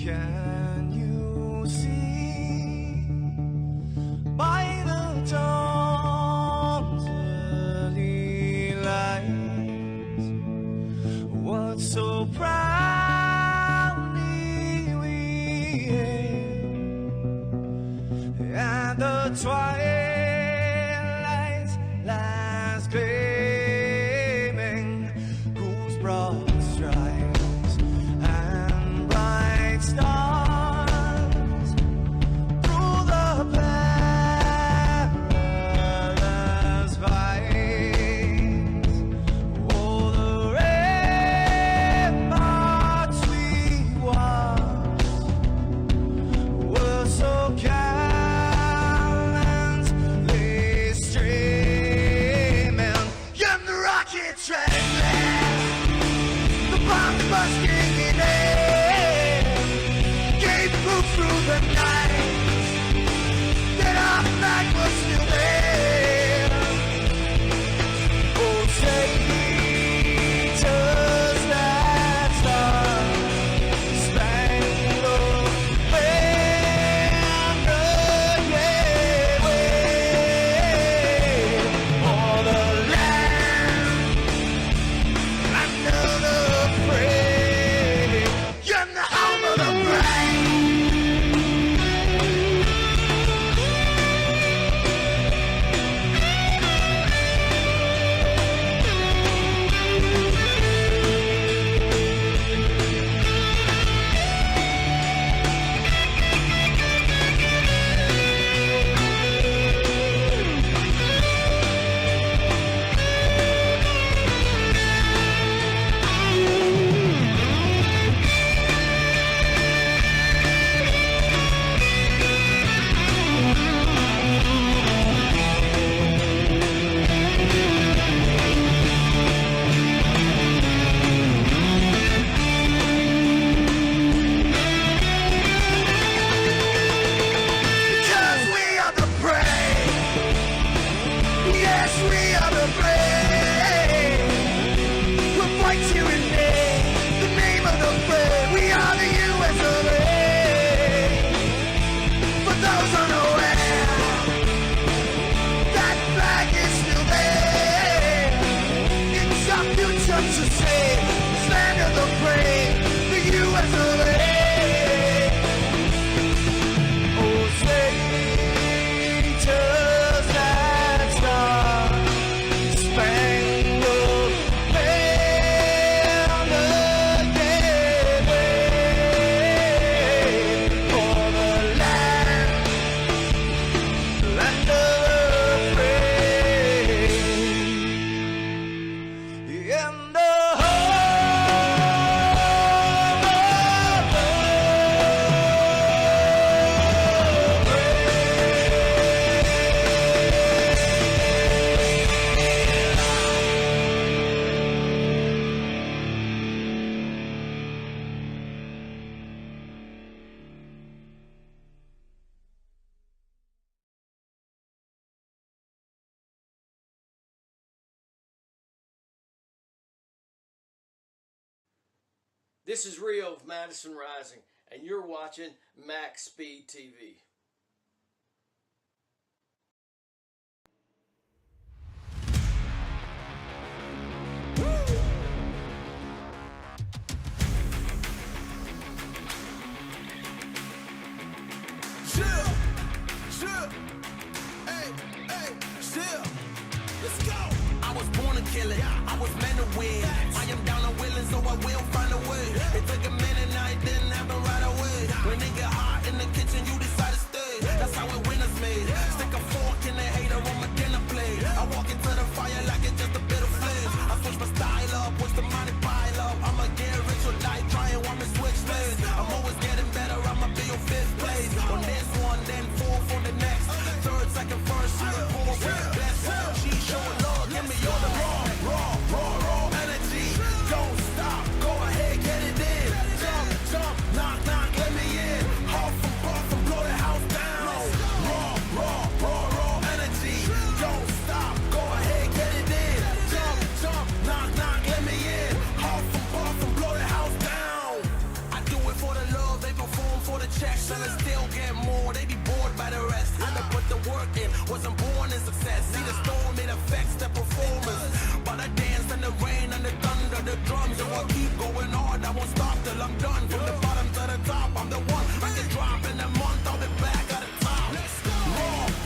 Can you see by the dawn's early light what so proudly we hailed at the twilight's last gleaming, whose broad stripes and bright stars through the perilous fights, oh, the ramparts we watched were so gallantly streaming, and the rocket trembled, the bombs bursting in air gave proof through the night that our flag was still there. Oh, traitors that star-spangled banner, yeah, wave for the land under the prairie, and the home of the brave. Because we are the brave. Yes, we are the brave. We'll fight you in name, the name of the brave. We are the US of A. For those unaware, that flag is still there. It's our future to save, this land of the brave, the US of A. Oh, traitors that star-spangled banner, yeah, wave for the land of the brave, and the This is Rio of Madison Rising, and you're watching MAXSPEED TV. Let's go. I was born to kill it. I was meant to win. I am down and willing, so I will find a way. It took a minute, now it didn't happen right away. When it get hot in the kitchen, you decide to stay. That's how it winners made. Stick a fork in the hater on my dinner plate. I walk into the fire like it's just a bit of flames. I switch my style up, watch the money pile up. I'ma get rich or die trying, want me switch lanes. I'm always getting better, I'ma be on 5th place. On this one, then 4th on the next. 3rd, 2nd, 1st, 4th, for the best. She showing love, give me all the raw energy. Don't stop, go ahead, get it in. Jump, knock, let me in. Huff and puff and blow the house down. Raw energy. Don't stop, go ahead, get it in. Jump, knock, let me in. Huff checks and I still get more. They be bored by the rest. Had to put the work in, wasn't born in success. See the storm, it affects the performance. But I dance in the rain and the thunder, the drums. So I keep going hard, I won't stop till I'm done. From the bottom to the top, I'm the one. I can drop in a month, I'll be back at the top. Let's go.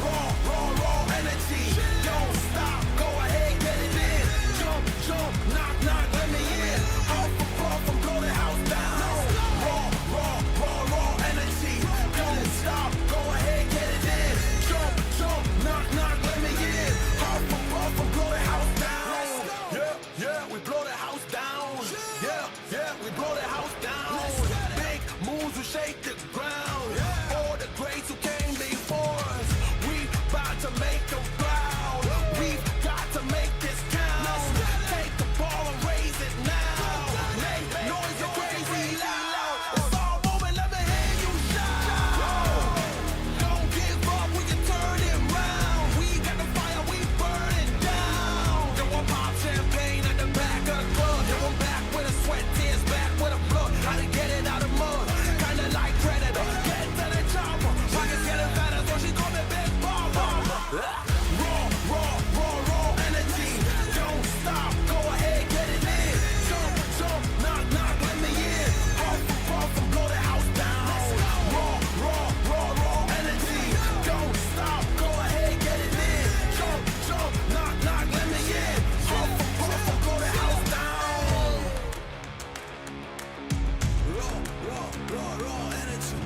Raw energy. Don't stop, go ahead, get it in. Jump, knock, let me in. Off, I'm blow the house down. Raw energy. Don't stop, go ahead, get it in. Jump, knock, let me in. Off, I'm blow the house down. Yeah, we blow the house down. Yeah, we blow the house down. Big moves will shake the ground. All the greats who came before us, we about to make them proud. We've got to make this count. Take the ball and raise it now. Make noise and crazy loud. It's all moment, let me hear you shout. Don't give up, we can turn it round. We got the fire, we burn it down. Yo, I pop champagne at the back of the club. Yo, I'm back with a sweat, tears back with a blood. How to get it out of mud, kinda like Predator. Get to the chopper, pockets getting fatter, so she call me Big Papa. Raw energy. Don't stop, go ahead, get it in. Jump, knock, let me in. Off, and blow the house down. Raw energy. Don't stop, go ahead, get it in. Jump, knock, let me in. Off, and blow the house down. Raw energy.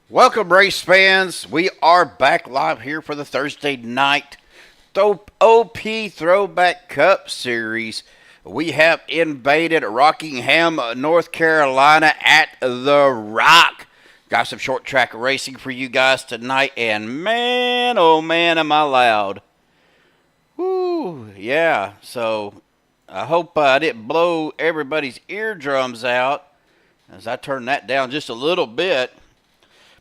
Welcome, race fans. We are back live here for the Thursday night OP Throwback Cup Series. We have invaded Rockingham, North Carolina at The Rock. Got some short track racing for you guys tonight, and man, oh man, am I loud. Woo, yeah, so I hope I didn't blow everybody's eardrums out as I turn that down just a little bit.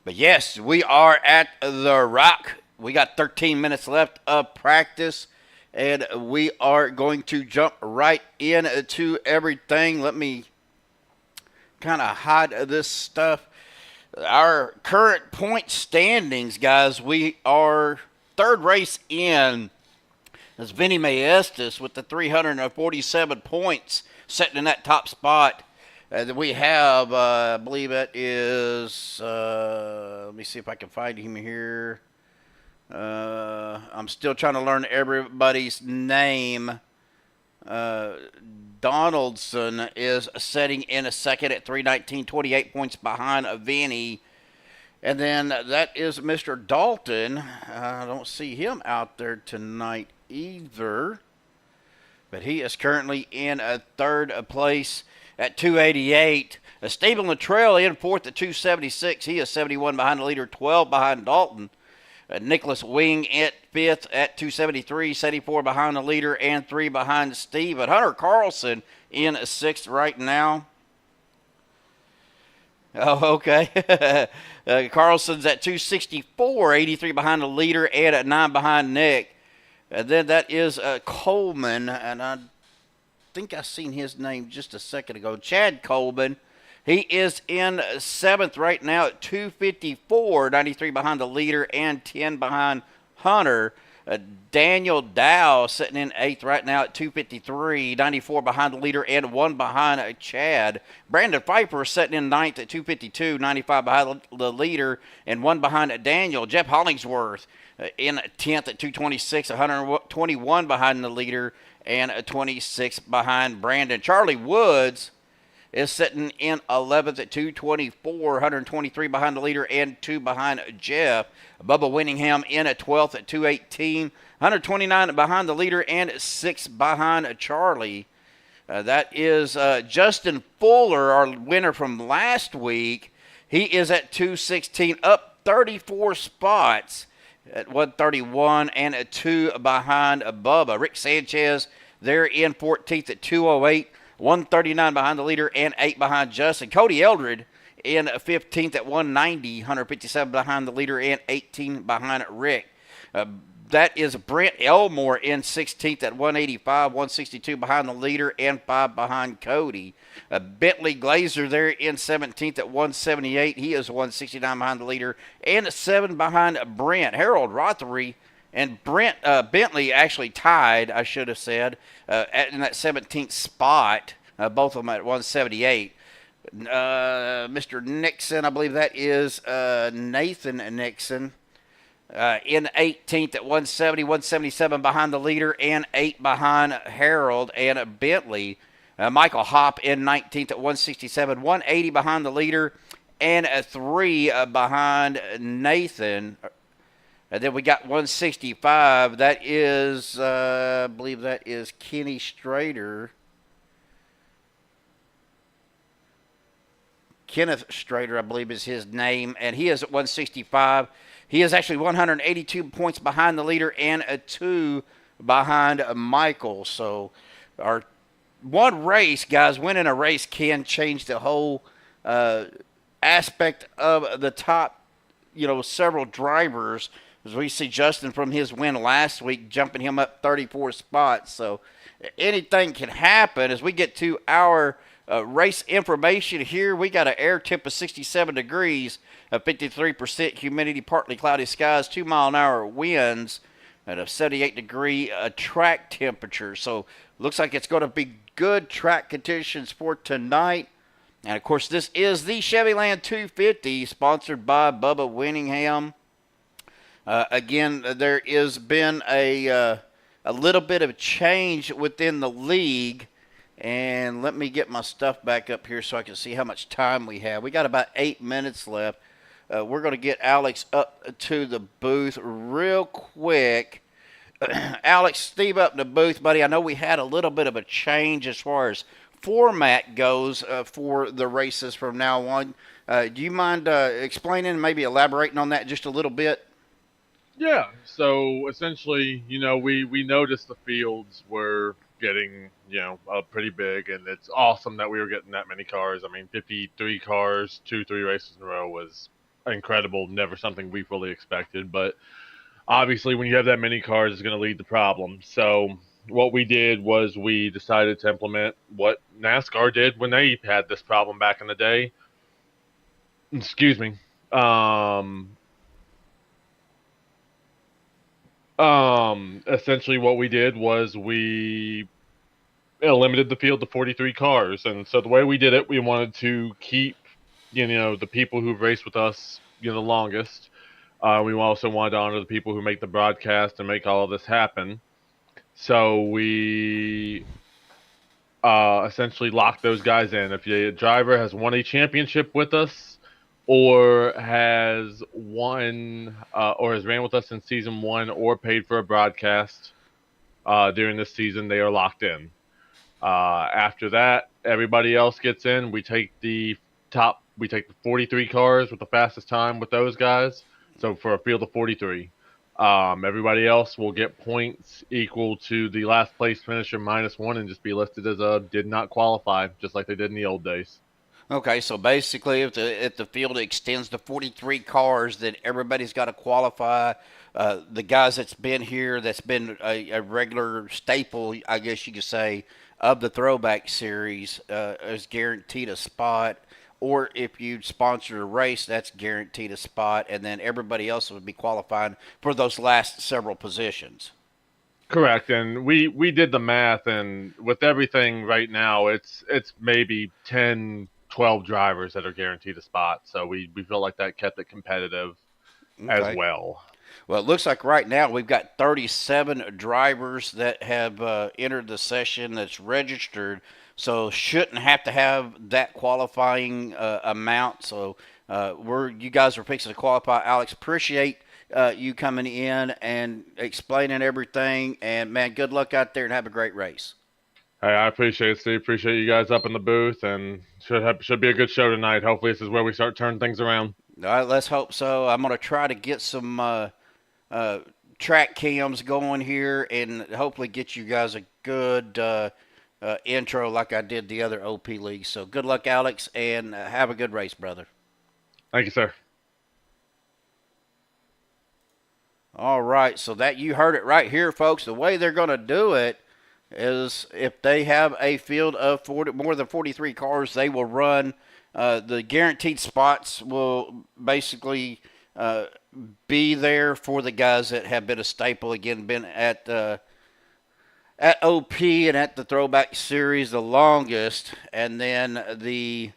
But yes, we are at The Rock. We got 13 minutes left of practice, and we are going to jump right into everything. Let me kind of hide this stuff. Our current point standings, guys, we are third race in. That's Vinny Maestas with the 347 points, sitting in that top spot. We have, I believe it is, let me see if I can find him here. I'm still trying to learn everybody's name. Donaldson is setting in a second at 319, 28 points behind Vinny. And then that is Mr. Dalton. I don't see him out there tonight either. But he is currently in a third place at 288. Stephen Luttrell in fourth at 276. He is 71 behind the leader, 12 behind Dalton. Nicholas Wing at fifth at 273, 74 behind the leader, and 3 behind Steve. But Hunter Carlson in sixth right now. Oh, okay. Carlson's at 264, 83 behind the leader, and at 9 behind Nick. And then that is Coleman, and I think I seen his name just a second ago. Chad Coleman. He is in seventh right now at 254, 93 behind the leader and 10 behind Hunter. Daniel Dow sitting in eighth right now at 253, 94 behind the leader and 1 behind Chad. Brandon Pfeiffer sitting in ninth at 252, 95 behind the leader and 1 behind Daniel. Jeff Hollingsworth in 10th at 226, 121 behind the leader and 26 behind Brandon. Charlie Woods is sitting in 11th at 224, 123 behind the leader and 2 behind Jeff. Bubba Winningham in at 12th at 218, 129 behind the leader and 6 behind Charlie. That is Justin Fuller, our winner from last week. He is at 216, up 34 spots at 131 and at 2 behind Bubba. Rick Sanchez, they're in 14th at 208. 139 behind the leader and 8 behind Justin. Cody Eldred in 15th at 190, 157 behind the leader, and 18 behind Rick. That is Brent Elmore in 16th at 185, 162 behind the leader, and 5 behind Cody. Bentley Glazer there in 17th at 178. He is 169 behind the leader, and 7 behind Brent. Harold Rothery and Bentley actually tied, I should have said, in that 17th spot, both of them at 178. Mr. Nixon, I believe that is Nathan Nixon. In 18th at 170, 177 behind the leader, and 8 behind Harold and Bentley. Michael Hopp in 19th at 167, 180 behind the leader, and 3 behind Nathan. And then we got 165. That is, I believe that is Kenny Strader. Kenneth Strader, I believe, is his name, and he is at 165. He is actually 182 points behind the leader and 2 behind Michael. So our one race, guys, winning a race can change the whole aspect of the top, several drivers. As we see Justin from his win last week, jumping him up 34 spots. So anything can happen. As we get to our race information here, we got an air temp of 67 degrees, 53% humidity, partly cloudy skies, 2-mile-an-hour winds, and a 78-degree track temperature. So looks like it's going to be good track conditions for tonight. And, of course, this is the Chevyland 250, sponsored by Bubba Winningham. Again, there has been a little bit of change within the league. And let me get my stuff back up here so I can see how much time we have. We got about 8 minutes left. We're going to get Alex up to the booth real quick. Alex, Steve up in the booth, buddy. I know we had a little bit of a change as far as format goes for the races from now on. Do you mind explaining and maybe elaborating on that just a little bit? Yeah, so essentially, we noticed the fields were getting, pretty big, and it's awesome that we were getting that many cars. I mean, 53 cars, 2-3 races in a row was incredible. Never something we fully expected, but obviously when you have that many cars, it's going to lead to problems. So what we did was we decided to implement what NASCAR did when they had this problem back in the day. Excuse me. Essentially what we did was we limited the field to 43 cars. And so the way we did it, we wanted to keep, the people who've raced with us, the longest. We also wanted to honor the people who make the broadcast and make all of this happen. So we essentially locked those guys in. If a driver has won a championship with us, or has won or has ran with us in season 1 or paid for a broadcast during this season, they are locked in. After that, everybody else gets in. We take the 43 cars with the fastest time with those guys. So for a field of 43, everybody else will get points equal to the last place finisher -1 and just be listed as a did not qualify, just like they did in the old days. Okay, so basically if the field extends to 43 cars, then everybody's got to qualify. The guys that's been here, that's been a regular staple, I guess you could say, of the Throwback series is guaranteed a spot. Or if you sponsor a race, that's guaranteed a spot. And then everybody else would be qualifying for those last several positions. Correct, and we did the math, and with everything right now, it's maybe 10, 12 drivers that are guaranteed a spot. So we feel like that kept it competitive as well. Well, it looks like right now we've got 37 drivers that have entered the session that's registered. So shouldn't have to have that qualifying amount. So you guys are fixing to qualify. Alex, appreciate you coming in and explaining everything. And, man, good luck out there and have a great race. Hey, I appreciate it, Steve. Appreciate you guys up in the booth, and should be a good show tonight. Hopefully this is where we start turning things around. All right, let's hope so. I'm going to try to get some track cams going here and hopefully get you guys a good intro like I did the other OP leagues. So good luck, Alex, and have a good race, brother. Thank you, sir. All right, so that you heard it right here, folks. The way they're going to do it is if they have a field of more than 43 cars, they will run. The guaranteed spots will basically be there for the guys that have been a staple. Again, been at OP and at the Throwback Series the longest, and then the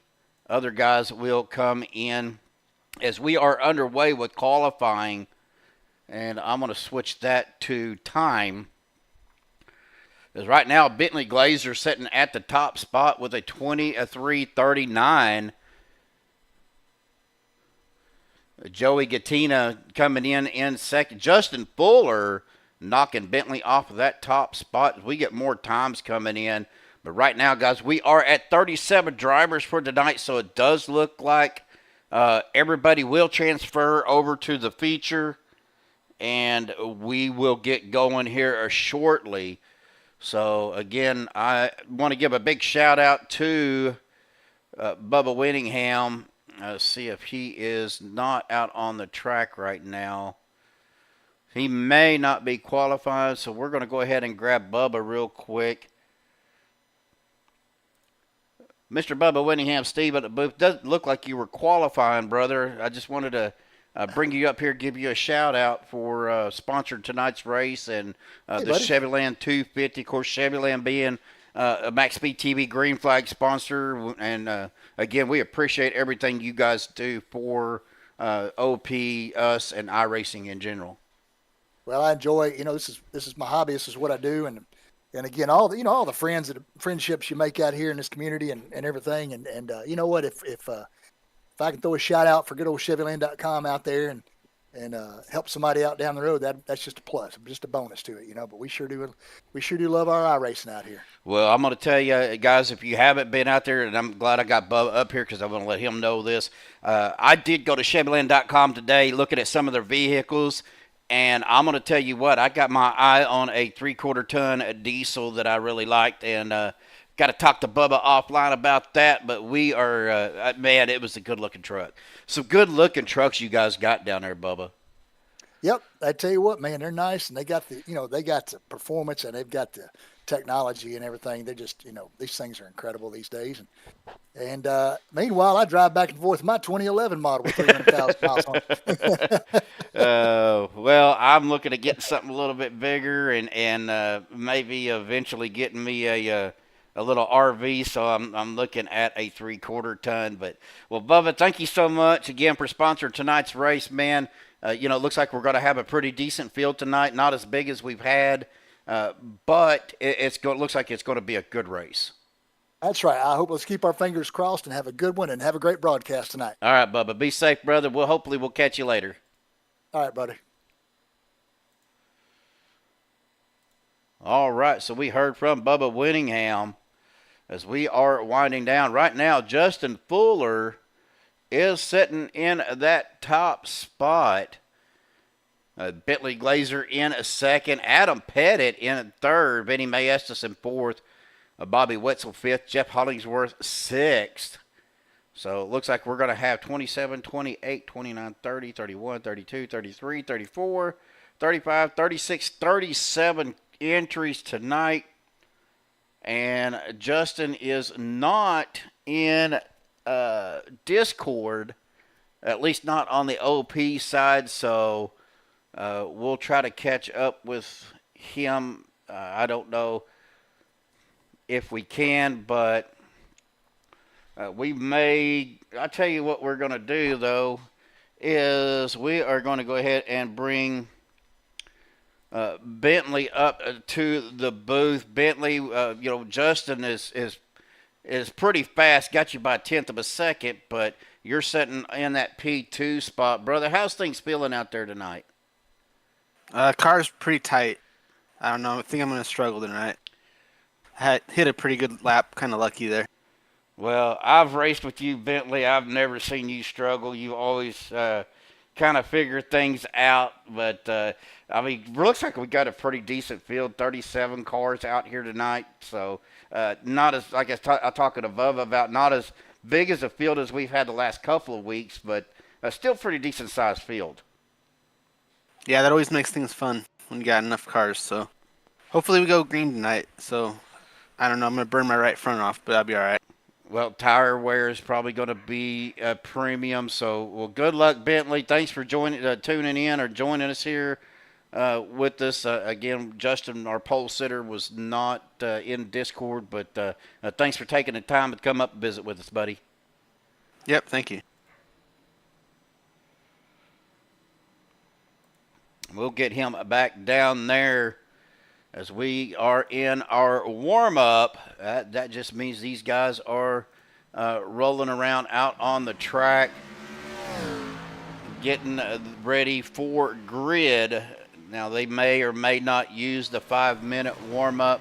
other guys will come in as we are underway with qualifying. And I'm going to switch that to time. Because right now, Bentley Glazer sitting at the top spot with a 23:39. Joey Gattina coming in second. Justin Fuller knocking Bentley off of that top spot. We get more times coming in. But right now, guys, we are at 37 drivers for tonight. So it does look like everybody will transfer over to the feature. And we will get going here shortly. So, again, I want to give a big shout-out to Bubba Winningham. See if he is not out on the track right now. He may not be qualified, so we're going to go ahead and grab Bubba real quick. Mr. Bubba Winningham, Steve at the booth. Doesn't look like you were qualifying, brother. I just wanted to bring you up here, give you a shout out for sponsoring tonight's race and the Chicagoland 250. Of course, Chicagoland being a MAXSPEED TV green flag sponsor. And again, we appreciate everything you guys do for OP, us, and iRacing in general. Well, I enjoy. This is my hobby. This is what I do, and again, all the friendships you make out here in this community and everything. And you know what? If I can throw a shout out for good old Chevyland.com out there and help somebody out down the road, that's just a plus, just a bonus to it, But we sure do love our iRacing out here. Well, I'm going to tell you guys, if you haven't been out there, and I'm glad I got Bubba up here because I want to let him know this. I did go to Chevyland.com today, looking at some of their vehicles, and I'm going to tell you what, I got my eye on a 3/4 ton diesel that I really liked, and got to talk to Bubba offline about that, but we are, man, it was a good-looking truck. Some good-looking trucks you guys got down there, Bubba. Yep, I tell you what, man, they're nice, and they got the performance, and they've got the technology and everything. They're just, these things are incredible these days. And meanwhile, I drive back and forth my 2011 model with 300,000 miles on it. Well, I'm looking at getting something a little bit bigger and maybe eventually getting me a little RV, so I'm looking at a 3/4 ton. But, well, Bubba, thank you so much again for sponsoring tonight's race, man. It looks like we're going to have a pretty decent field tonight, not as big as we've had, but it looks like it's going to be a good race. That's right. Let's keep our fingers crossed and have a good one and have a great broadcast tonight. All right, Bubba. Be safe, brother. Hopefully we'll catch you later. All right, buddy. All right, so we heard from Bubba Winningham. As we are winding down right now, Justin Fuller is sitting in that top spot. Bentley Glazer in a second. Adam Pettit in third. Benny Mayestis in fourth. Bobby Wetzel fifth. Jeff Hollingsworth sixth. So it looks like we're going to have 27, 28, 29, 30, 31, 32, 33, 34, 35, 36, 37 entries tonight. And Justin is not in Discord, at least not on the OP side, so we'll try to catch up with him. I don't know if we can, but we may. I'll tell you what we're going to do, though, is we are going to go ahead and bring Bentley up to the booth. Bentley, Justin is pretty fast. Got you by a tenth of a second, but you're sitting in that P2 spot, brother. How's things feeling out there tonight? Car's pretty tight. I don't know. I think I'm going to struggle tonight. Hit a pretty good lap. Kind of lucky there. Well, I've raced with you, Bentley. I've never seen you struggle. You always kind of figure things out. But, I mean, looks like we got a pretty decent field, 37 cars out here tonight. So, not as, like I talked to Bubba about, not as big as a field as we've had the last couple of weeks, but still pretty decent-sized field. Yeah, that always makes things fun when you got enough cars. So hopefully we go green tonight. So I don't know. I'm going to burn my right front off, but I'll be all right. Well, tire wear is probably going to be a premium. So, well, good luck, Bentley. Thanks for tuning in or joining us here with us. Again, Justin, our pole sitter, was not in Discord, but thanks for taking the time to come up and visit with us, buddy. Yep, thank you. We'll get him back down there as we are in our warm-up. That just means these guys are rolling around out on the track, getting ready for grid. Now, they may or may not use the 5-minute warm-up,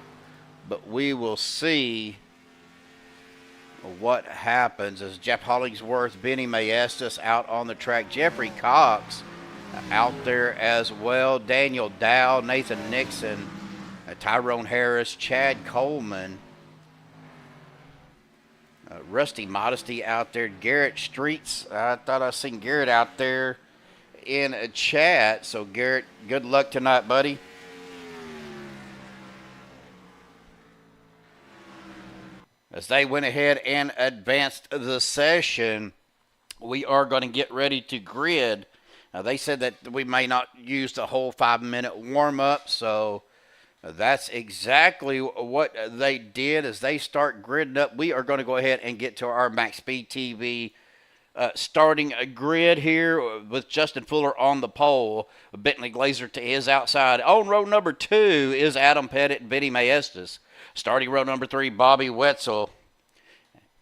but we will see what happens as Jeff Hollingsworth, Benny Mayestas out on the track. Jeffrey Cox out there as well. Daniel Dow, Nathan Nixon, Tyrone Harris, Chad Coleman, Rusty Modesty out there. Garrett Streets, I thought I seen Garrett out there in a chat. So, Garrett, good luck tonight, buddy. As they went ahead and advanced the session, we are going to get ready to grid. Now, they said that we may not use the whole 5-minute warm-up, so that's exactly what they did. As they start gridding up, we are going to go ahead and get to our MaxSpeed TV starting a grid here with Justin Fuller on the pole. Bentley Glazer to his outside. On row number 2 is Adam Pettit and Benny Mayestas. Starting row number 3, Bobby Wetzel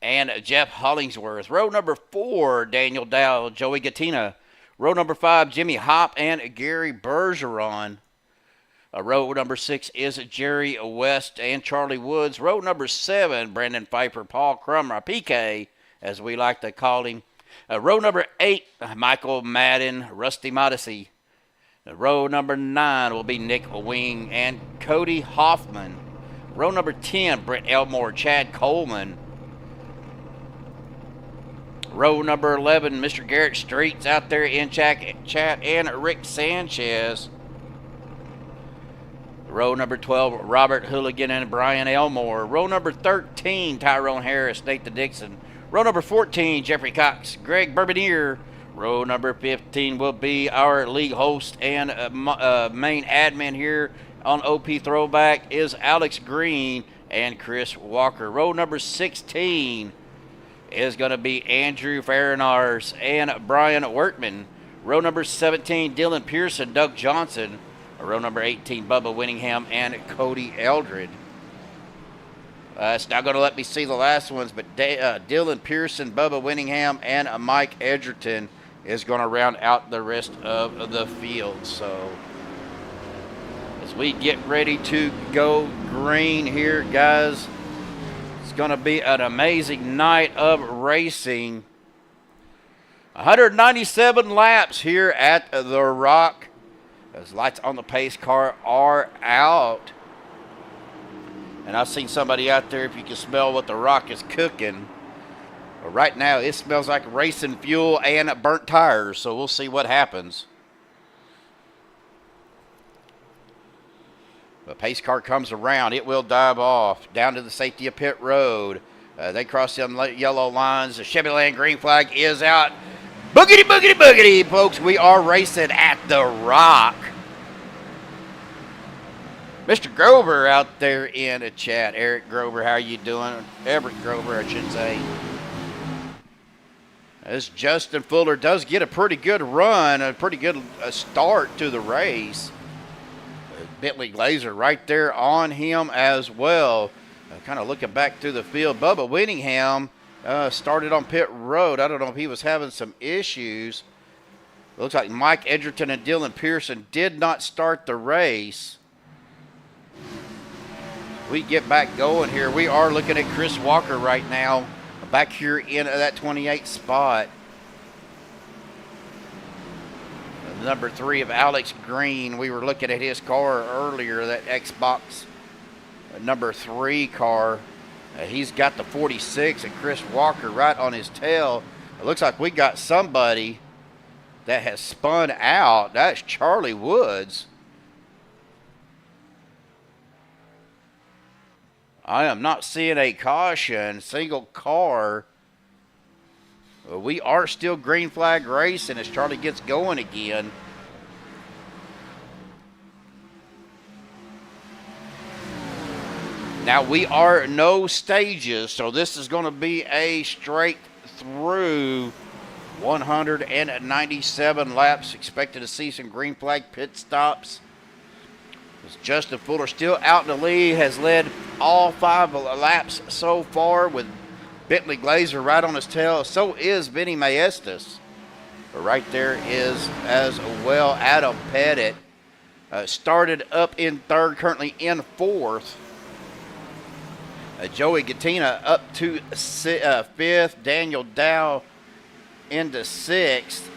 and Jeff Hollingsworth. Row number 4, Daniel Dow, Joey Gattina. Row number 5, Jimmy Hopp and Gary Bergeron. Row number 6 is Jerry West and Charlie Woods. Row number 7, Brandon Pfeiffer, Paul Crummer, PK, as we like to call him. Row number 8, Michael Madden, Rusty Modesty. Row number 9 will be Nick Wing and Cody Hoffman. Row number 10, Brent Elmore, Chad Coleman. Row number 11, Mr. Garrett Streets out there in chat, and Rick Sanchez. Row number 12, Robert Hooligan and Brian Elmore. Row number 13, Tyrone Harris, Nathan Dixon. Row number 14, Jeffrey Cox, Greg Bourbonier. Row number 15 will be our league host and main admin here on OP Throwback is Alex Green and Chris Walker. Row number 16 is going to be Andrew Farinars and Brian Workman. Row number 17, Dylan Pearson, Doug Johnson. Row number 18, Bubba Winningham and Cody Eldred. It's not going to let me see the last ones, but Dylan Pearson, Bubba Winningham, and Mike Edgerton is going to round out the rest of the field. So as we get ready to go green here, guys, it's going to be an amazing night of racing. 197 laps here at the Rock. As lights on the pace car are out. And I've seen somebody out there, if you can smell what the Rock is cooking. But right now, it smells like racing fuel and burnt tires. So we'll see what happens. The pace car comes around. It will dive off down to the safety of pit road. They cross them yellow lines. The Chevyland green flag is out. Boogity, boogity, boogity, folks. We are racing at the Rock. Mr. Grover out there in the chat. Eric Grover, how you doing? Everett Grover, I should say. As Justin Fuller does get a pretty good run, a pretty good start to the race. Bentley Glazer right there on him as well. Kind of looking back through the field. Bubba Winningham started on pit road. I don't know if he was having some issues. Looks like Mike Edgerton and Dylan Pearson did not start the race. We get back going here. We are looking at Chris Walker right now, back here in that 28 spot. Number 3 of Alex Green. We were looking at his car earlier, that Xbox number 3 car. He's got the 46 and Chris Walker right on his tail. It looks like we got somebody that has spun out. That's Charlie Woods. I am not seeing a caution. Single car. We are still green flag racing as Charlie gets going again. Now we are no stages, so this is going to be a straight through 197 laps. Expected to see some green flag pit stops. Justin Fuller still out in the lead, has led all 5 laps so far with Bentley Glazer right on his tail. So is Vinny Maestas. But right there is as well Adam Pettit. Started up in 3rd, currently in 4th. Joey Gattina up to 5th. Daniel Dow into 6th.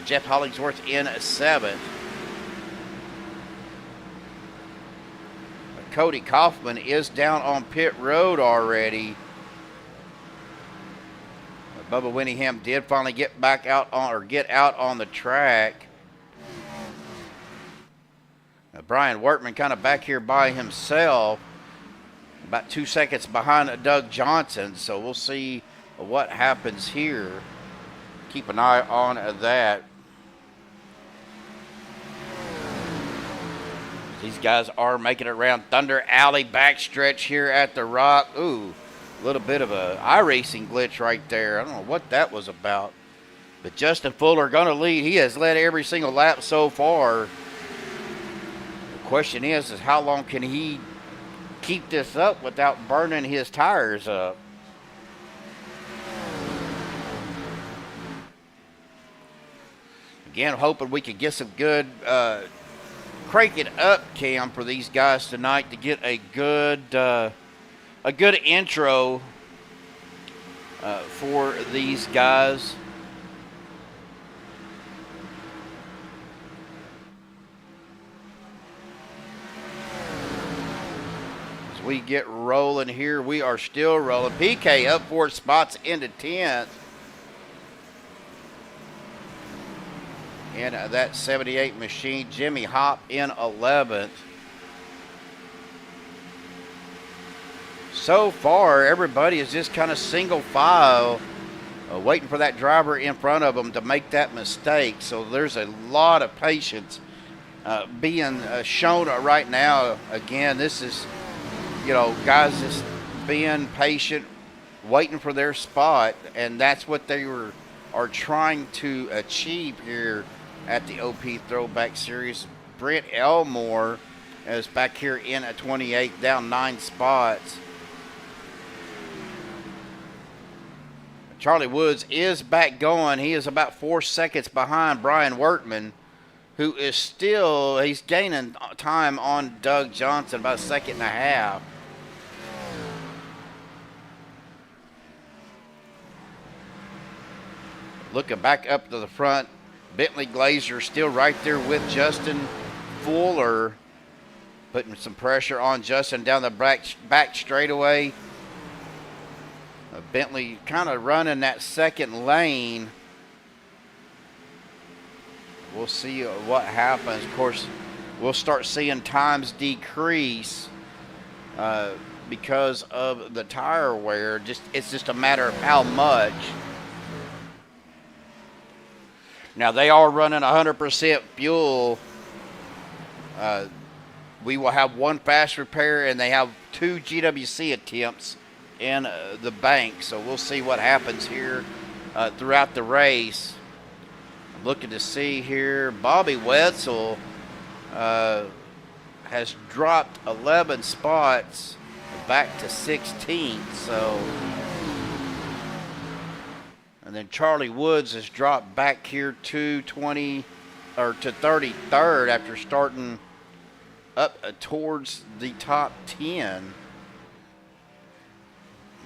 Jeff Hollingsworth in 7th. Cody Kaufman is down on pit road already. Bubba Winningham did finally get back out on, or get out on the track. Brian Wortman kind of back here by himself, about 2 seconds behind Doug Johnson. So we'll see what happens here. Keep an eye on that. These guys are making it around Thunder Alley backstretch here at the Rock. Ooh, a little bit of a iRacing glitch right there. I don't know what that was about. But Justin Fuller going to lead. He has led every single lap so far. The question is how long can he keep this up without burning his tires up? Again, hoping we could get some good crank it up cam for these guys tonight to get a good intro for these guys. As we get rolling here, we are still rolling. PK up 4 spots into 10th. And that 78 machine. Jimmy Hopp in 11th. So far, everybody is just kind of single file, waiting for that driver in front of them to make that mistake. So there's a lot of patience being shown right now. Again, this is, guys just being patient, waiting for their spot, and that's what they are trying to achieve here at the OP Throwback Series. Brent Elmore is back here in a 28, down 9 spots. Charlie Woods is back going. He is about 4 seconds behind Brian Wortman, who is still, he's gaining time on Doug Johnson, about 1.5 seconds. Looking back up to the front, Bentley Glazer still right there with Justin Fuller, putting some pressure on Justin down the back straightaway. Bentley kind of running that second lane. We'll see what happens. Of course, we'll start seeing times decrease because of the tire wear. It's just a matter of how much. Now, they are running 100% fuel. We will have 1 fast repair, and they have 2 GWC attempts in the bank. So we'll see what happens here throughout the race. I'm looking to see here. Bobby Wetzel has dropped 11 spots back to 16th. So... And then Charlie Woods has dropped back here to 33rd after starting up towards the top 10.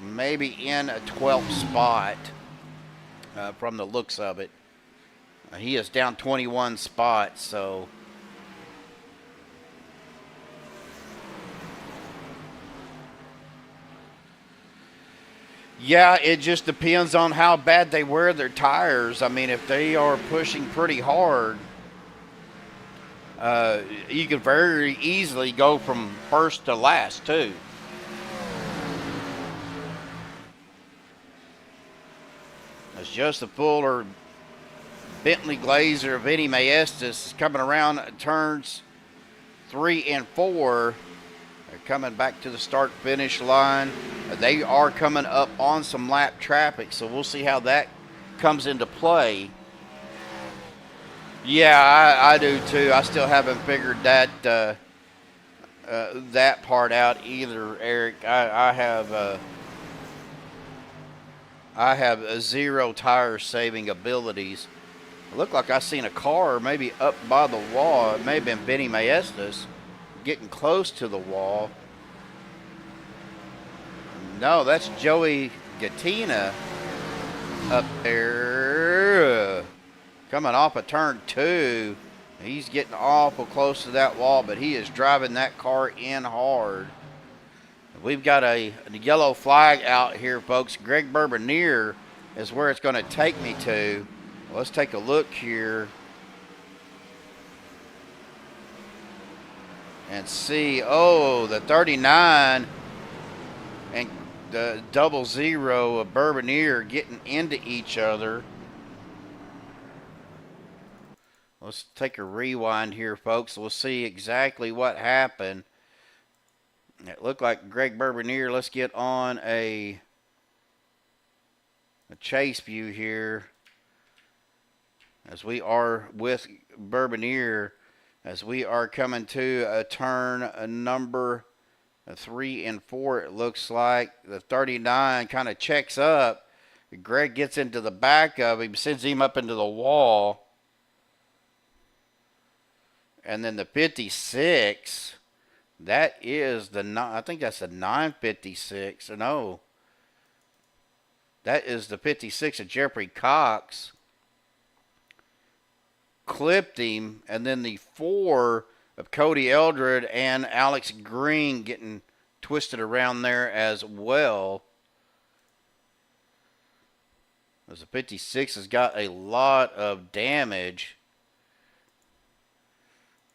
Maybe in a 12th spot from the looks of it. He is down 21 spots, so yeah, it just depends on how bad they wear their tires. I mean, if they are pushing pretty hard, you could very easily go from first to last, too. As Joseph Fuller, Bentley Glazer, Vinny Maestas is coming around turns 3 and 4. They're coming back to the start-finish line. They are coming up on some lap traffic, so we'll see how that comes into play. Yeah, I do too. I still haven't figured that that part out either, Eric. I have zero tire saving abilities. It looked like I seen a car maybe up by the wall. It may have been Benny Maestas getting close to the wall. No, that's Joey Gattina up there. Coming off of turn 2. He's getting awful close to that wall, but he is driving that car in hard. We've got a yellow flag out here, folks. Greg Bourbonnier is where it's going to take me to. Let's take a look here and see. Oh, the 39 and the 00 of Bourbonnier getting into each other. Let's take a rewind here, folks. We'll see exactly what happened. It looked like Greg Bourbonnier. Let's get on a chase view here, as we are with Bourbonnier, as we are coming to a turn number 3 and 4. It looks like the 39 kind of checks up. Greg gets into the back of him, sends him up into the wall. And then the 56, that is the, I think that's the 956. No, that is the 56 of Jeffrey Cox. Clipped him. And then the 4 of Cody Eldred and Alex Green getting twisted around there as well. As the 56 has got a lot of damage.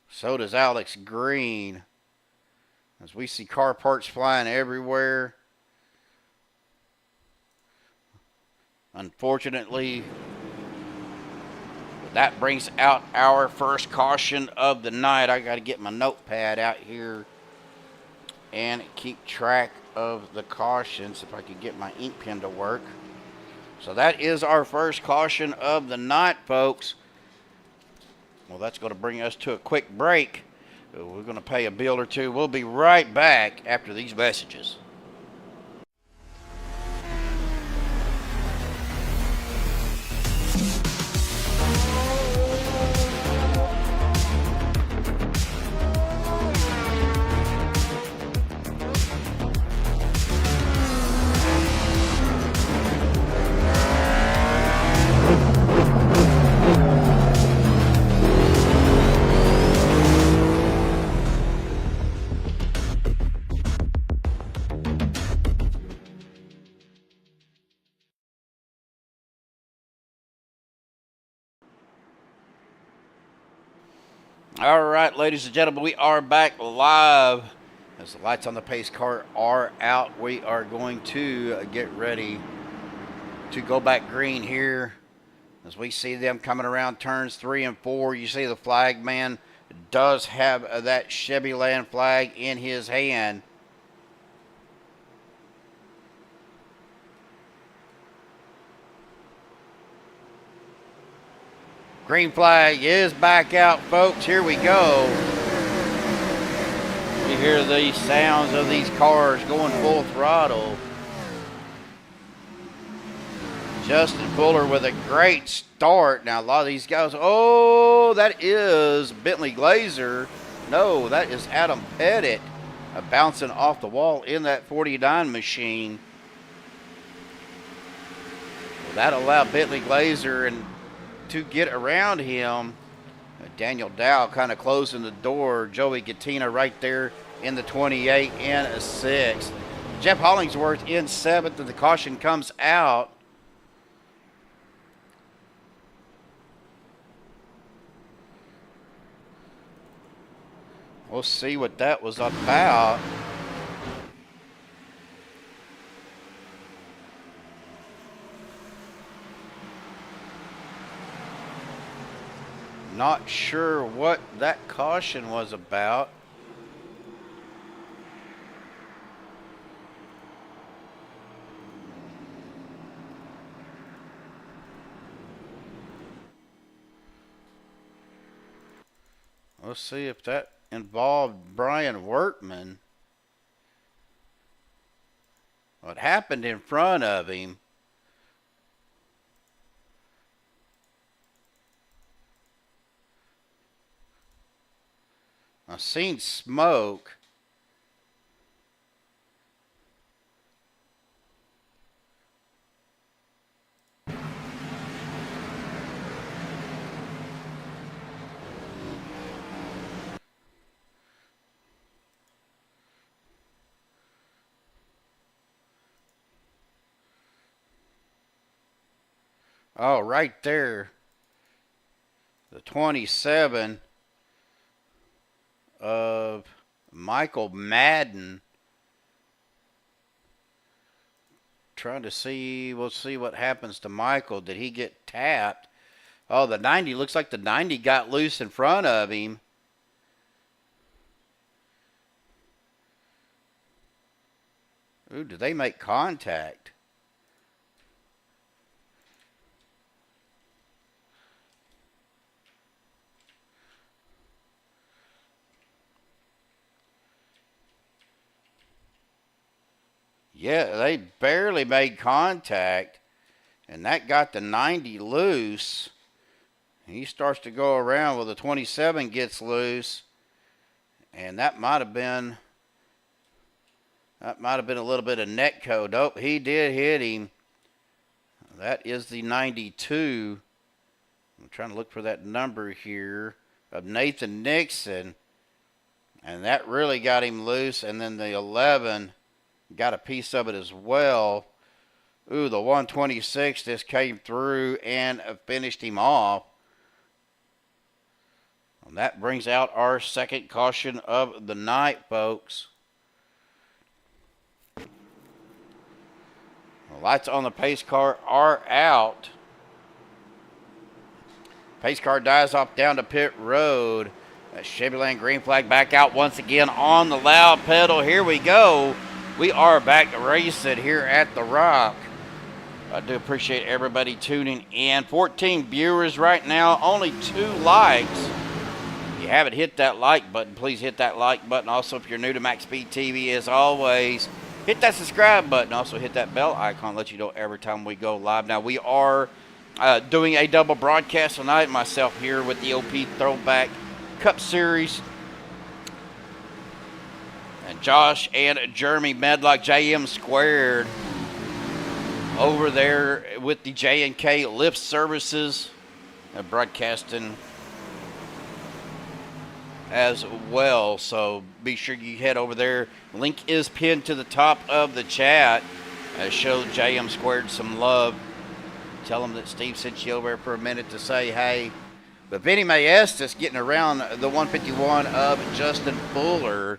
So does Alex Green. As we see car parts flying everywhere. Unfortunately, that brings out our first caution of the night. I got to get my notepad out here and keep track of the cautions if I could get my ink pen to work. So that is our first caution of the night, folks. Well, that's going to bring us to a quick break. We're going to pay a bill or two. We'll be right back after these messages. All right, ladies and gentlemen, we are back live. As the lights on the pace car are out, we are going to get ready to go back green here. As we see them coming around turns 3 and 4, you see the flag man does have that Chevyland flag in his hand. Green flag is back out, folks. Here we go. You hear the sounds of these cars going full throttle. Justin Fuller with a great start. Now, a lot of these guys, oh, that is Bentley Glazer. No, that is Adam Pettit bouncing off the wall in that 49 machine. Well, that allowed Bentley Glazer and to get around him. Daniel Dow kind of closing the door. Joey Gattina right there in the 28 in a 6th. Jeff Hollingsworth in 7th, and the caution comes out. We'll see what that was about. Not sure what that caution was about. Let's see if that involved Brian Workman. What happened in front of him? I seen smoke. Oh, right there. The 27 of Michael Madden. Trying to see, we'll see what happens to Michael. Did he get tapped? Oh, the 90, looks like the 90 got loose in front of him. Ooh, did they make contact? Yeah, they barely made contact, and that got the 90 loose. He starts to go around, well, the 27 gets loose, and that might have been a little bit of net code. Nope, he did hit him. That is the 92. I'm trying to look for that number here of Nathan Nixon, and that really got him loose, and then the 11 got a piece of it as well. Ooh, the 126 just came through and finished him off. And that brings out our second caution of the night, folks. The lights on the pace car are out. Pace car dives off down to pit road. That Chevy Land green flag back out once again on the loud pedal. Here we go. We are back racing here at the Rock. I do appreciate everybody tuning in. 14 viewers right now, only 2 likes. If you haven't hit that like button, please hit that like button. Also, if you're new to MaxSpeed TV, as always, hit that subscribe button. Also, hit that bell icon, let you know every time we go live. Now, we are doing a double broadcast tonight. Myself here with the OP Throwback Cup Series. And Josh and Jeremy Medlock, JM Squared, over there with the J&K Lift Services, broadcasting as well. So be sure you head over there. Link is pinned to the top of the chat. Show JM Squared some love. Tell them that Steve sent you over there for a minute to say hey. But Vinny Mayest is getting around the 151 of Justin Fuller.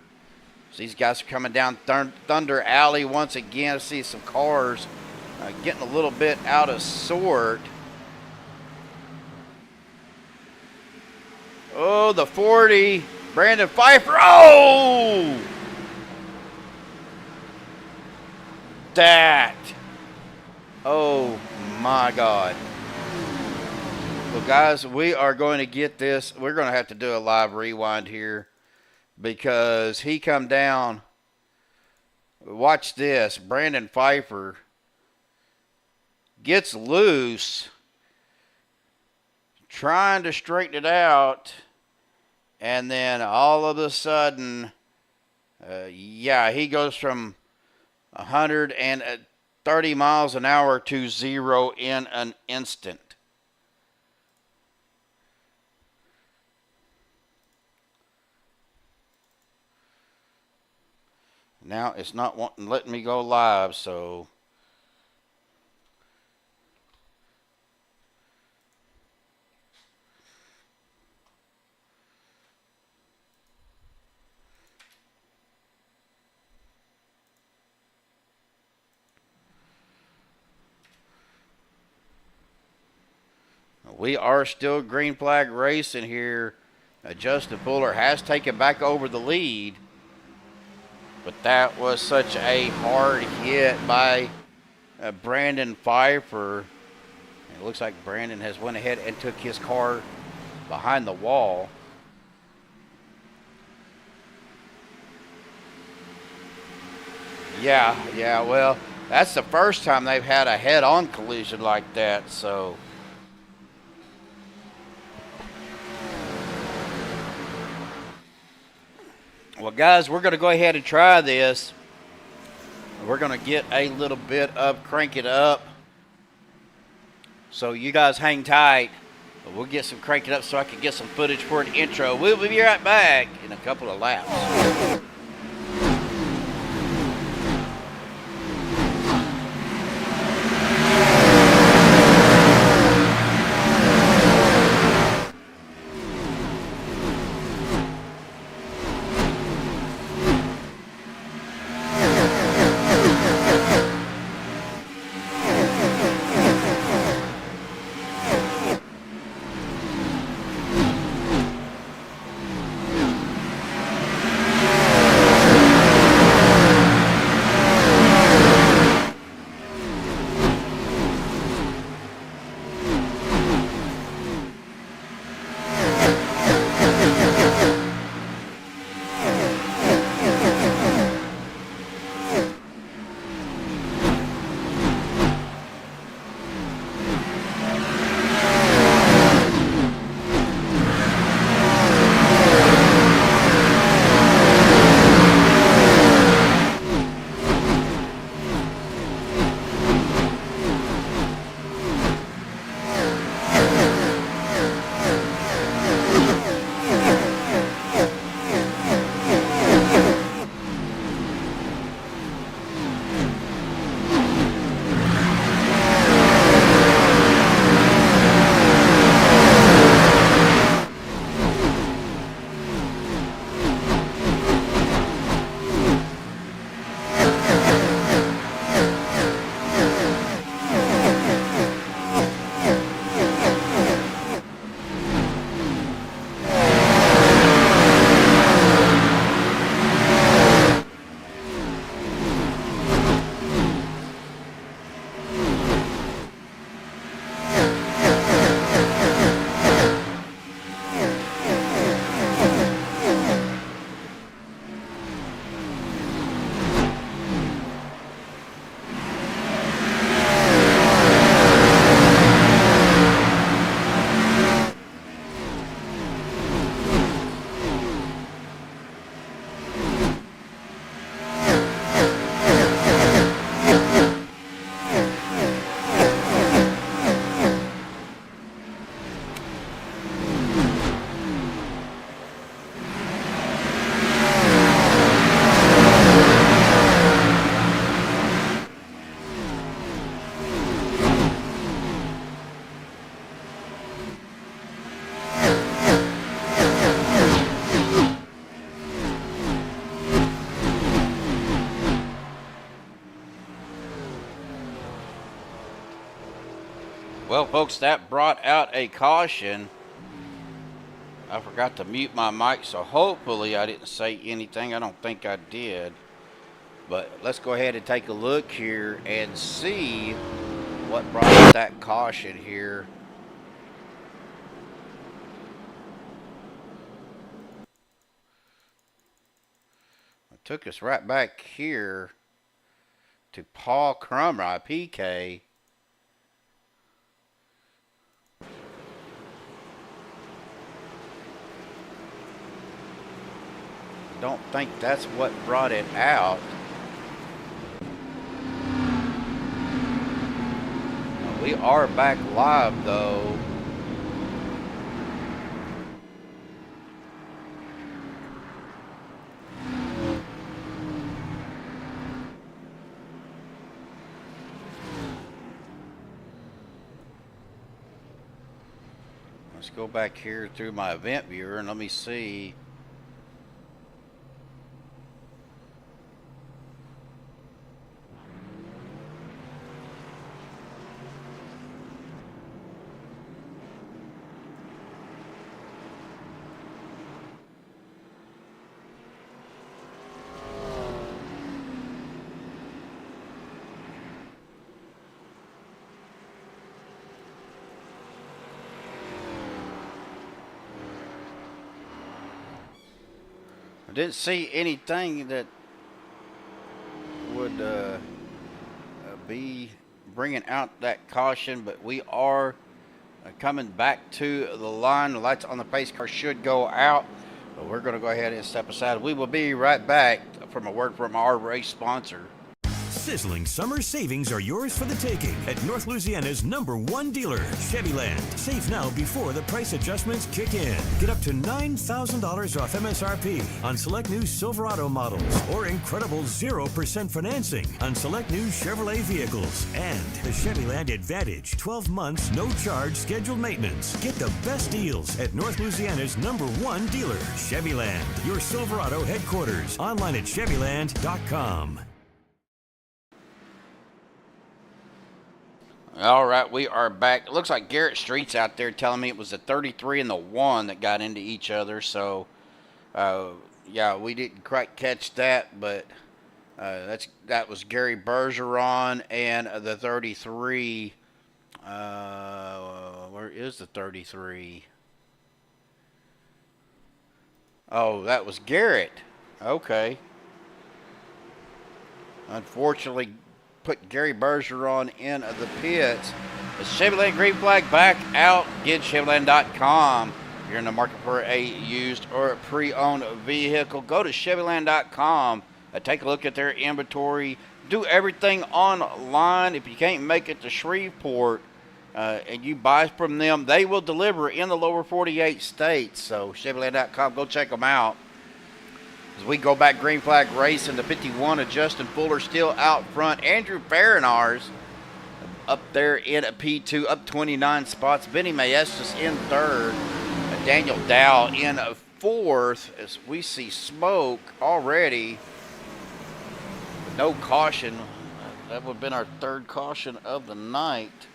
These guys are coming down Thunder Alley once again. I see some cars getting a little bit out of sort. Oh, the 40. Brandon Pfeiffer. Oh! That. Oh, my God. Well, guys, we are going to get this. We're going to have to do a live rewind here, because he come down. Watch this. Brandon Pfeiffer gets loose, trying to straighten it out, and then all of a sudden, he goes from 130 miles an hour to 0 in an instant. Now it's not letting me go live, so we are still green flag racing here. Justin Fuller has taken back over the lead, but that was such a hard hit by Brandon Pfeiffer. It looks like Brandon has went ahead and took his car behind the wall. Yeah, well, that's the first time they've had a head-on collision like that, so. Well, guys, we're going to go ahead and try this. We're going to get a little bit of crank it up. So you guys hang tight. We'll get some crank it up so I can get some footage for an intro. We'll be right back in a couple of laps. Well, folks, that brought out a caution. I forgot to mute my mic, so hopefully I didn't say anything. I don't think I did. But let's go ahead and take a look here and see what brought out that caution here. It took us right back here to Paul Crumry, PK. Don't think that's what brought it out. We are back live though. Let's go back here through my event viewer and let me see. I didn't see anything that would be bringing out that caution, but we are coming back to the line. The lights on the pace car should go out, but we're going to go ahead and step aside. We will be right back from a word from our race sponsor. Sizzling summer savings are yours for the taking at North Louisiana's #1 dealer, Chevyland. Save now before the price adjustments kick in. Get up to $9,000 off MSRP on select new Silverado models or incredible 0% financing on select new Chevrolet vehicles. And the Chevyland Advantage, 12 months, no charge scheduled maintenance. Get the best deals at North Louisiana's #1 dealer, Chevyland. Your Silverado headquarters. Online at Chevyland.com. All right, we are back. It looks like Garrett Street's out there telling me it was the 33 and the 1 that got into each other. So, yeah, we didn't quite catch that, but that was Gary Bergeron and the 33. Where is the 33? Oh, that was Garrett. Okay. Unfortunately, put Gary Bergeron in the pits. The Chevrolet green flag back out. Get Chevyland.com. If you're in the market for a used or pre-owned vehicle, go to Chevyland.com. Take a look at their inventory. Do everything online. If you can't make it to Shreveport and you buy from them, they will deliver in the lower 48 states. So Chevyland.com, go check them out. As we go back, green flag race in the 51 of Justin Fuller still out front. Andrew Farinars up there in a P2, up 29 spots. Benny Maestas in third. Daniel Dow in fourth as we see smoke already. No caution. That would have been our third caution of the night.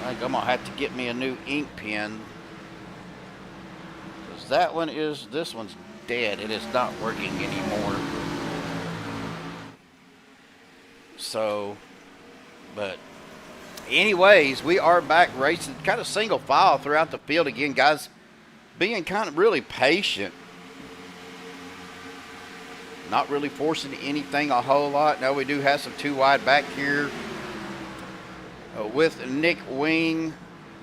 I think I'm going to have to get me a new ink pen. This one's dead. It is not working anymore. So, but anyways, we are back racing kind of single file throughout the field again, guys. Being kind of really patient. Not really forcing anything a whole lot. Now we do have some two wide back here with Nick Wing.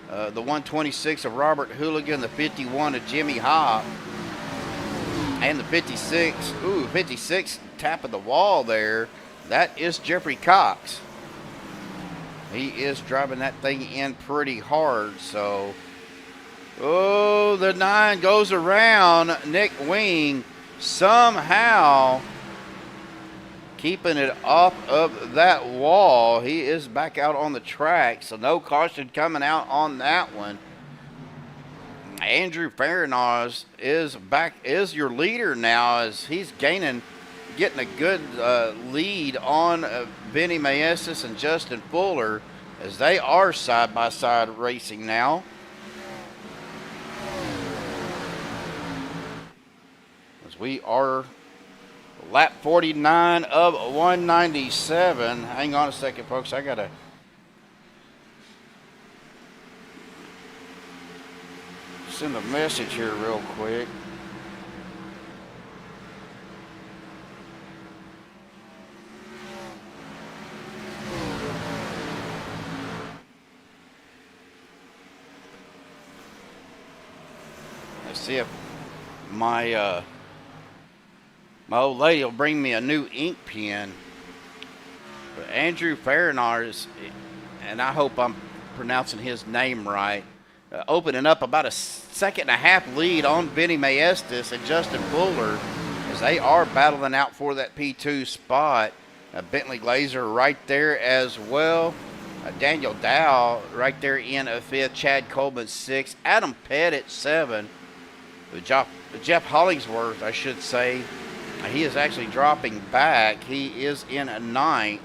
The 126 of Robert Hooligan, the 51 of Jimmy Hop, and the 56 tap of the wall there. That is Jeffrey Cox. He is driving that thing in pretty hard. So, oh, the 9 goes around Nick Wing, somehow keeping it off of that wall. He is back out on the track, so no caution coming out on that one. Andrew Farinars is your leader now as he's getting a good lead on Benny Maestas and Justin Fuller as they are side by side racing now. As we are lap 49 of 197. Hang on a second, folks. I got to send a message here real quick. Let's see if my old lady will bring me a new ink pen. But Andrew Farinars, and I hope I'm pronouncing his name right, opening up about a second and a half lead on Benny Maestas and Justin Fuller as they are battling out for that P2 spot. Bentley Glazer right there as well. Daniel Dow right there in a 5th. Chad Coleman 6th. Adam Pettit 7th. Jeff Hollingsworth, I should say, he is actually dropping back. He is in a 9th.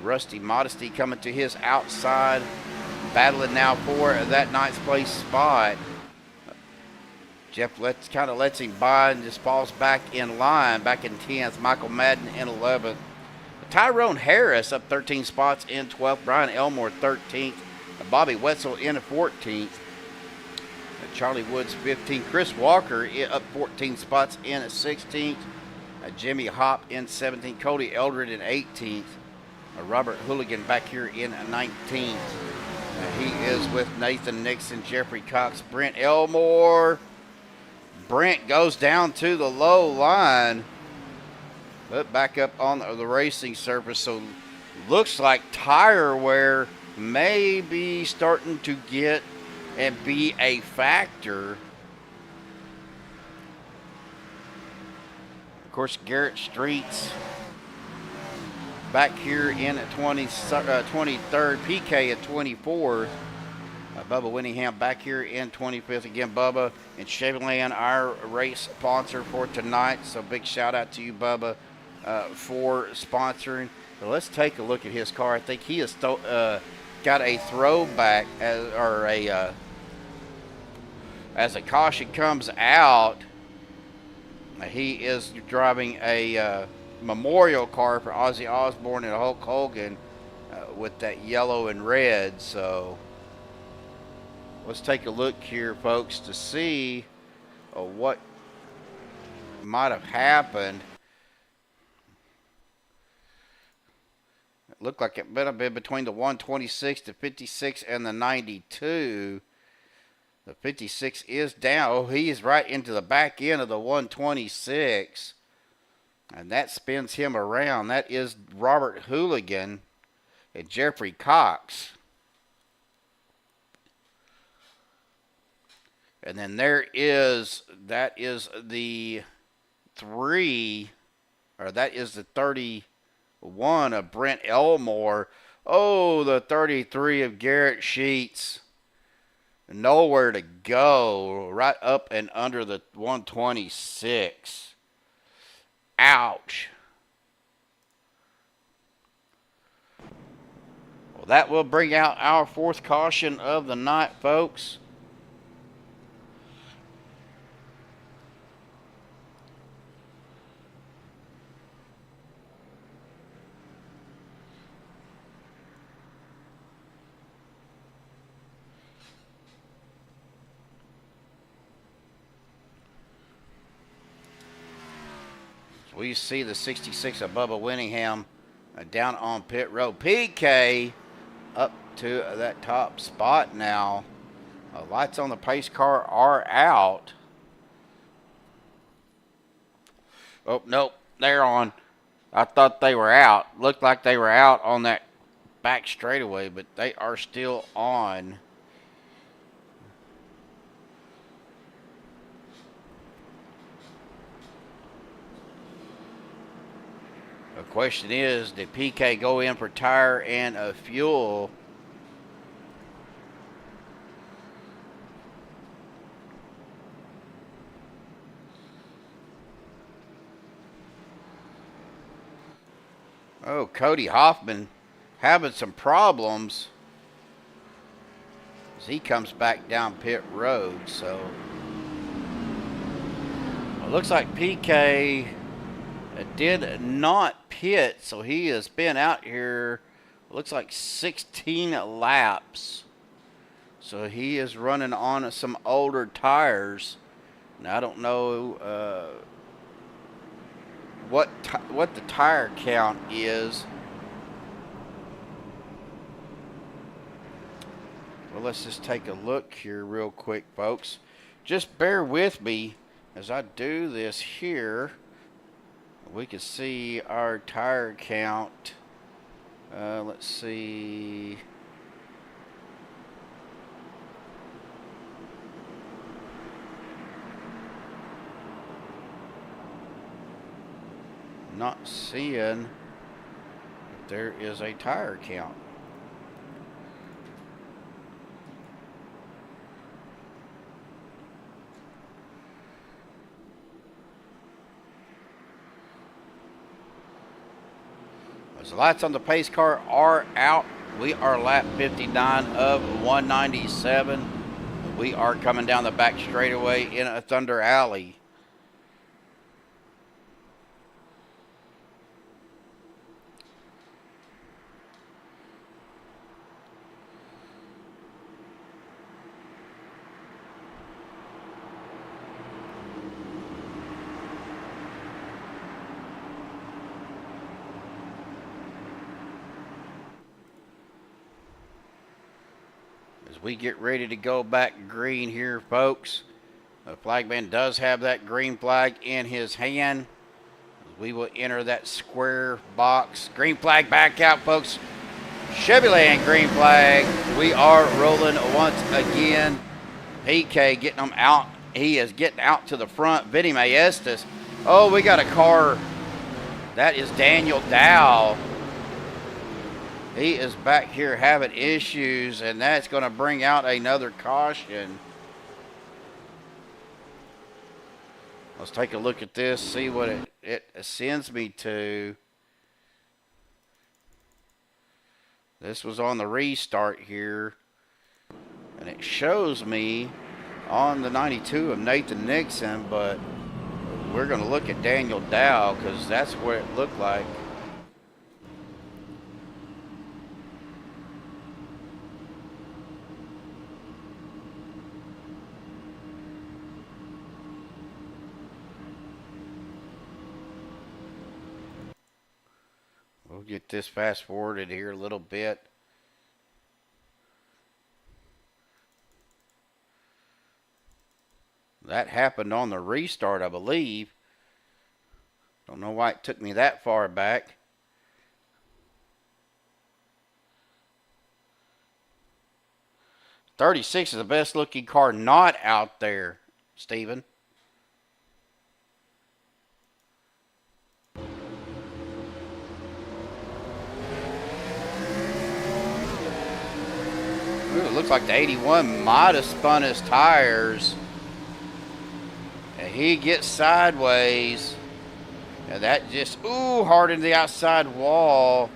Rusty Modesty coming to his outside, battling now for that 9th place spot. Jeff kind of lets him by and just falls back in line, back in 10th. Michael Madden in 11th. Tyrone Harris up 13 spots in 12th. Brian Elmore 13th. Bobby Wetzel in 14th. Charlie Woods 15th. Chris Walker up 14 spots in 16th. Jimmy Hopp in 17th. Cody Eldred in 18th. Robert Hooligan back here in 19th. He is with Nathan Nixon, Jeffrey Cox, Brent Elmore. Brent goes down to the low line, but back up on the racing surface. So looks like tire wear may be starting to get and be a factor. Of course, Garrett Streets back here in 23rd, PK at 24th. Bubba Winningham back here in 25th. Again, Bubba and Chevyland, our race sponsor for tonight. So big shout out to you, Bubba, for sponsoring. So let's take a look at his car. I think he has got a throwback as a caution comes out. He is driving a memorial car for Ozzy Osbourne and Hulk Hogan with that yellow and red. So let's take a look here, folks, to see what might have happened. It looked like it might have been between the 126, the 56, and the 92. The 56 is down. Oh, he is right into the back end of the 126. And that spins him around. That is Robert Hooligan and Jeffrey Cox. And then that is the 31 of Brent Elmore. Oh, the 33 of Garrett Sheets. Nowhere to go. Right up and under the 126. Ouch. Well, that will bring out our 4th caution of the night, folks. We see the 66 of Bubba Winningham down on pit road. PK up to that top spot now. Lights on the pace car are out. Oh, nope, they're on. I thought they were out. Looked like they were out on that back straightaway, but they are still on. The question is, did PK go in for tire and fuel? Oh, Cody Hoffman having some problems as he comes back down pit road. So it looks like PK did not pit, so he has been out here, looks like 16 laps. So he is running on some older tires. Now I don't know what the tire count is. Well, let's just take a look here real quick, folks. Just bear with me as I do this here. We can see our tire count. Let's see. Not seeing if there is a tire count. As the lights on the pace car are out, we are lap 59 of 197. We are coming down the back straightaway in a Thunder Alley. We get ready to go back green here, folks. The flagman does have that green flag in his hand. We will enter that square box. Green flag back out, folks. Chevyland green flag. We are rolling once again. PK getting them out. He is getting out to the front. Vinny Maestas. Oh, we got a car. That is Daniel Dow. He is back here having issues, and that's going to bring out another caution. Let's take a look at this, see what it sends me to. This was on the restart here, and it shows me on the 92 of Nathan Nixon, but we're going to look at Daniel Dow because that's what it looked like. We'll get this fast forwarded here a little bit. That happened on the restart, I believe. Don't know why it took me that far back. '36 is the best looking car not out there, Steven. Ooh, it looks like the 81 might have spun his tires. And he gets sideways. And that just, ooh, hard into the outside wall.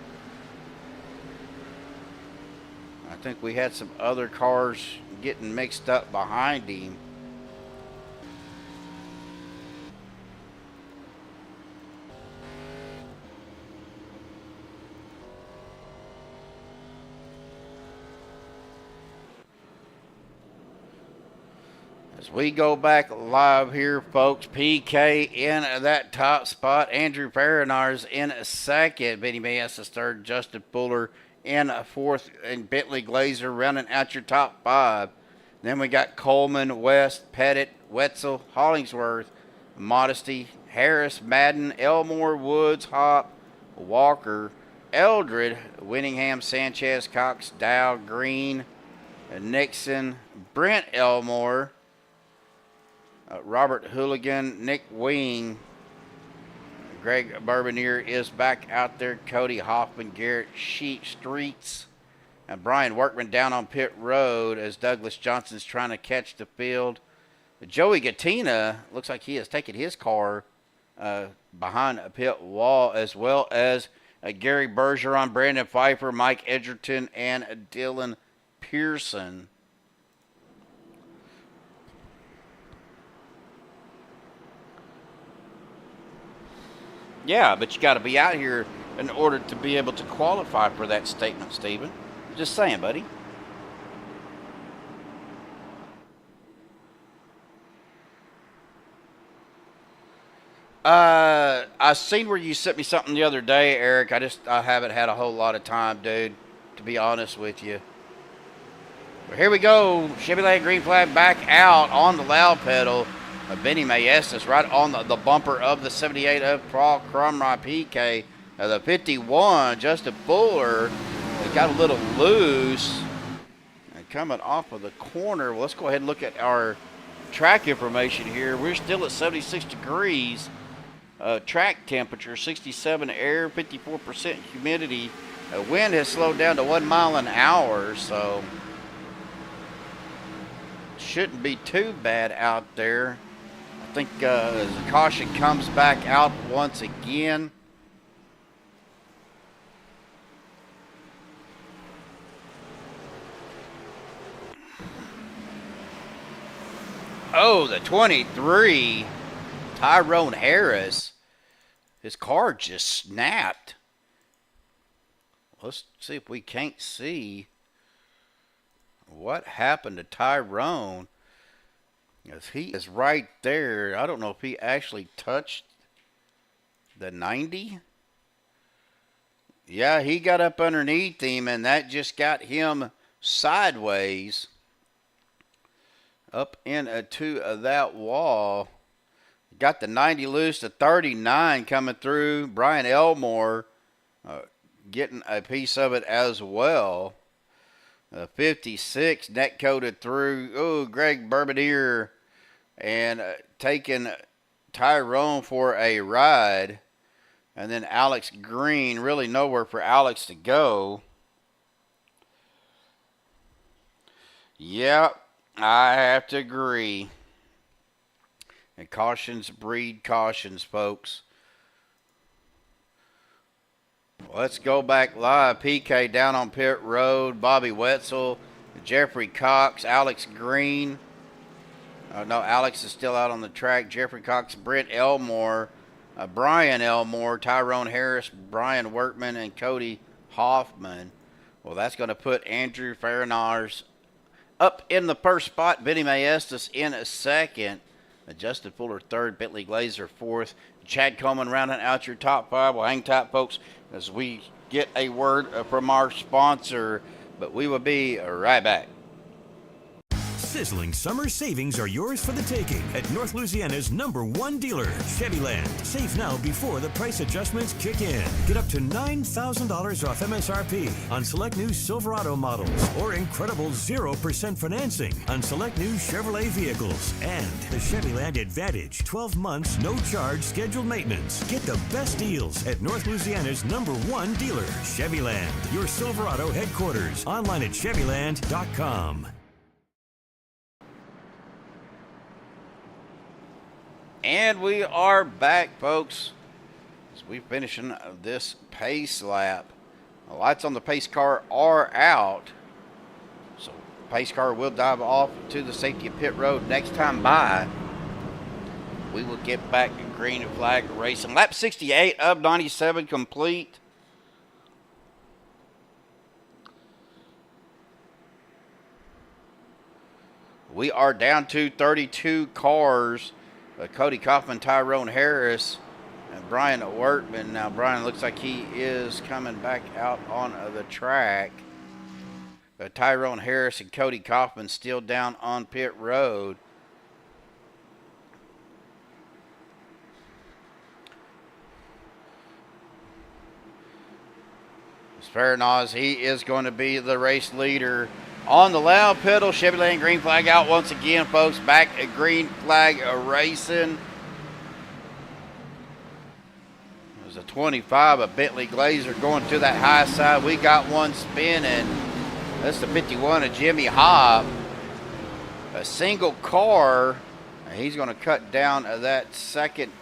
I think we had some other cars getting mixed up behind him. As we go back live here, folks, PK in that top spot. Andrew Farinars in second. Benny Maestas third. Justin Fuller in fourth. And Bentley Glazer running out your top five. Then we got Coleman, West, Pettit, Wetzel, Hollingsworth, Modesty, Harris, Madden, Elmore, Woods, Hop, Walker, Eldred, Winningham, Sanchez, Cox, Dow, Green, Nixon, Brent Elmore, Robert Hooligan, Nick Wing, Greg Bourbonier is back out there, Cody Hoffman, Garrett Sheep Streets, and Brian Workman down on pit road as Douglas Johnson's trying to catch the field. Joey Gattina looks like he has taken his car behind a pit wall, as well as Gary Bergeron, Brandon Pfeiffer, Mike Edgerton, and Dylan Pearson. Yeah, but you got to be out here in order to be able to qualify for that statement, Stephen. Just saying, buddy. I seen where you sent me something the other day, Eric. I haven't had a whole lot of time, dude, to be honest with you. But here we go. Chevyland green flag back out on the loud pedal. Benny Maestas right on the bumper of the 78 of Paul Crumry PK. The 51, Justin Fuller, got a little loose. And coming off of the corner, well, let's go ahead and look at our track information here. We're still at 76 degrees. Track temperature, 67 air, 54% humidity. Wind has slowed down to 1 mile an hour, so shouldn't be too bad out there. I think as the caution comes back out once again. Oh, the 23, Tyrone Harris. His car just snapped. Let's see if we can't see what happened to Tyrone. As he is right there. I don't know if he actually touched the 90. Yeah, he got up underneath him, and that just got him sideways up into that wall. Got the 90 loose, the 39 coming through. Brian Elmore getting a piece of it as well. 56 net coated through. Oh, Greg Bourbonier and taking Tyrone for a ride. And then Alex Green, really nowhere for Alex to go. Yep, I have to agree. And cautions breed cautions, folks. Let's go back live. PK down on pit road. Bobby Wetzel, Jeffrey Cox, Alex Green. No, Alex is still out on the track. Jeffrey Cox, Brent Elmore, Brian Elmore, Tyrone Harris, Brian Workman, and Cody Hoffman. Well, that's going to put Andrew Farinars up in the first spot. Vinny Maestas in a second. Justin Fuller third. Bentley Glazer fourth. Chad Coleman rounding out your top five. Well, hang tight, folks, as we get a word from our sponsor. But we will be right back. Sizzling summer savings are yours for the taking at North Louisiana's #1 dealer, Chevyland. Save now before the price adjustments kick in. Get up to $9,000 off MSRP on select new Silverado models or incredible 0% financing on select new Chevrolet vehicles. And the Chevyland Advantage, 12 months, no charge scheduled maintenance. Get the best deals at North Louisiana's #1 dealer, Chevyland. Your Silverado headquarters. Online at Chevyland.com. And we are back, folks, as we finishing this pace lap. The lights on the pace car are out, so pace car will dive off to the safety of pit road. Next time by, we will get back to green flag racing. Lap 68 of 97 complete. We are down to 32 cars. Cody Kaufman, Tyrone Harris, and Brian Workman. Now, Brian looks like he is coming back out on the track. Tyrone Harris and Cody Kaufman still down on pit road. Farinaz, he is going to be the race leader. On the loud pedal, Chevyland green flag out once again, folks. Back at green flag racing. There's a 25, a Bentley Glazer going to that high side. We got one spinning. That's the 51 of Jimmy Hobb. A single car. He's going to cut down that second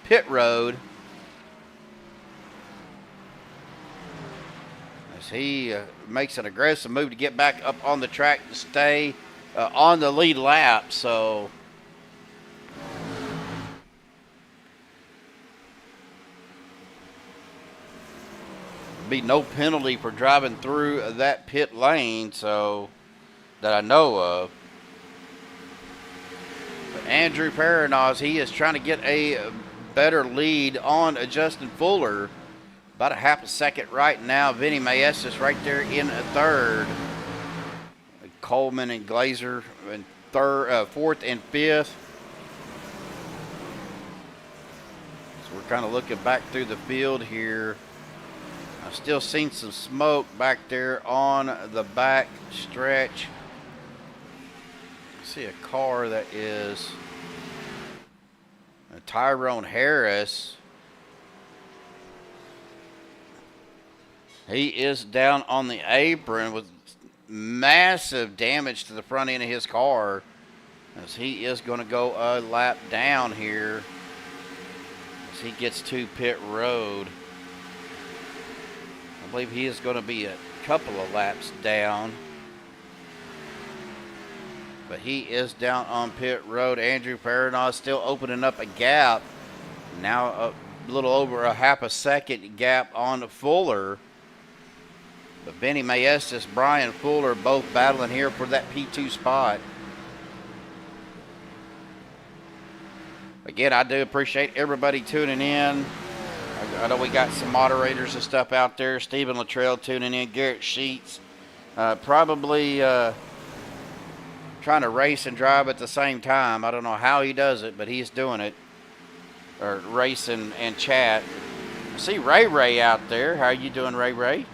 pit road. As he makes an aggressive move to get back up on the track to stay on the lead lap. So be no penalty for driving through that pit lane, so that I know of. But Andrew Farinaz, he is trying to get a better lead on Justin Fuller. About a half a second right now. Vinny Maestas right there in third. Coleman and Glazer in fourth and fifth. So we're kind of looking back through the field here. I've still seen some smoke back there on the back stretch. I see a car that is a Tyrone Harris. He is down on the apron with massive damage to the front end of his car, as he is going to go a lap down here as he gets to pit road. I believe he is going to be a couple of laps down. But but he is down on pit road. Andrew Perrineau still opening up a gap. Now a little over a half a second gap on Fuller. But Benny Maestas, Brian Fuller, both battling here for that P2 spot. Again, I do appreciate everybody tuning in. I know we got some moderators and stuff out there. Stephen Luttrell tuning in. Garrett Sheets. Probably trying to race and drive at the same time. I don't know how he does it, but he's doing it. Or race and chat. I see Ray out there. How are you doing, Ray?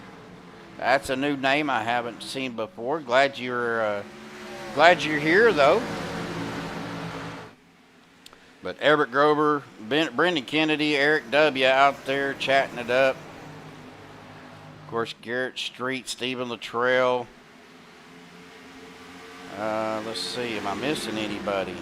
That's a new name I haven't seen before. Glad you're here, though. But Everett Grover, Brendan Kennedy, Eric W. out there chatting it up. Of course, Garrett Street, Stephen Luttrell. Let's see, am I missing anybody?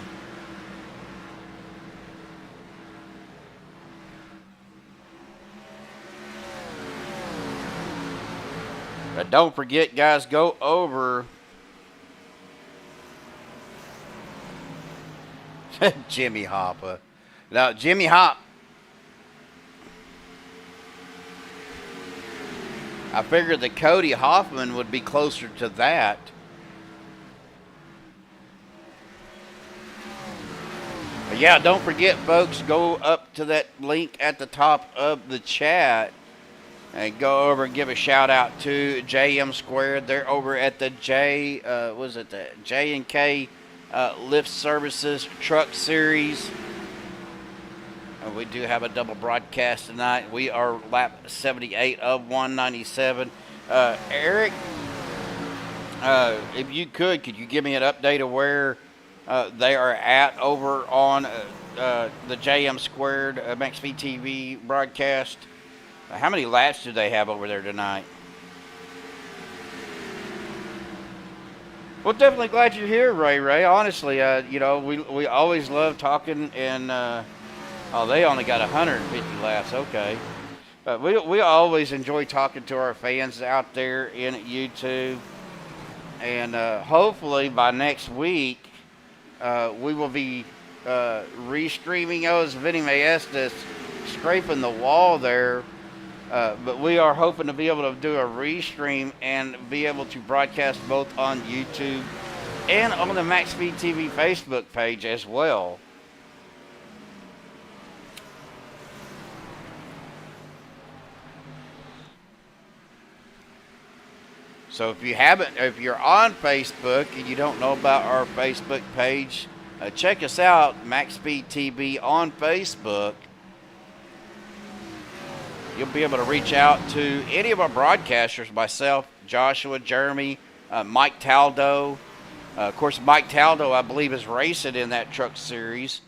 But don't forget, guys, go over Jimmy Hopper. Now, Jimmy Hop. I figured that Cody Hoffman would be closer to that. But yeah, don't forget, folks, go up to that link at the top of the chat and go over and give a shout out to JM Squared. They're over at the J&K Lift Services Truck Series. We do have a double broadcast tonight. We are lap 78 of 197. Eric, if you could you give me an update of where they are at over on the JM Squared MAXSPEED TV broadcast? How many laps do they have over there tonight? Well, definitely glad you're here, Ray. Honestly, we always love talking, and they only got 150 laps. Okay, but we always enjoy talking to our fans out there in YouTube, and hopefully by next week we will be restreaming those Vinny Maestas scraping the wall there. But we are hoping to be able to do a restream and be able to broadcast both on YouTube and on the MAXSPEED TV Facebook page as well. So if you're on Facebook and you don't know about our Facebook page, check us out, MAXSPEED TV on Facebook. You'll be able to reach out to any of our broadcasters, myself, Joshua, Jeremy, Mike Taldo. Of course, Mike Taldo, I believe, is racing in that truck series.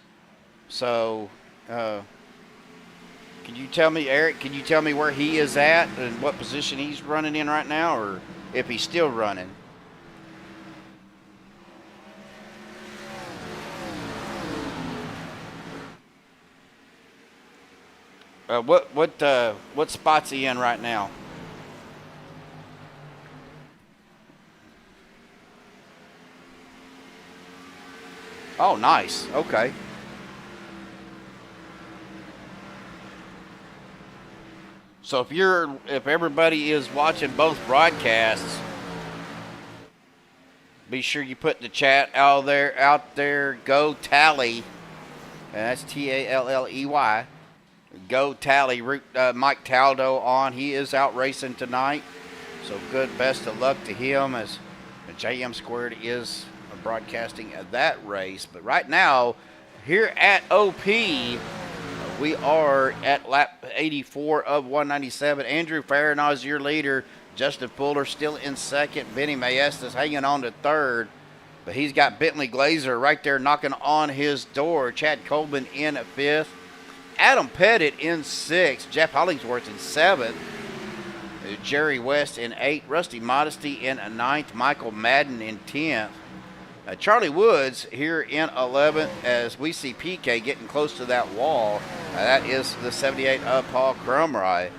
So, can you tell me, Eric, where he is at and what position he's running in right now, or if he's still running? What spot's he in right now? Oh, nice. Okay. So if everybody is watching both broadcasts, be sure you put in the chat out there. Go Tally, and that's Talley. Go Tally, Mike Taldo on. He is out racing tonight. So good, best of luck to him as JM Squared is broadcasting that race. But right now, here at OP, we are at lap 84 of 197. Andrew Perrineau is your leader. Justin Fuller still in second. Benny Maestas hanging on to third. But he's got Bentley Glazer right there knocking on his door. Chad Coleman in fifth. Adam Pettit in sixth. Jeff Hollingsworth in seventh. Jerry West in eighth. Rusty Modesty in ninth. Michael Madden in 10th. Charlie Woods here in 11th as we see PK getting close to that wall. That is the 78 of Paul Crumry.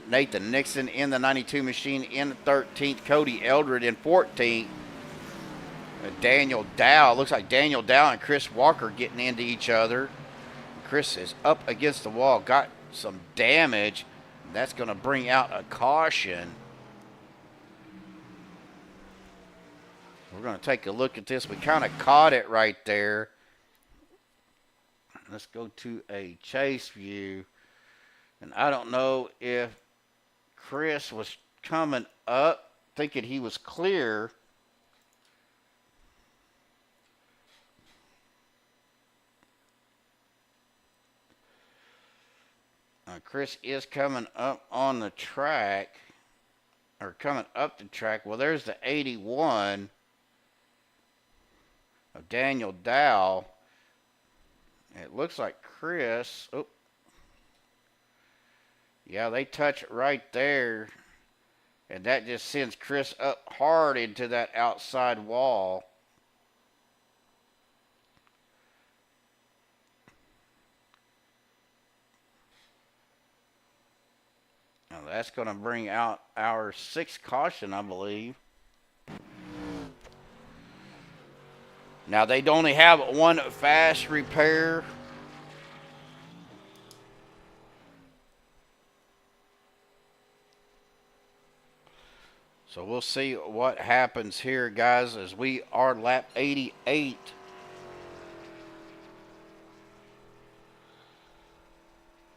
Nathan Nixon in the 92 machine in 13th. Cody Eldred in 14th. Daniel Dow. Looks like Daniel Dow and Chris Walker getting into each other. Chris is up against the wall, got some damage. That's going to bring out a caution. We're going to take a look at this. We kind of caught it right there. Let's go to a chase view. And I don't know if Chris was coming up thinking he was clear. Chris is coming up on the track, or coming up the track. Well, there's the 81 of Daniel Dow. It looks like Chris. Oh, yeah, they touch it right there, and that just sends Chris up hard into that outside wall. Now that's going to bring out our 6th caution, I believe. Now they only have one fast repair. So we'll see what happens here, guys, as we are lap 88.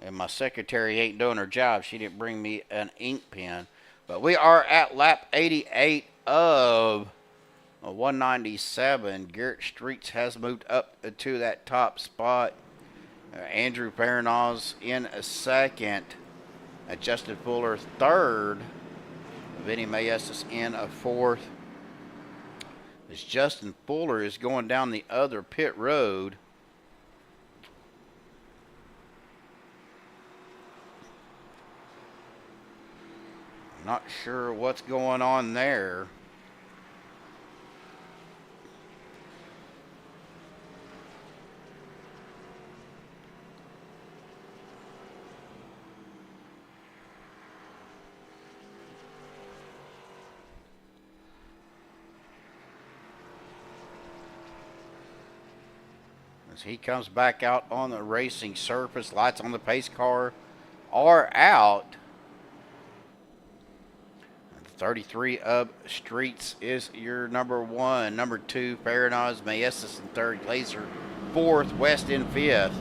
And my secretary ain't doing her job. She didn't bring me an ink pen. But we are at lap 88 of 197. Garrett Streets has moved up to that top spot. Andrew Perrinaz in a second. Justin Fuller third. Vinny Mayestas in a fourth. As Justin Fuller is going down the other pit road. Not sure what's going on there. As he comes back out on the racing surface, lights on the pace car are out. 33 of Streets is your number 1. Number 2, Perrinaz, Mayestas in 3rd. Glazer 4th. West in 5th.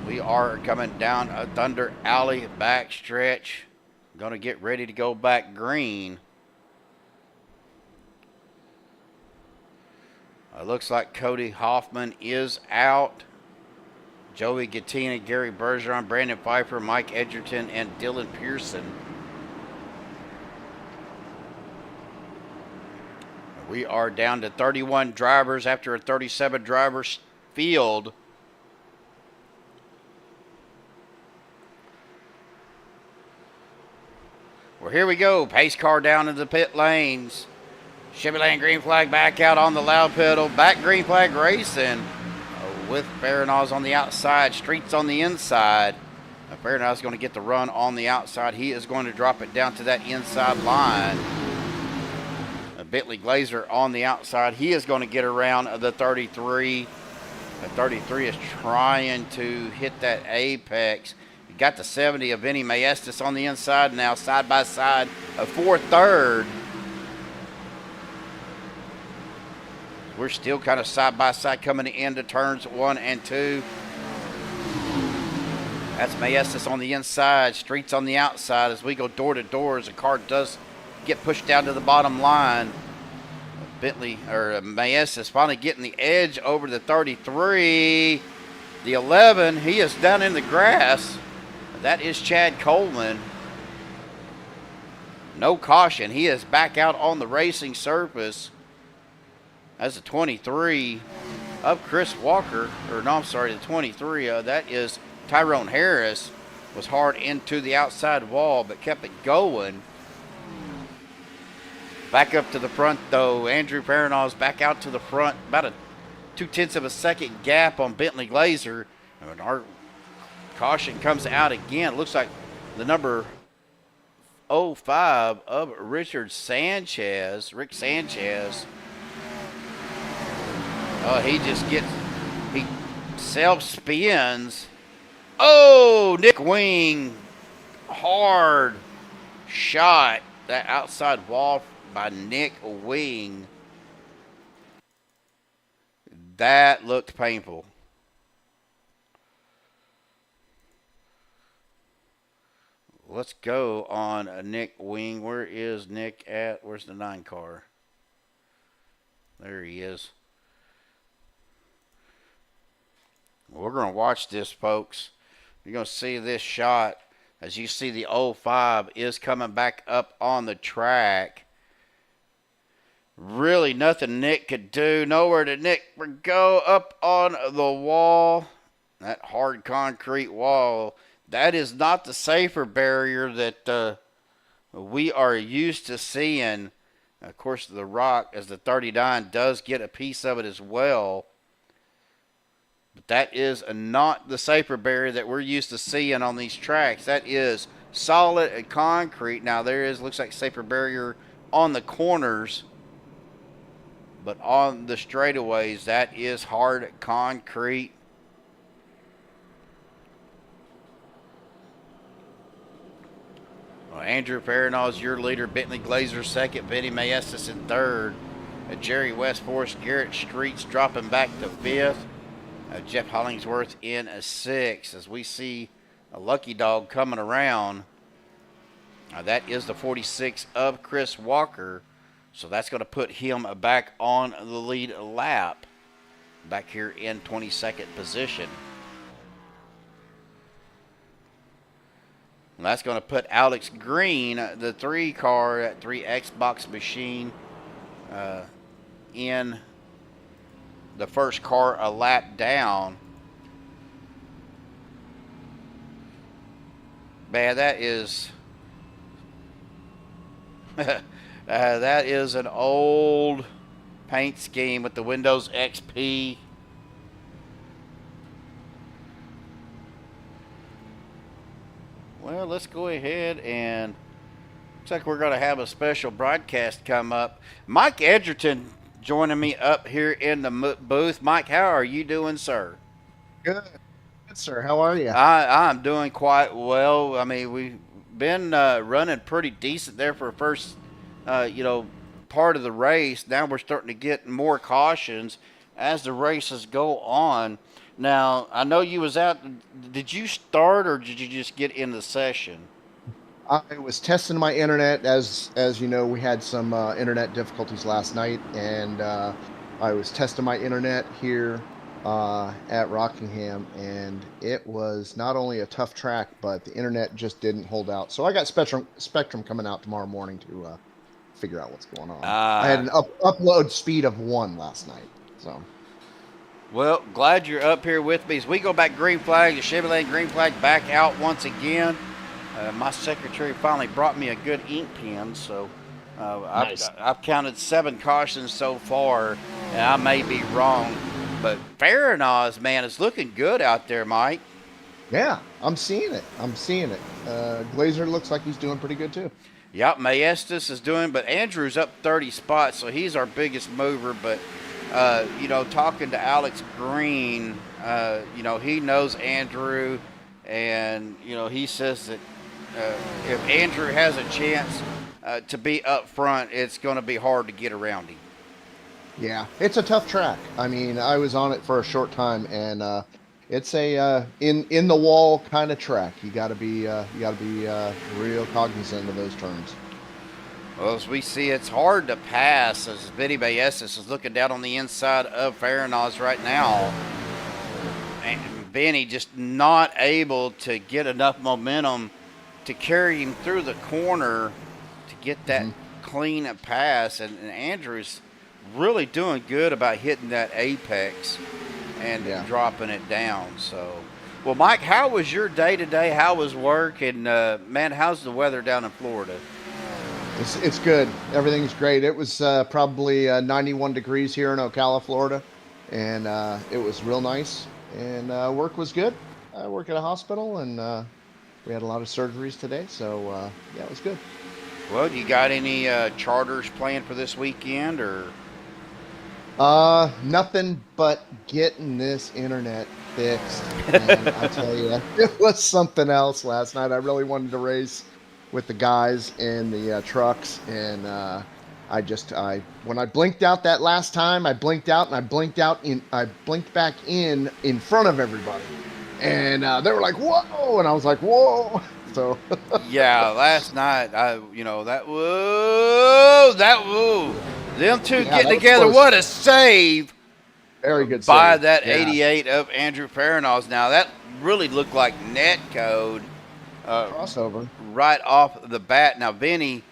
We are coming down a Thunder Alley backstretch. Going to get ready to go back green. Looks like Cody Hoffman is out. Joey Gattina, Gary Bergeron, Brandon Pfeiffer, Mike Edgerton, and Dylan Pearson. We are down to 31 drivers after a 37 driver field. Well, here we go. Pace car down into the pit lanes. Chevyland green flag back out on the loud pedal. Back green flag racing with Perrinaz on the outside. Streets on the inside. Perrinaz is going to get the run on the outside. He is going to drop it down to that inside line. Bentley Glazer on the outside. He is going to get around the 33. The 33 is trying to hit that apex. You got the 70 of Vinny Mayestas on the inside now, side by side. A 4th, 3rd. We're still kind of side by side coming into turns 1 and 2. That's Mayestas on the inside, Streets on the outside as we go door to door as the car does get pushed down to the bottom line. Bentley or Mayestas finally getting the edge over the 33. The 11, he is down in the grass. That is Chad Coleman. No caution. He is back out on the racing surface. That's the 23 of Chris Walker. Or no, I'm sorry, the 23. That is Tyrone Harris. Was hard into the outside wall, but kept it going. Back up to the front, though. Andrew Perrinaz back out to the front. About a 0.2 of a second gap on Bentley Glazer. And our caution comes out again. It looks like the number 05 of Rick Sanchez. Oh, he self-spins. Oh, Nick Wing, hard shot. That outside wall by Nick Wing. That looked painful. Let's go on Nick Wing. Where is Nick at? Where's the 9 car? There he is. We're going to watch this, folks. You're going to see this shot. As you see, the 05 is coming back up on the track. Really nothing Nick could do. Nowhere to Nick go up on the wall. That hard concrete wall. That is not the safer barrier that we are used to seeing. Of course, the Rock, as the 39, does get a piece of it as well. But that is not the safer barrier that we're used to seeing on these tracks. That is solid concrete. Now, looks like safer barrier on the corners. But on the straightaways, that is hard concrete. Well, Andrew Farinaw is your leader. Bentley Glazer second. Vinny Maestas in third. Jerry West Forest. Garrett Streets dropping back to fifth. Jeff Hollingsworth in a sixth. As we see a lucky dog coming around. That is the 46 of Chris Walker. So that's going to put him back on the lead lap. Back here in 22nd position. And that's going to put Alex Green, the 3 car, that 3 Xbox machine, in the first car a lap down. Man, that is that is an old paint scheme with the Windows XP. Well, let's go ahead and looks like we're going to have a special broadcast come up. Mike Edgerton joining me up here in the booth. Mike, how are you doing, sir? Good, sir. How are you? I'm doing quite well. I mean, we've been running pretty decent there for first, part of the race. Now we're starting to get more cautions as the races go on. Now, I know you was out. Did you start or did you just get in the session? I was testing my internet. As you know, we had some internet difficulties last night, and I was testing my internet here at Rockingham, and it was not only a tough track, but the internet just didn't hold out. So I got Spectrum coming out tomorrow morning to figure out what's going on. I had an upload speed of 1 last night, so... Well, glad you're up here with me. As we go back green flag, the Chicagoland green flag back out once again. My secretary finally brought me a good ink pen, so Nice. I've counted 7 cautions so far, and I may be wrong. But Farinaw, man, is looking good out there, Mike. Yeah, I'm seeing it. Glazer looks like he's doing pretty good, too. Yep, Maestas is doing, but Andrew's up 30 spots, so he's our biggest mover, but... talking to Alex Green, he knows Andrew, and, he says that if Andrew has a chance to be up front, it's going to be hard to get around him. Yeah, it's a tough track. I mean, I was on it for a short time, and it's a in the wall kind of track. You got to be real cognizant of those turns. Well, as we see, it's hard to pass as Vinny Maestas is looking down on the inside of Farinaw's right now. And Vinny just not able to get enough momentum to carry him through the corner to get that clean pass. And Andrew's really doing good about hitting that apex and dropping it down. So, well, Mike, how was your day today? How was work? And, man, how's the weather down in Florida? It's good. Everything's great. It was probably 91 degrees here in Ocala, Florida, and it was real nice. And work was good. I work at a hospital, and we had a lot of surgeries today, so yeah, it was good. Well, do you got any charters planned for this weekend, or? Nothing but getting this internet fixed. And I tell you, it was something else last night. I really wanted to race with the guys in the trucks, and when I blinked out that last time, I blinked out and I blinked back in front of everybody, and they were like, "Whoa!" and I was like, "Whoa!" So Yeah, last night, that whoa, them two Yeah, getting that was together. close. What a save very good by save. that Yeah. 88 of Andrew Farinals. Now that really looked like net code crossover. right off the bat. Now Vinny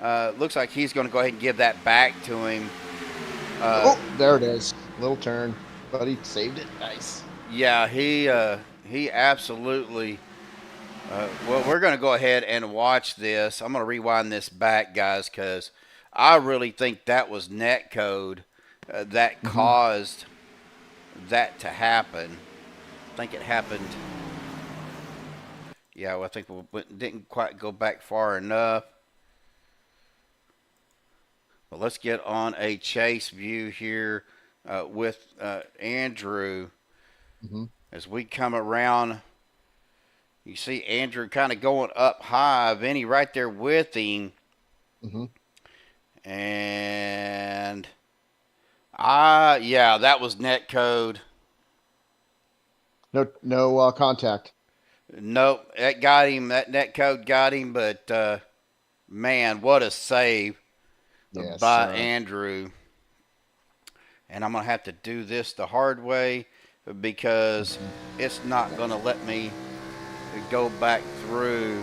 looks like he's going to go ahead and give that back to him. Oh, there it is. Little turn, but he saved it. Nice. Yeah, he absolutely. Well, we're going to go ahead and watch this. I'm going to rewind this back, guys, because I really think that was net code that caused that to happen. I think it happened. Yeah, well, I think we didn't quite go back far enough. Well, let's get on a chase view here with Andrew as we come around. You see Andrew kind of going up high, Vinny right there with him. And yeah, that was net code. No contact. Nope, that got him. That net code got him. But man, what a save by Andrew. And I'm gonna have to do this the hard way because it's not gonna let me go back through,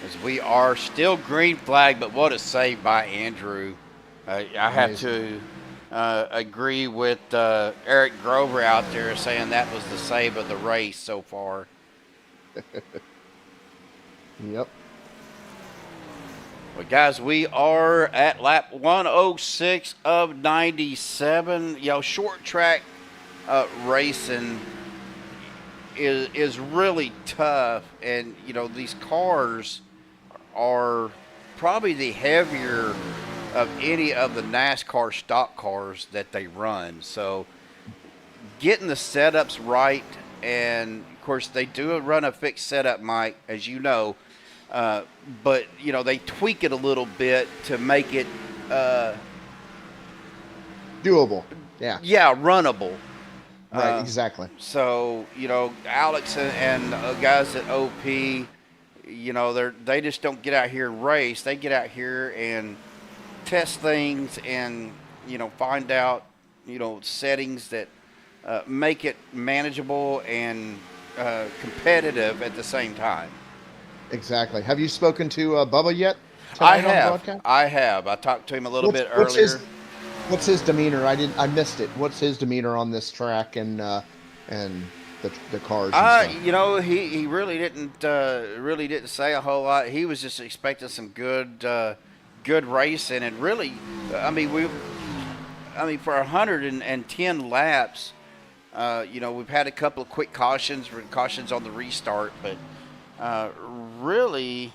as we are still green flag. But what a save by Andrew. I have to agree with Eric Grover out there saying that was the save of the race so far. Yep. Well, guys, we are at lap 106 of 97. Short track racing is really tough, and these cars are probably the heavier of any of the NASCAR stock cars that they run. So getting the setups right, and of course they do run a fixed setup, Mike, as you know, but they tweak it a little bit to make it Doable. Yeah. Yeah, runnable. Right, exactly. So, Alex and guys at OP, they just don't get out here and race. They get out here and test things and, find out, settings that make it manageable and competitive at the same time. Exactly. Have you spoken to Bubba yet? I tonight on the have. broadcast? I have. I talked to him a little bit earlier. What's his demeanor? I missed it. What's his demeanor on this track and the cars? And stuff? He really didn't say a whole lot. He was just expecting some good racing, and really, for 110 laps, we've had a couple of quick cautions on the restart, but really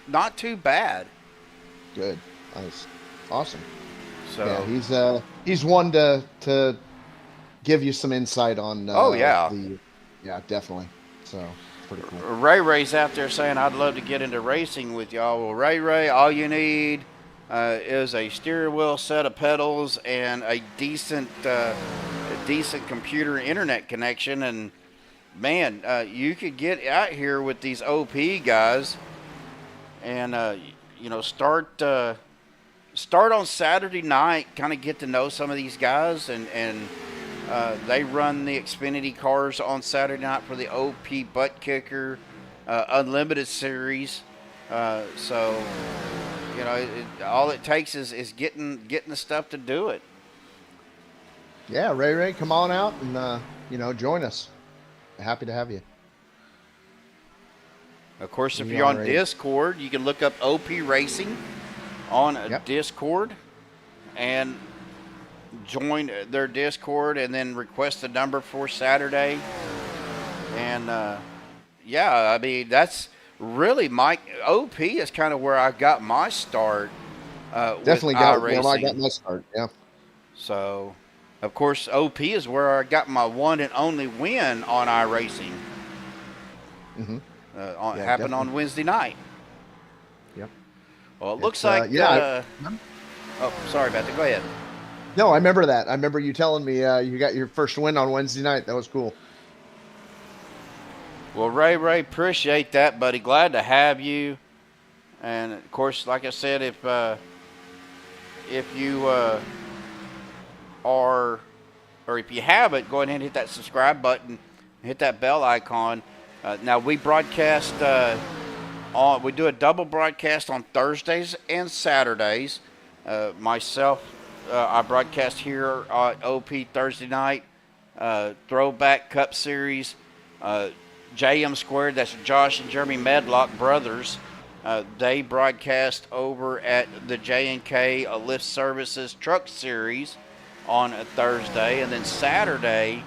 not too bad. Good. Nice. Awesome. So yeah, he's one to give you some insight on. Yeah, definitely. So pretty cool. Ray's out there saying, "I'd love to get into racing with y'all." Well, Ray, all you need is a steering wheel, set of pedals, and a decent computer internet connection, and man, you could get out here with these OP guys, and start on Saturday night, kind of get to know some of these guys, and they run the Xfinity cars on Saturday night for the OP Butt Kicker Unlimited Series. So all it takes is getting the stuff to do it. Yeah, Ray, come on out and join us. Happy to have you. Of course, if you're on Discord, you can look up OP Racing on Discord and join their Discord, and then request the number for Saturday. And yeah, I mean that's really my OP is kind of where I got my start. Definitely with got where I iRacing. got my start. Yeah. So, of course, OP is where I got my one and only win on iRacing. Mm-hmm. Happened definitely. on Wednesday night. Yep. Well, it looks It's, like. yeah, Oh, sorry about that. Go ahead. No, I remember that. I remember you telling me you got your first win on Wednesday night. That was cool. Well, Ray, appreciate that, buddy. Glad to have you. And of course, like I said, if you are, or if you haven't, go ahead and hit that subscribe button, hit that bell icon. Now we broadcast we do a double broadcast on Thursdays and Saturdays. Myself, I broadcast here at OP Thursday night, Throwback Cup Series. JM Squared, that's Josh and Jeremy Medlock brothers. They broadcast over at the J&K Lift Services Truck Series on a Thursday. And then Saturday,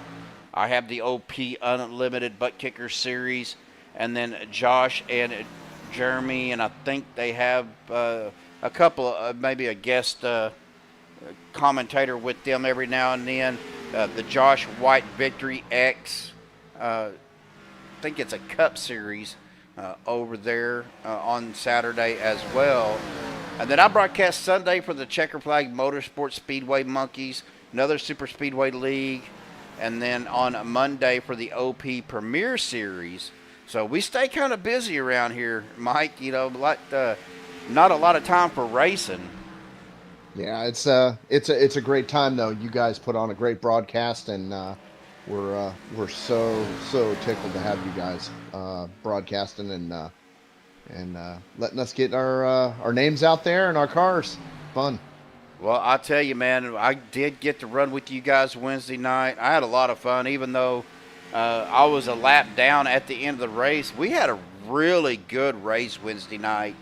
I have the OP Unlimited Butt Kicker Series. And then Josh and Jeremy, and I think they have a couple of, maybe a guest commentator with them every now and then. The Josh White Victory X, I think it's a Cup Series over there on Saturday as well. And then I broadcast Sunday for the Checker Flag Motorsport Speedway Monkeys, another Super Speedway League, and then on Monday for the OP Premier Series. So we stay kind of busy around here, Mike. You know, not a lot of time for racing. Yeah, it's a great time though. You guys put on a great broadcast, and we're so tickled to have you guys broadcasting and letting us get our names out there and our cars. Fun. Well, I tell you, man, I did get to run with you guys Wednesday night. I had a lot of fun, even though I was a lap down at the end of the race. We had a really good race Wednesday night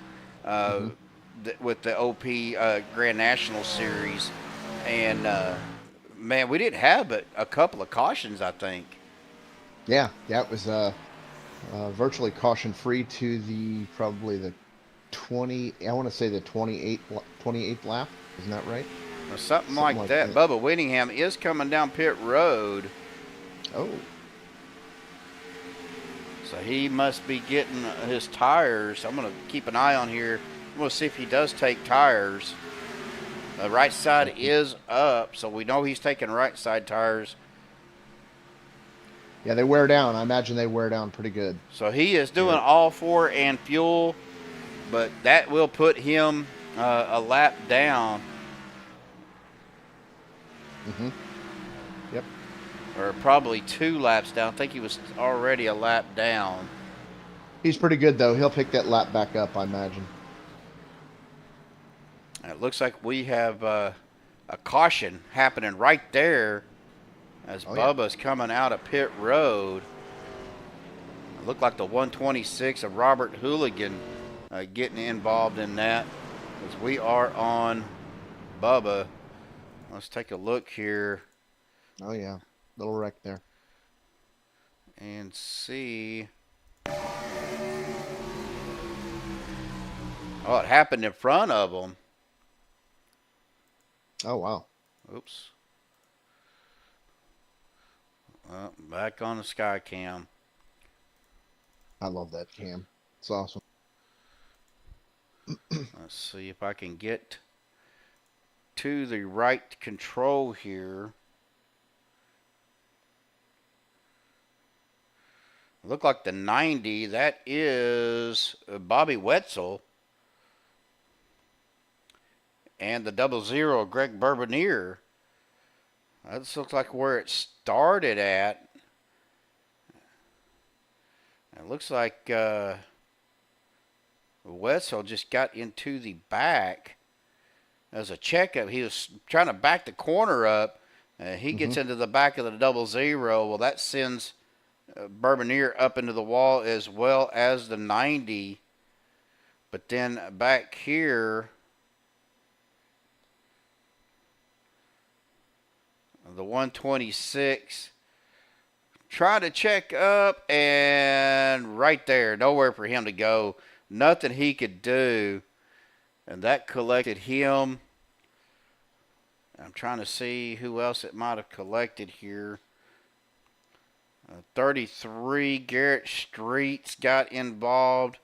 with the OP Grand National Series. And, man, we didn't have but a couple of cautions, I think. Yeah, it was virtually caution-free to probably the 28th lap. Isn't that right? Or something like that. Bubba Whittingham is coming down pit road. Oh. So he must be getting his tires. I'm going to keep an eye on here. I'm going to see if he does take tires. The right side is up, so we know he's taking right side tires. Yeah, they wear down. I imagine they wear down pretty good. So he is doing all four and fuel, but that will put him a lap down. Yep. Or probably 2 laps down. I think he was already a lap down. He's pretty good, though. He'll pick that lap back up, I imagine. It looks like we have a caution happening right there as Bubba's coming out of pit road. It looked like the 126 of Robert Hooligan getting involved in that as we are on Bubba. Let's take a look here. Oh, yeah. Little wreck there. And see. Oh, it happened in front of them. Oh, wow. Oops. Well, back on the sky cam. I love that cam. It's awesome. Let's see if I can get to the right control here. Look like the 90. That is Bobby Wetzel. And the 00, Greg Bourbonier. That looks like where it started at. It looks like Wetzel just got into the back as a checkup. He was trying to back the corner up. He gets into the back of the 00. Well, that sends Bourbonier up into the wall as well as the 90. But then back here, the 126 trying to check up, and right there, nowhere for him to go. Nothing he could do, and that collected him. I'm trying to see who else it might have collected here. 33, Garrett Streets got involved.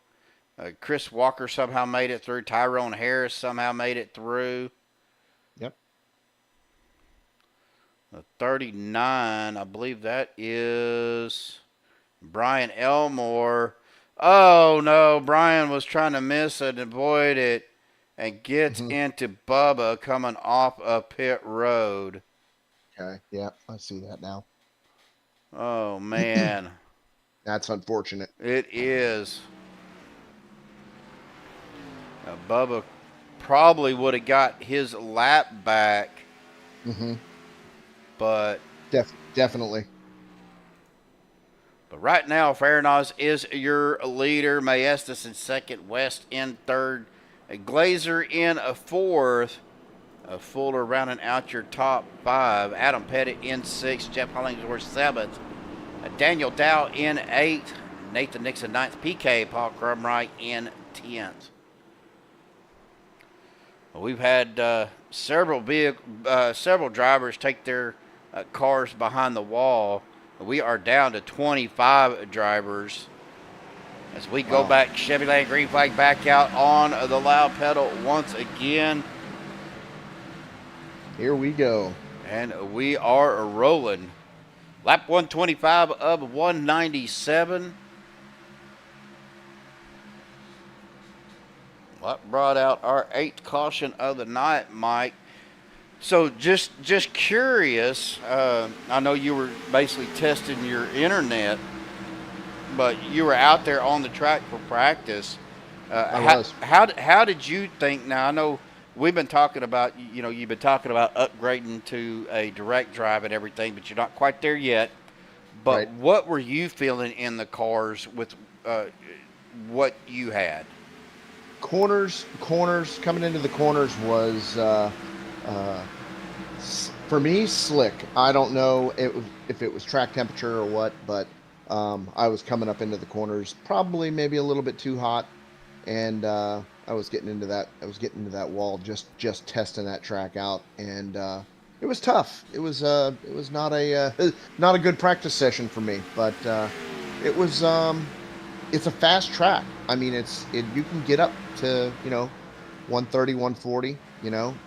Chris Walker somehow made it through. Tyrone Harris somehow made it through. Yep. 39, I believe that is Brian Elmore. Oh, no, Brian was trying to miss it and avoid it and gets into Bubba coming off of pit road. Okay, yeah, I see that now. Oh, man. That's unfortunate. It is. Now, Bubba probably would have got his lap back. But Definitely. But right now, Farinauz is your leader. Mayestas in second, West in third, a Glazer in a fourth. Fuller rounding out your top five. Adam Pettit in sixth. Jeff Hollingsworth seventh. Daniel Dow in eighth. Nathan Nixon ninth. PK Paul Crumright in 10th. We've had several drivers take their cars behind the wall. We are down to 25 drivers as we go back. Chevyland green flag back out on the loud pedal once again. Here we go. And we are rolling. Lap 125 of 197. What brought out our 8th caution of the night, Mike? So just curious, I know you were basically testing your internet, but you were out there on the track for practice. I was. How did you think? Now, I know we've been talking about, you've been talking about upgrading to a direct drive and everything, but you're not quite there yet. But Right. What were you feeling in the cars with what you had? Corners, coming into the corners was, for me, slick. I don't know if it was track temperature or what, but I was coming up into the corners, probably maybe a little bit too hot, and I was getting into that wall, just testing that track out, and it was tough. It was not a good practice session for me, but it was. It's a fast track. I mean, you can get up to 130, 140,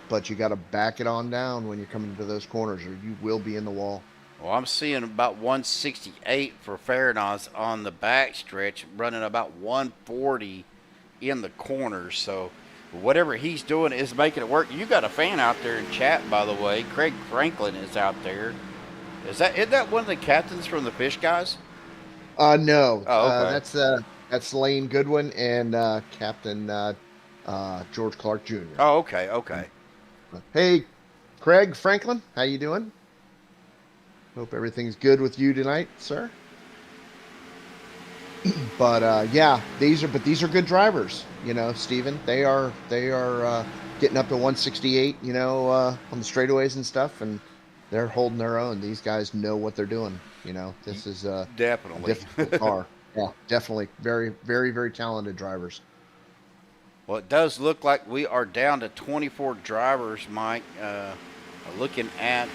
but you got to back it on down when you're coming into those corners, or you will be in the wall. Well, I'm seeing about 168 for Farinauz on the back stretch, running about 140 in the corners. So whatever he's doing is making it work. You got a fan out there in chat, by the way. Craig Franklin is out there. Isn't that one of the captains from the Fish Guys? No. Oh, okay. That's Lane Goodwin and Captain George Clark Jr. Oh, okay. Hey, Craig Franklin, how you doing? Hope everything's good with you tonight, sir. But yeah, these are good drivers, Steven. They are getting up to 168, on the straightaways and stuff, and they're holding their own. These guys know what they're doing. This is definitely a difficult car. Yeah, definitely very, very, very talented drivers. Well, it does look like we are down to 24 drivers, Mike. Looking at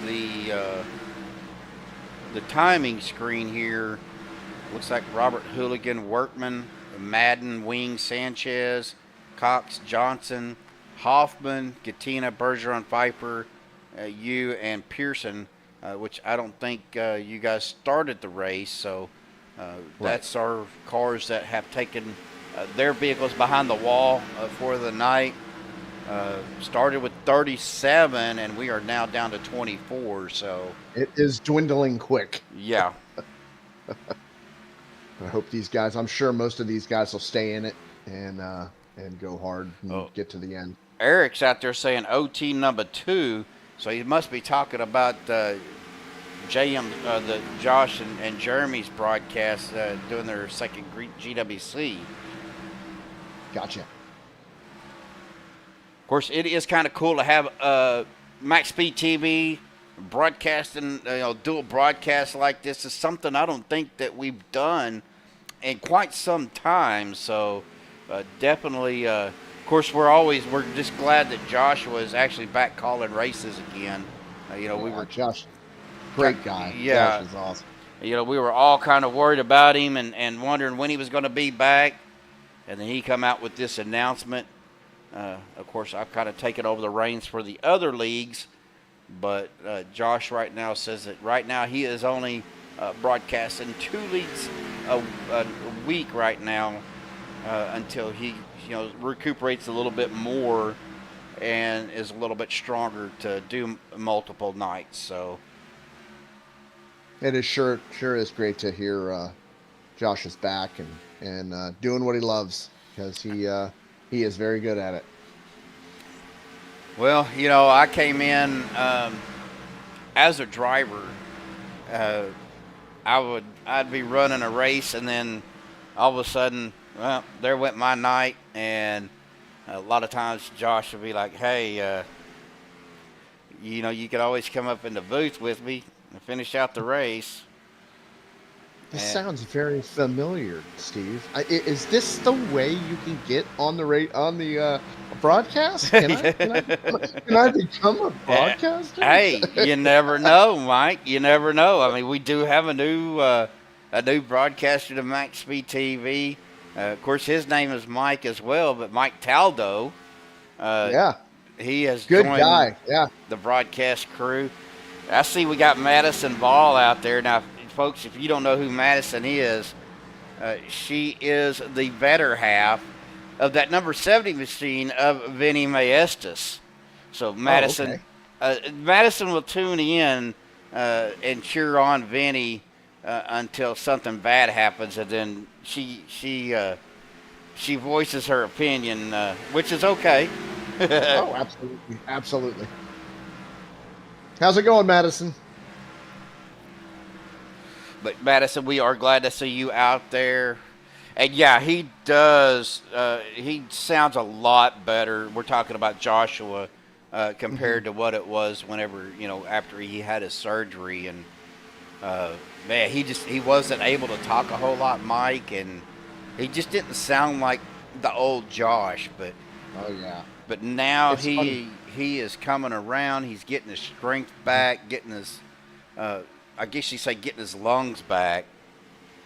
the timing screen here, looks like Robert Hooligan, Workman, Madden, Wing, Sanchez, Cox, Johnson, Hoffman, Gatina, Bergeron, Pfeiffer, you, and Pearson, which I don't think you guys started the race. So that's our cars that have taken their vehicles behind the wall for the night. Started with 37, and we are now down to 24. So it is dwindling quick. Yeah. I hope these guys. I'm sure most of these guys will stay in it and go hard and get to the end. Eric's out there saying OT number 2, so he must be talking about the Josh and Jeremy's broadcast doing their second GWC. Gotcha. Of course, it is kind of cool to have MaxSpeed TV broadcasting, dual broadcasts like this is something I don't think that we've done in quite some time. So definitely, of course, we're just glad that Joshua is actually back calling races again. We were Josh, great guy. Yeah, Josh is awesome. We were all kind of worried about him and wondering when he was going to be back, and then he come out with this announcement. Of course, I've kind of taken over the reins for the other leagues, but Josh right now says that right now he is only broadcasting 2 leagues a week right now until he recuperates a little bit more and is a little bit stronger to do multiple nights. So it is sure is great to hear Josh is back and doing what he loves, because he is very good at it. Well, I came in as a driver. I'd be running a race, and then all of a sudden, well, there went my night. And a lot of times Josh would be like, hey, you could always come up in the booth with me and finish out the race. This sounds very familiar, Steve. Is this the way you can get on the broadcast? Can I become a broadcaster? Hey, you never know, Mike. You never know. I mean, we do have a new broadcaster to MAXSPEED TV. Of course, his name is Mike as well, but Mike Taldo. He has good joined guy. Yeah, the broadcast crew. I see we got Madison Ball out there now. Folks, if you don't know who Madison is, she is the better half of that number 70 machine of Vinny Maestas. So Madison, Madison will tune in and cheer on Vinny until something bad happens, and then she voices her opinion, which is okay. Oh, absolutely. How's it going, Madison? But Madison, we are glad to see you out there. And yeah, he does. He sounds a lot better. We're talking about Joshua compared to what it was whenever, after he had his surgery. And man, he wasn't able to talk a whole lot, Mike, and he just didn't sound like the old Josh. But but now he is coming around. He's getting his strength back, getting his. I guess you say getting his lungs back.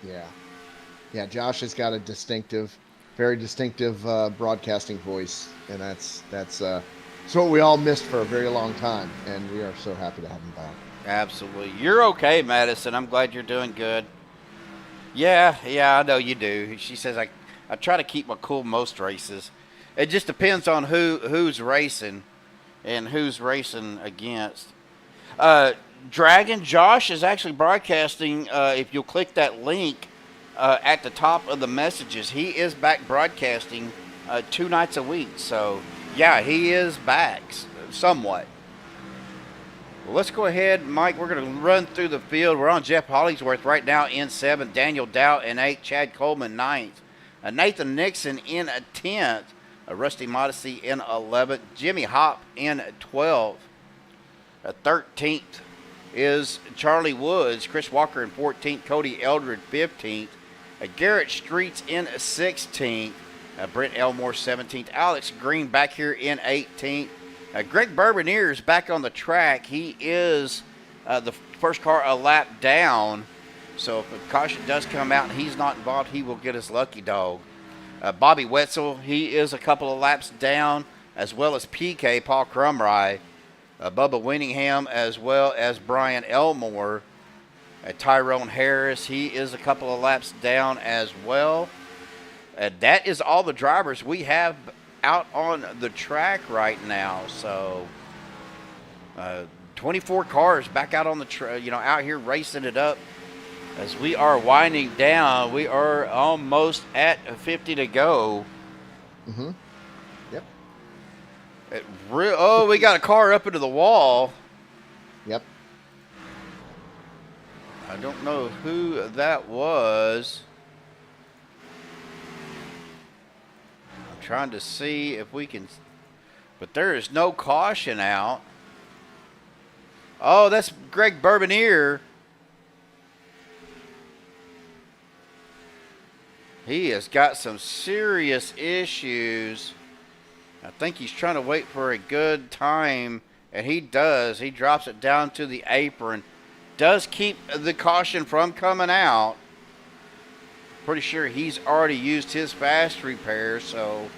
Yeah. Josh has got a very distinctive broadcasting voice, and that's what we all missed for a very long time, and we are so happy to have him back. Absolutely. You're okay, Madison. I'm glad you're doing good. Yeah, I know you do. She says I try to keep my cool most races. It just depends on who's racing and who's racing against. Dragon Josh is actually broadcasting. If you'll click that link at the top of the messages, he is back broadcasting 2 nights a week. So yeah, he is back somewhat. Well, let's go ahead, Mike. We're going to run through the field. We're on Jeff Hollingsworth right now in 7th, Daniel Dow in 8th, Chad Coleman 9th, Nathan Nixon in 10th, Rusty Modesty in 11th, Jimmy Hop in 12th, 13th. Is Charlie Woods, Chris Walker in 14th, Cody Eldred 15th, Garrett Streets in 16th, Brent Elmore 17th, Alex Green back here in 18th, Greg Bourbonier is back on the track. He is the first car a lap down, so if a caution does come out and he's not involved, he will get his lucky dog. Bobby Wetzel, he is a couple of laps down, as well as PK, Paul Crumry. Bubba Winningham, as well as Brian Elmore. Tyrone Harris, he is a couple of laps down as well. That is all the drivers we have out on the track right now. So 24 cars back out on the out here racing it up. As we are winding down, we are almost at 50 to go. Mm-hmm. We got a car up into the wall. Yep. I don't know who that was. I'm trying to see if we can, but there is no caution out. Oh, that's Greg Bourbonier. He has got some serious issues. I think he's trying to wait for a good time, and he does. He drops it down to the apron. Does keep the caution from coming out. Pretty sure he's already used his fast repair, so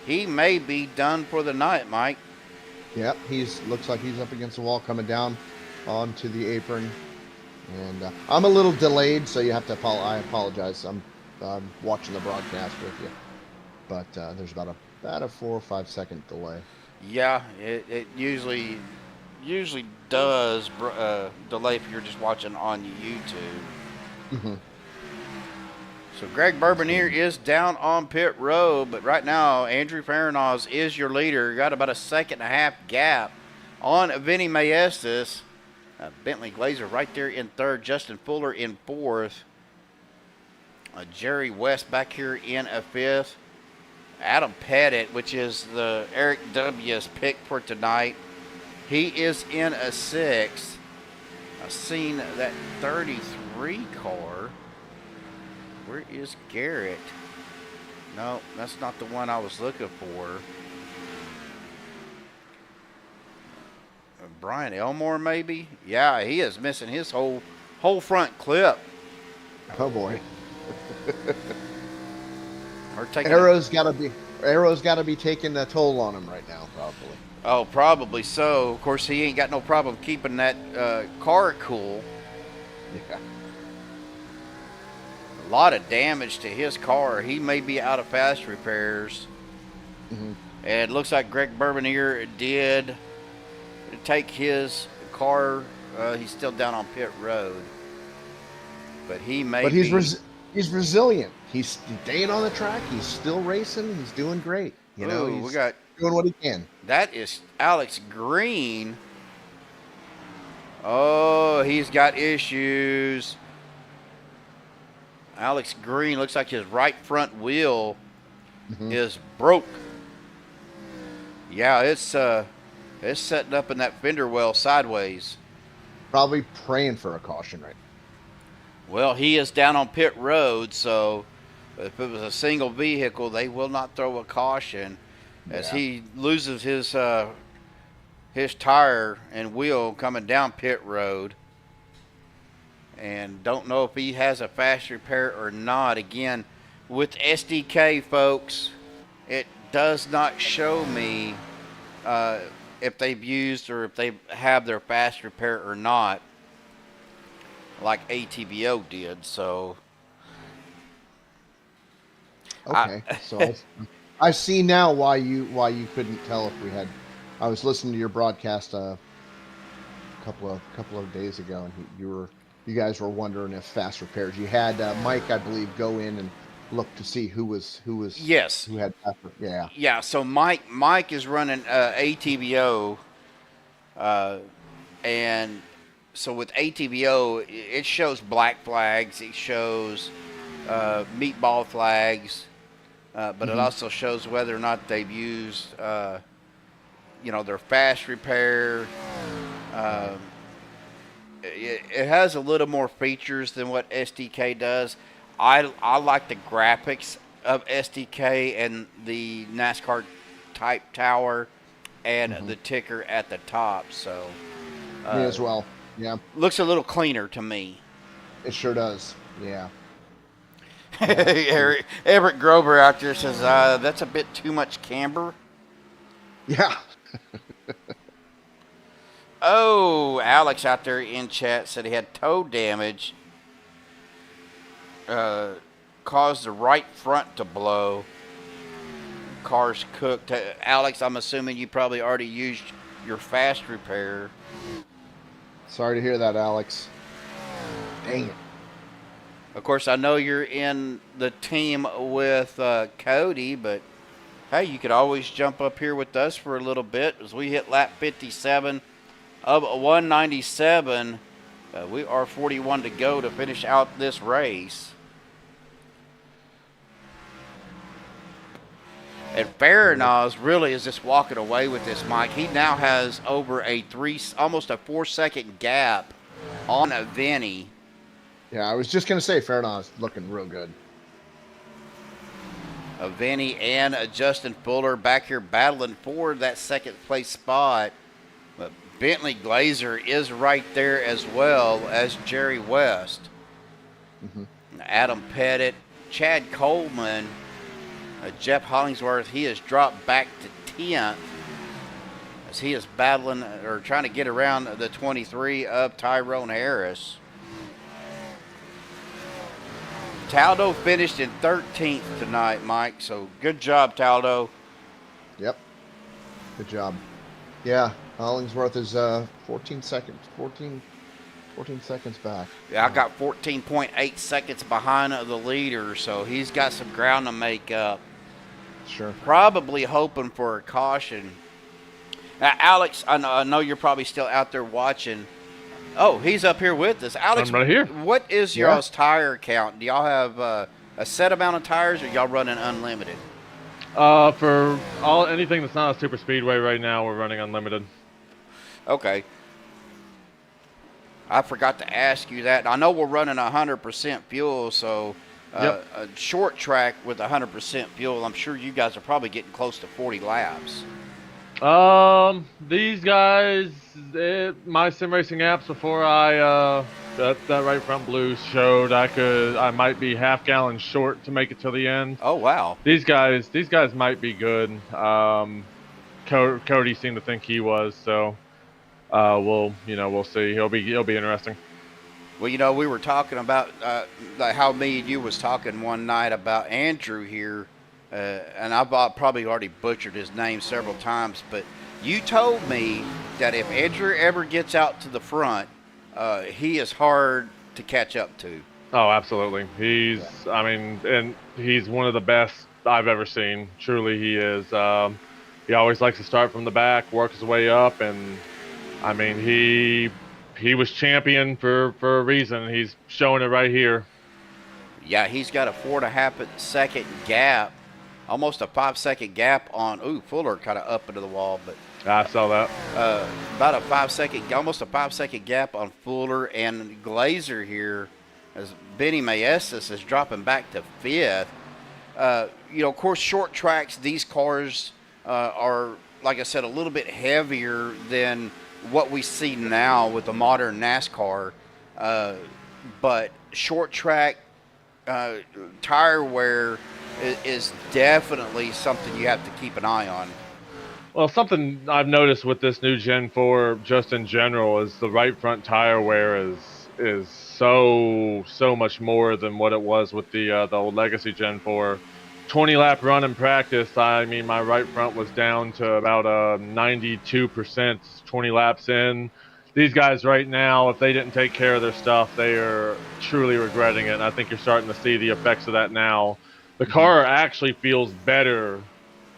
he may be done for the night, Mike. Yep, looks like he's up against the wall, coming down onto the apron. And I'm a little delayed, so you have to I apologize. I'm watching the broadcast with you, but there's about a 4 or 5 second delay. Yeah, it usually does delay if you're just watching on YouTube. Mm-hmm. So Greg Bourbonier is down on pit road, but right now Andrew Farinoz is your leader. Got about a 1.5 gap on Vinny Maestas. Bentley Glazer right there in third. Justin Fuller in fourth. Jerry West back here in a fifth. Adam Pettit, which is the Eric W's pick for tonight, he is in a sixth. I've seen that 33 car. Where is Garrett? No, that's not the one I was looking for. Brian Elmore, maybe? Yeah, he is missing his whole front clip. Oh boy. Arrow's got to be taking a toll on him right now, probably. Oh, probably so. Of course, he ain't got no problem keeping that car cool. Yeah. A lot of damage to his car. He may be out of fast repairs. Mm-hmm. And it looks like Greg Bourbonier did take his car. He's still down on pit road. But he may But he's resilient. He's staying on the track. He's still racing. He's doing great. You know, he's doing what he can. That is Alex Green. Oh, he's got issues. Alex Green looks like his right front wheel is broke. Yeah, it's setting up in that fender well sideways. Probably praying for a caution right now. Well, he is down on pit road, so if it was a single vehicle, they will not throw a caution as he loses his tire and wheel coming down pit road. And don't know if he has a fast repair or not. Again, with SDK, folks, it does not show me if they've used or if they have their fast repair or not, like ATVO did. So, okay. So I see now why you couldn't tell if we had. I was listening to your broadcast a couple of days ago, and you guys were wondering if fast repairs. You had Mike, I believe, go in and look to see who yes, who had fast. Yeah. So Mike is running ATVO, and so with ATVO, it shows black flags, it shows meatball flags, but it also shows whether or not they've used their fast repair. It has a little more features than what SDK does. I like the graphics of SDK and the NASCAR type tower and the ticker at the top. So me as well. Yeah, looks a little cleaner to me. It sure does. Yeah. Everett Grover out there says that's a bit too much camber. Yeah. Oh, Alex out there in chat said he had toe damage. Caused the right front to blow. Car's cooked. Alex, I'm assuming you probably already used your fast repair. Sorry to hear that, Alex. Dang it. Of course, I know you're in the team with Cody, but hey, you could always jump up here with us for a little bit as we hit lap 57 of 197. We are 41 to go to finish out this race. And Farinaws really is just walking away with this, Mike. He now has over almost a 4-second gap on a Vinny. Yeah, I was just going to say Farinaws looking real good. A Vinny and a Justin Fuller back here battling for that second place spot. But Bentley Glazer is right there as well as Jerry West. Adam Pettit, Chad Coleman, Jeff Hollingsworth, he has dropped back to 10th as he is battling or trying to get around the 23 of Tyrone Harris. Taldo finished in 13th tonight, Mike, so good job, Taldo. Yep. Good job. Yeah, Hollingsworth is 14 seconds back. Yeah, I got 14.8 seconds behind the leader, so he's got some ground to make up. Sure. Probably hoping for a caution. Now, Alex, I know you're probably still out there watching. Oh, he's up here with us. Alex, I'm right here. What is y'all's tire count? Do y'all have a set amount of tires, or y'all running unlimited? For anything that's not a super speedway right now, we're running unlimited. Okay. I forgot to ask you that. I know we're running 100% fuel, so a short track with 100% fuel, I'm sure you guys are probably getting close to 40 laps. These guys, my sim racing apps before that right front blue showed I might be half gallon short to make it to the end. Oh wow. These guys might be good. Cody seemed to think he was, so we'll see. He'll be interesting. Well, we were talking about like how me and you was talking one night about Andrew here. And I've probably already butchered his name several times, but you told me that if Andrew ever gets out to the front, he is hard to catch up to. Oh, absolutely. He's one of the best I've ever seen. Truly, he is. He always likes to start from the back, work his way up, and I mean, he was champion for a reason. He's showing it right here. Yeah, he's got a 4.5 second gap. Almost a 5-second gap on, Fuller kind of up into the wall, but I saw that. About almost a 5-second gap on Fuller and Glazer here, as Benny Mayestas is dropping back to 5th. Of course, short tracks, these cars are, like I said, a little bit heavier than what we see now with the modern NASCAR. But short track tire wear is definitely something you have to keep an eye on. Well, something I've noticed with this new Gen 4, just in general, is the right front tire wear is so much more than what it was with the old Legacy Gen 4. 20-lap run in practice, I mean, my right front was down to about 92%, 20 laps in. These guys right now, if they didn't take care of their stuff, they are truly regretting it. And I think you're starting to see the effects of that now. The car actually feels better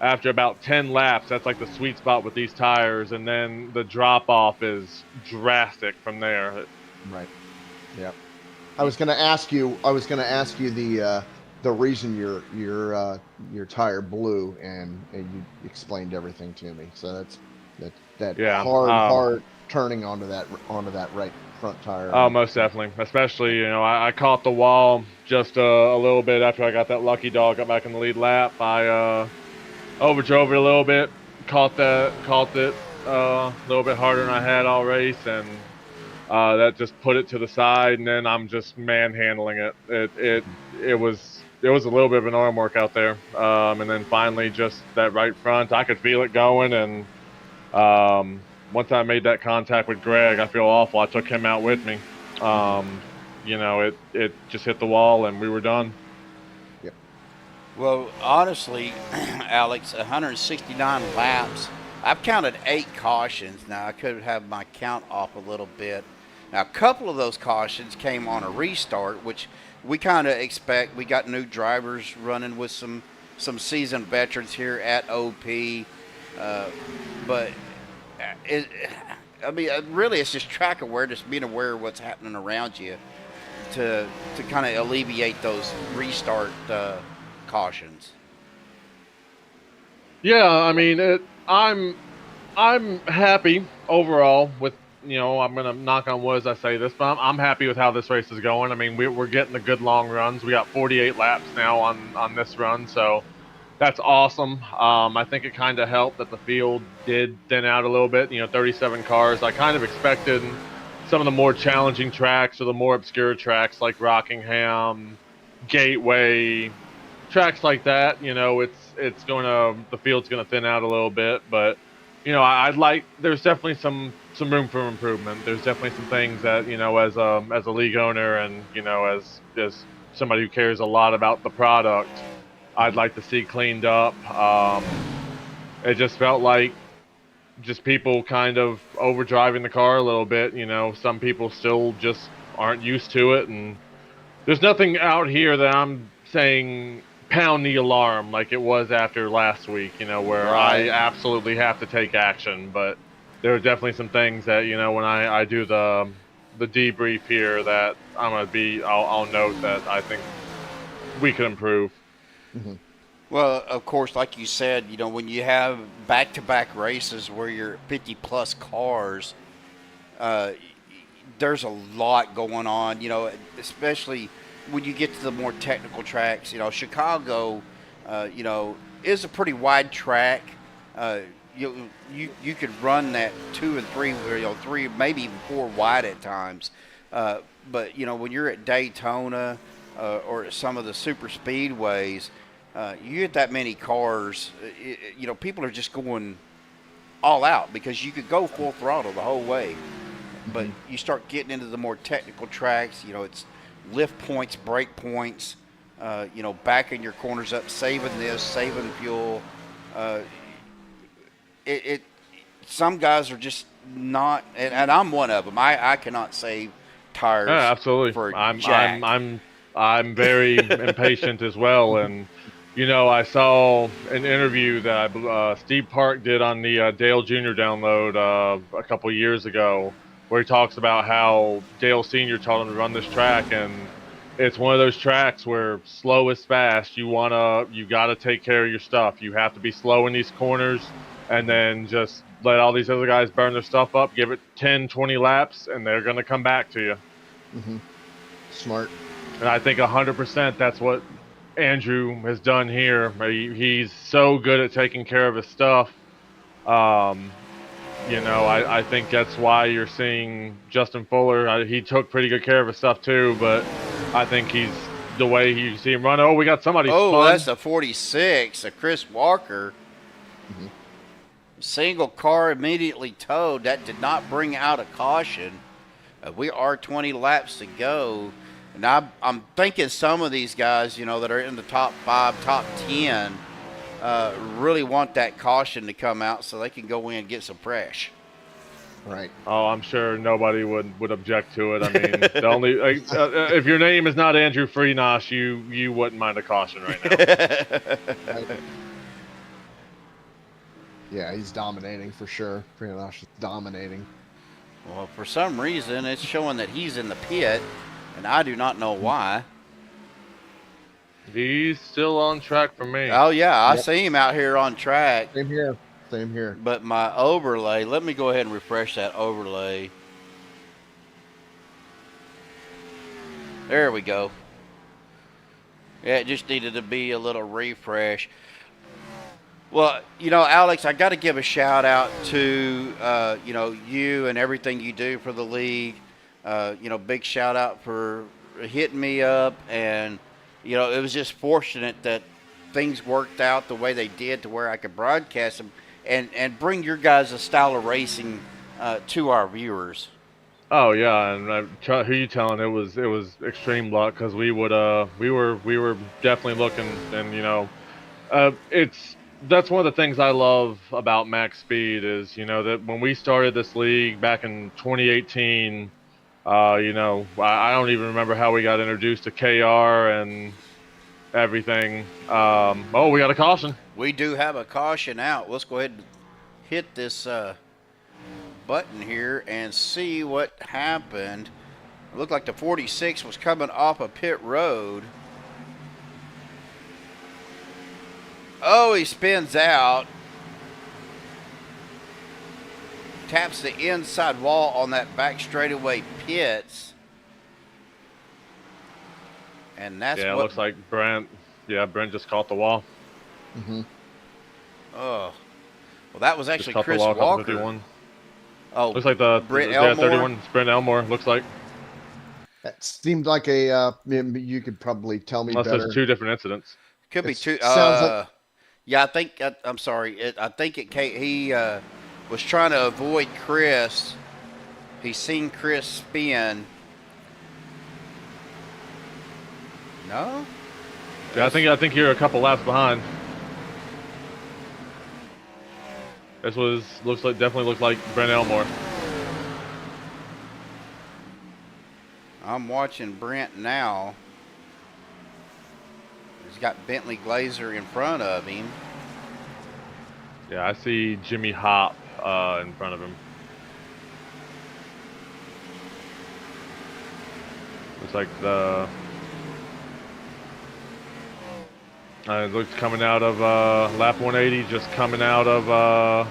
after about 10 laps. That's like the sweet spot with these tires, and then the drop-off is drastic from there. Right. Yeah. I was going to ask you the reason your tire blew, and you explained everything to me. So that's hard turning onto that right front tire. Oh, most definitely. Especially, I caught the wall just a little bit after I got that lucky dog, got back in the lead lap. I overdrove it a little bit, caught it a little bit harder than I had all race, and that just put it to the side, and then I'm just manhandling it. It was a little bit of an arm work out there, and then finally just that right front, I could feel it going, and once I made that contact with Greg, I feel awful. I took him out with me. It just hit the wall, and we were done. Yep. Well, honestly, Alex, 169 laps. I've counted 8 cautions. Now, I could have my count off a little bit. Now, a couple of those cautions came on a restart, which we kind of expect. We got new drivers running with some seasoned veterans here at OP. But really, it's just track awareness, being aware of what's happening around you to kind of alleviate those restart cautions. Yeah, I mean, I'm happy overall with, I'm gonna knock on wood as I say this, but I'm happy with how this race is going. I mean, we're getting the good long runs. We got 48 laps now on this run, so that's awesome. I think it kind of helped that the field did thin out a little bit. 37 cars. I kind of expected some of the more challenging tracks or the more obscure tracks like Rockingham, Gateway, tracks like that. The field's gonna thin out a little bit, but I'd like. There's definitely some room for improvement. There's definitely some things that as a league owner and as somebody who cares a lot about the product, I'd like to see cleaned up. It just felt like just people kind of overdriving the car a little bit. Some people still just aren't used to it, and there's nothing out here that I'm saying pound the alarm like it was after last week, where Right. I absolutely have to take action. But there are definitely some things that, when I do the debrief here that I'll note that I think we could improve. Well, of course, like you said, when you have back-to-back races where you're 50-plus cars, there's a lot going on, especially when you get to the more technical tracks. Chicago, is a pretty wide track. You could run that 2 and 3, or 3, maybe even 4 wide at times. But when you're at Daytona or at some of the super speedways, you get that many cars. People are just going all out because you could go full throttle the whole way. But you start getting into the more technical tracks. It's lift points, brake points, backing your corners up, saving this, saving fuel. Some guys are just not, and I'm one of them. I cannot save tires. Yeah, absolutely. For I'm I'm very impatient as well, and I saw an interview that Steve Park did on the Dale Jr. download a couple years ago, where he talks about how Dale Sr. taught him to run this track, and it's one of those tracks where slow is fast. You gotta take care of your stuff. You have to be slow in these corners, and then just let all these other guys burn their stuff up. Give it 10, 20 laps, and they're gonna come back to you. Smart. And I think 100% that's what Andrew has done here. He's so good at taking care of his stuff. I think that's why you're seeing Justin Fuller. He took pretty good care of his stuff too, but I think the way you see him run. Oh, we got somebody. Oh, that's a 46, a Chris Walker. Single car immediately towed. That did not bring out a caution. We are 20 laps to go. And I'm thinking some of these guys, that are in the top 5, top 10, really want that caution to come out so they can go in and get some fresh. Right. Oh, I'm sure nobody would object to it. I mean, the only if your name is not Andrew Freenosh, you wouldn't mind a caution right now. Right. Yeah, he's dominating for sure. Freenosh is dominating. Well, for some reason, it's showing that he's in the pit, and I do not know why. He's still on track for me. Oh, yeah, I see him out here on track. Same here. Same here. But my overlay, let me go ahead and refresh that overlay. There we go. Yeah, it just needed to be a little refresh. Well, Alex, I got to give a shout out to, you and everything you do for the league. Big shout out for hitting me up. And, it was just fortunate that things worked out the way they did to where I could broadcast them and bring your guys' style of racing to our viewers. Oh yeah, and who you telling? It was extreme luck because we were definitely looking, and that's one of the things I love about Max Speed is that when we started this league back in 2018, I don't even remember how we got introduced to KR and everything. Oh, we got a caution. We do have a caution out. Let's go ahead and hit this button here and see what happened. It looked like the 46 was coming off a pit road. Oh, he spins out. Taps the inside wall on that back straightaway pits. And that's Yeah, what... it looks like Brent. Yeah, Brent just caught the wall. Mm-hmm. Oh. Well, that was actually Just caught Chris the wall, Walker. 51. Oh, Looks like the Brent yeah, Elmore. 31. It's Brent Elmore. Looks like. That seemed like a. You could probably tell me Unless better. there's two different incidents. Could be It two. sounds like- Yeah, I think. I'm sorry. I think he was trying to avoid Chris. He's seen Chris spin. No. Yeah, I think you're a couple laps behind. This definitely looks like Brent Elmore. I'm watching Brent now. He's got Bentley Glazer in front of him. Yeah, I see Jimmy Hop in front of him. Looks like it looks coming out of lap 180, just coming out of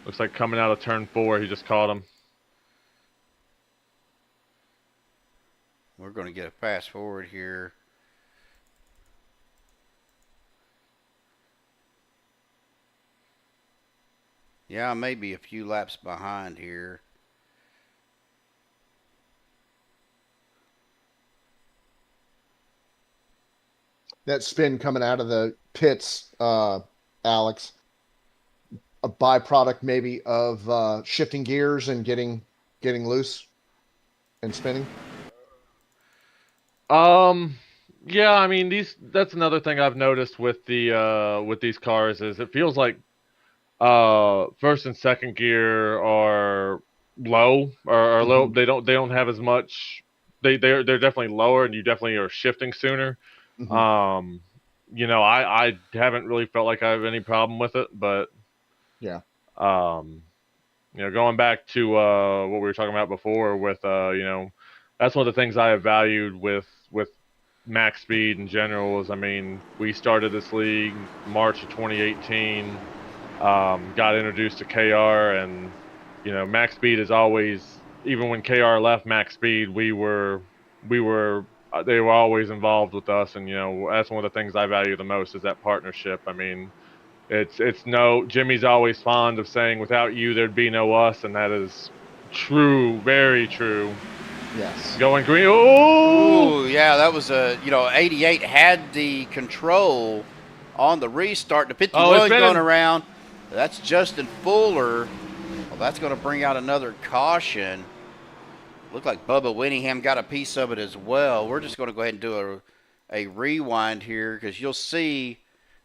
looks like coming out of turn 4. He just caught him. We're going to get a fast forward here. Yeah, maybe a few laps behind here. That spin coming out of the pits, Alex, a byproduct maybe of shifting gears and getting loose and spinning. Yeah, I mean that's another thing I've noticed with these cars is it feels like first and second gear are low or low. They don't have as much. They're definitely lower, and you definitely are shifting sooner. Mm-hmm. You know, I haven't really felt like I have any problem with it, but Yeah. You know, going back to what we were talking about before with you know, that's one of the things I have valued with Max Speed in general is, I mean, we started this league March of 2018, got introduced to KR, and you know, Max Speed is always, even when KR left Max Speed, they were always involved with us, and you know, that's one of the things I value the most is that partnership. I mean, it's no, Jimmy's always fond of saying, without you there'd be no us, and that is true, very true. Yes. Going green. Oh! Ooh, yeah, that was you know, 88 had the control on the restart. The 51 going around. That's Justin Fuller. Well, that's going to bring out another caution. Looked like Bubba Winningham got a piece of it as well. We're just going to go ahead and do a rewind here because you'll see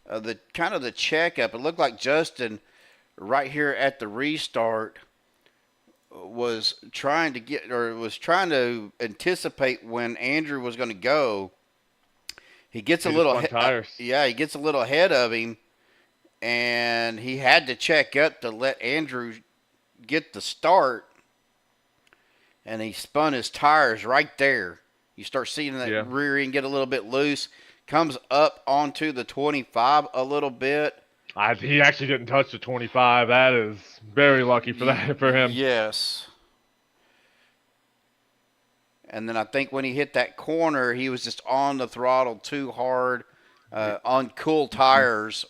the kind of the checkup. It looked like Justin right here at the restart was trying to anticipate when Andrew was going to go. He gets a little he gets a little ahead of him, and he had to check up to let Andrew get the start, and he spun his tires right there. You start seeing that rear end get a little bit loose, comes up onto the 25 a little bit. He actually didn't touch the 25. That is very lucky for him. Yes. And then I think when he hit that corner, he was just on the throttle too hard on cool tires.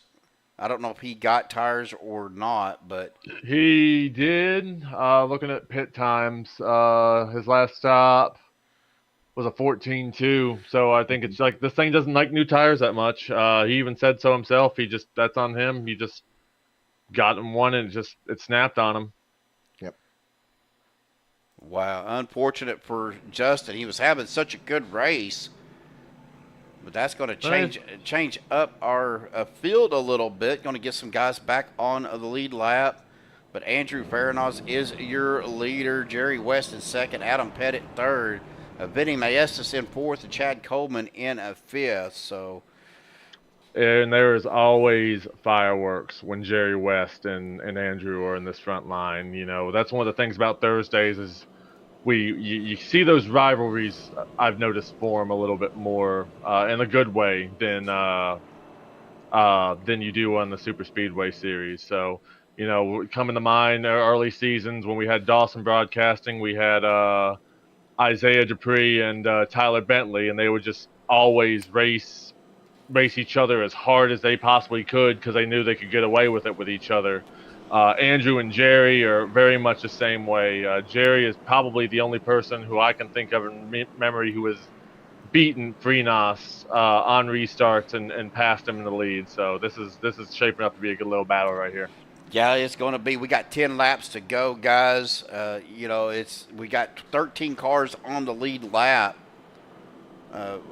I don't know if he got tires or not, but he did. Looking at pit times, his last stop was a 14.2. So I think it's like this thing doesn't like new tires that much. He even said so himself. That's on him. He just got him one and it snapped on him. Yep. Wow, unfortunate for Justin. He was having such a good race. But that's going to change up our field a little bit. Going to get some guys back on the lead lap. But Andrew Farinaus is your leader. Jerry West in second. Adam Pettit third. Vinny Maestas in fourth. And Chad Coleman in fifth. So, and there is always fireworks when Jerry West and Andrew are in this front line. You know, that's one of the things about Thursdays is you see those rivalries, I've noticed, form a little bit more in a good way than than you do on the Super Speedway series. So, you know, coming to mind early seasons when we had Dawson Broadcasting, we had Isaiah Dupree and Tyler Bentley, and they would just always race each other as hard as they possibly could because they knew they could get away with it with each other. Andrew and Jerry are very much the same way. Jerry is probably the only person who I can think of in memory who has beaten Freenos on restarts and passed him in the lead. So this is shaping up to be a good little battle right here. Yeah, it's going to be. We got 10 laps to go, guys. You know, we got 13 cars on the lead lap.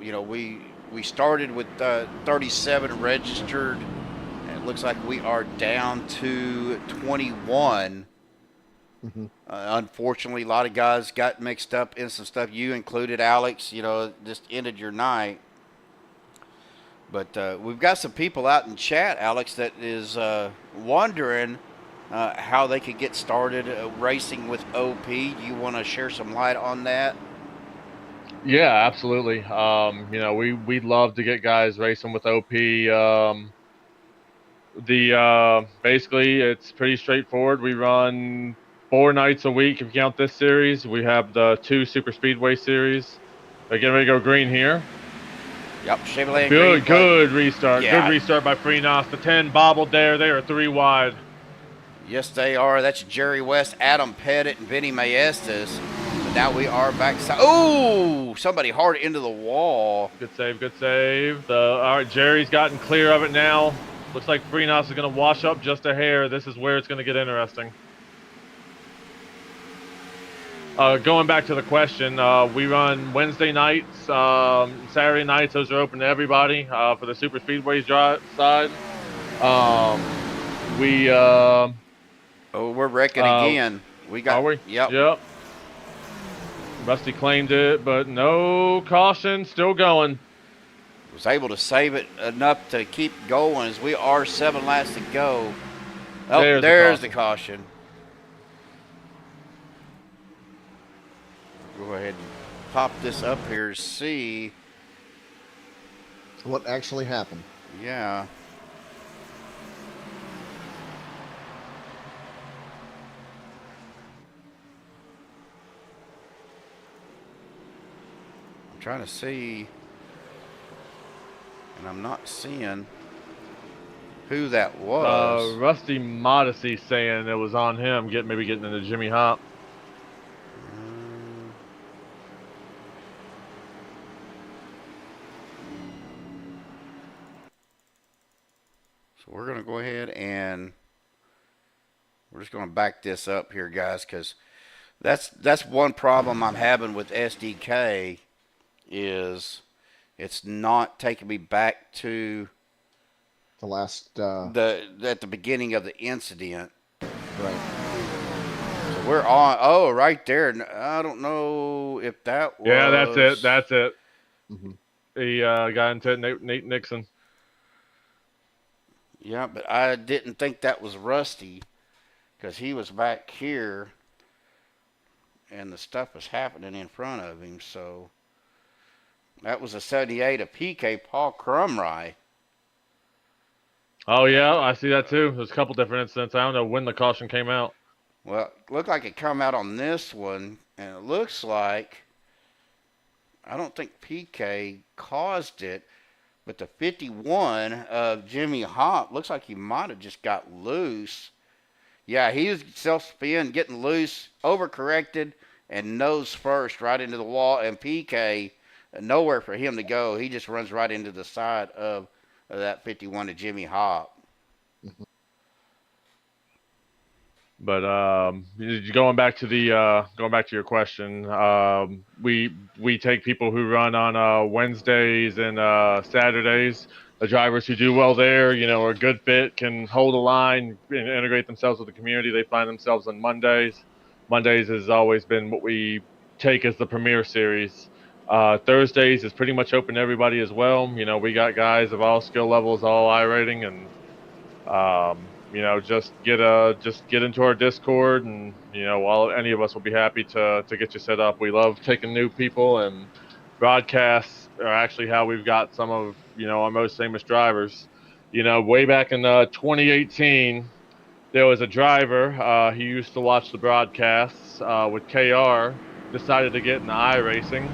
You know, we started with 37 registered, and it looks like we are down to 21. Unfortunately, a lot of guys got mixed up in some stuff. You included, Alex. You know, just ended your night. But we've got some people out in chat, Alex, that is wondering how they could get started racing with OP. Do you want to share some light on that? Yeah, absolutely. You know, we'd love to get guys racing with OP. Basically, it's pretty straightforward. We run 4 nights a week if you count this series. We have the 2 Super Speedway series. They're getting ready to go green here. Yep, Chicagoland. Good restart. Yeah. Good restart by Freenos. The 10 bobbled there. They are 3 wide. Yes, they are. That's Jerry West, Adam Pettit, and Benny Maestas. But now we are back. Oh, somebody hard into the wall. Good save, good save. All right, Jerry's gotten clear of it now. Looks like Freenos is going to wash up just a hair. This is where it's going to get interesting. Going back to the question, we run Wednesday nights, Saturday nights. Those are open to everybody for the Super Speedways side. We're wrecking again. Are we? Yep. Rusty claimed it, but no caution. Still going. Was able to save it enough to keep going as we are 7 laps to go. Oh, there's the caution. Go ahead and pop this up here to see what actually happened. Yeah. I'm trying to see, and I'm not seeing who that was. Rusty Modesty saying it was on him, maybe getting into Jimmy Hop. So we're going to go ahead and we're just going to back this up here, guys, because that's one problem I'm having with SDK is it's not taking me back to the last at the beginning of the incident. Right. So we're on. Oh, right there. I don't know if that was. Yeah, that's it. Mm-hmm. The guy into Nate Nixon. Yeah, but I didn't think that was Rusty because he was back here and the stuff was happening in front of him. So that was a 78 of PK Paul Crumry. Oh, yeah, I see that too. There's a couple different incidents. I don't know when the caution came out. Well, it looked like it come out on this one, and it looks like I don't think PK caused it. But the 51 of Jimmy Hop looks like he might have just got loose. Yeah, he was self-spin, getting loose, overcorrected, and nose first right into the wall. And PK, nowhere for him to go. He just runs right into the side of that 51 of Jimmy Hop. But going back to your question, we take people who run on Wednesdays and Saturdays. The drivers who do well there, are a good fit, can hold a line and integrate themselves with the community. They find themselves on Mondays. Mondays has always been what we take as the premier series. Thursdays is pretty much open to everybody as well. We got guys of all skill levels, all I rating, and just get into our Discord, and any of us will be happy to get you set up. We love taking new people, and broadcasts are actually how we've got some of our most famous drivers. way back in 2018, there was a driver. He used to watch the broadcasts with KR. Decided to get into iRacing.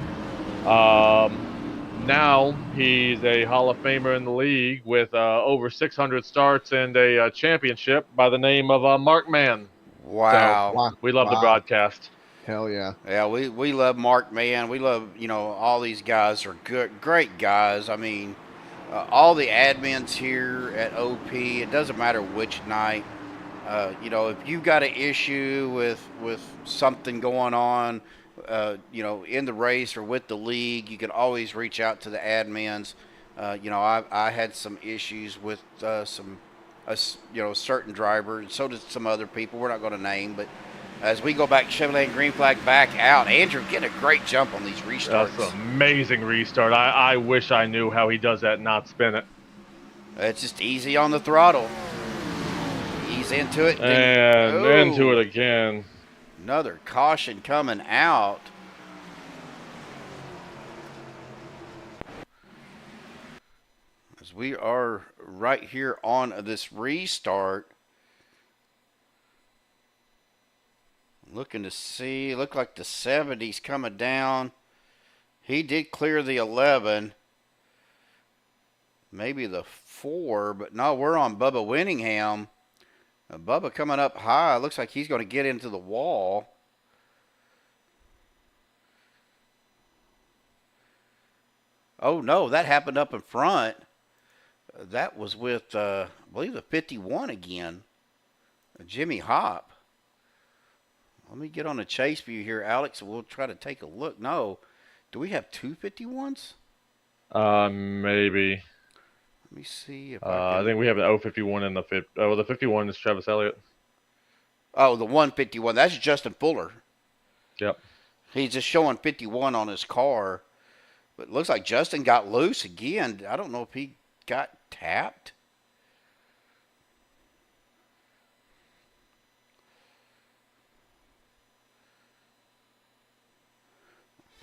Now he's a Hall of Famer in the league with over 600 starts and a championship by the name of Mark Mann. Wow. So we love the Wow. broadcast. Hell yeah. Yeah, we love Mark Mann. We love, all these guys are good, great guys. I mean, all the admins here at OP, it doesn't matter which night. If you got an issue with something going on, in the race or with the league, you can always reach out to the admins. I had some issues with a certain driver, and so did some other people. We're not going to name, but as we go back, Chevrolet green flag back out. Andrew getting a great jump on these restarts. That's an amazing restart. I wish I knew how he does that and not spin it. It's just easy on the throttle. Ease into it. And into it again. Another caution coming out. As we are right here on this restart. Looking to see, look like the 70's coming down. He did clear the 11. Maybe the 4, but no, we're on Bubba Winningham. Bubba coming up high. Looks like he's going to get into the wall. Oh, no, that happened up in front. That was with, I believe, the 51 again. Jimmy Hop. Let me get on the chase view here, Alex, and we'll try to take a look. No. Do we have two 51s? Maybe. Let me see if I think we have the 051 and the 50. Oh, the 51 is Travis Elliott. Oh, the 151. That's Justin Fuller. Yep. He's just showing 51 on his car. But it looks like Justin got loose again. I don't know if he got tapped.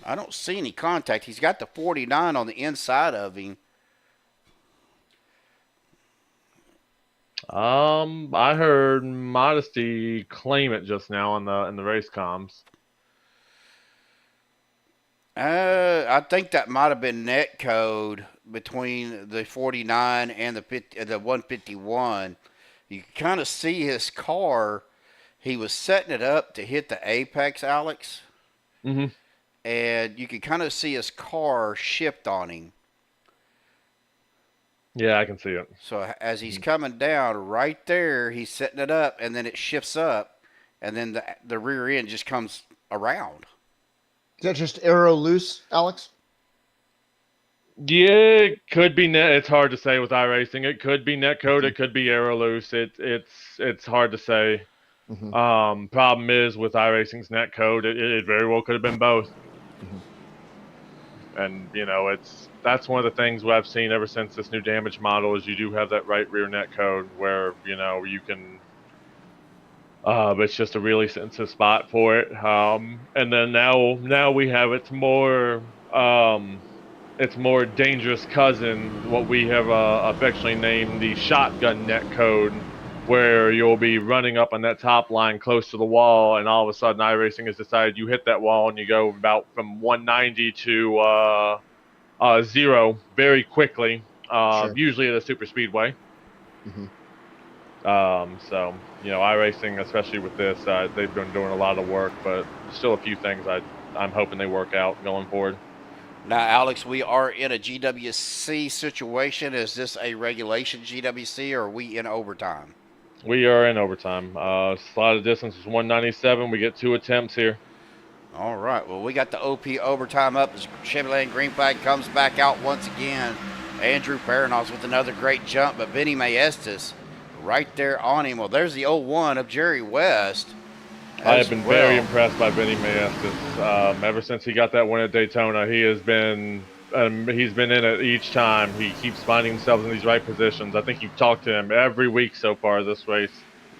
I don't see any contact. He's got the 49 on the inside of him. I heard Modesty claim it just now in the race comms. I think that might have been net code between the 49 and the 151. You can kind of see his car. He was setting it up to hit the apex, Alex. Mm-hmm. And you can kind of see his car shift on him. Yeah, I can see it. So as he's coming down right there, he's setting it up, and then it shifts up, and then the rear end just comes around. Is that just arrow loose, Alex? Yeah, it could be net. It's hard to say with iRacing. It could be net code. It could be arrow loose. It's hard to say. Mm-hmm. Problem is with iRacing's net code, it very well could have been both. Mm-hmm. And that's one of the things I've seen ever since this new damage model is you do have that right rear net code where you can. But it's just a really sensitive spot for it. And then now we have its more dangerous cousin, what we have affectionately named the shotgun net code, where you'll be running up on that top line close to the wall, and all of a sudden iRacing has decided you hit that wall and you go about from 190 to 0 very quickly, Sure. usually at a super speedway. Mm-hmm. So, iRacing, especially with this, they've been doing a lot of work, but still a few things I'm hoping they work out going forward. Now, Alex, we are in a GWC situation. Is this a regulation GWC, or are we in overtime? We are in overtime. Slotted distance is 197. We get 2 attempts here. All right. Well, we got the OP overtime up as Chevrolet green flag comes back out once again. Andrew Paranos with another great jump, but Benny Maestas right there on him. Well, there's the 01 of Jerry West. I have been very impressed by Benny Maestas. Ever since he got that win at Daytona, he has been he's been in it each time. He keeps finding himself in these right positions. I think you've talked to him every week so far this race,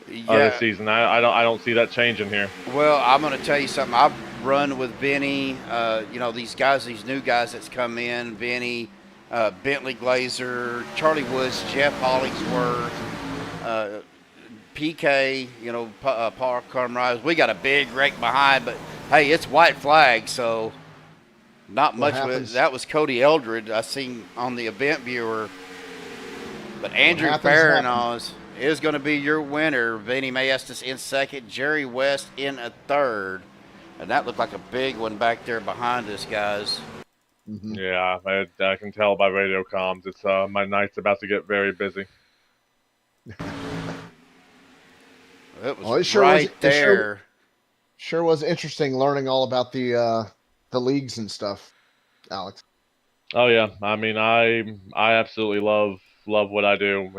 this season. I don't see that changing here. Well, I'm going to tell you something. I've run with Benny. These guys, these new guys that's come in. Benny, Bentley Glazer, Charlie Woods, Jeff Hollingsworth, PK, Paul Carmrise. We got a big wreck behind, but hey, it's white flag, so not much. That was Cody Eldred I seen on the event viewer. But Andrew Baranoz is going to be your winner. Vinny Maestas in second, Jerry West in a third. And that looked like a big one back there behind us, guys. Mm-hmm. Yeah, I can tell by radio comms. It's my night's about to get very busy. It was there. Sure was interesting learning all about the leagues and stuff, Alex. Oh yeah, I mean, I absolutely love what I do.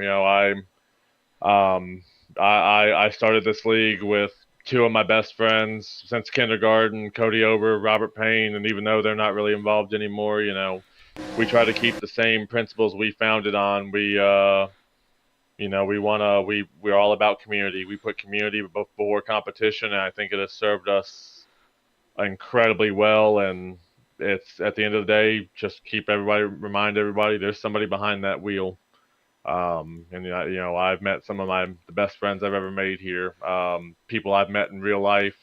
I started this league with two of my best friends since kindergarten, Cody Ober, Robert Payne, and even though they're not really involved anymore, we try to keep the same principles we founded on. We're all about community. We put community before competition, and I think it has served us incredibly well. And it's, at the end of the day, just remind everybody there's somebody behind that wheel. I've met some of the best friends I've ever made here. People I've met in real life.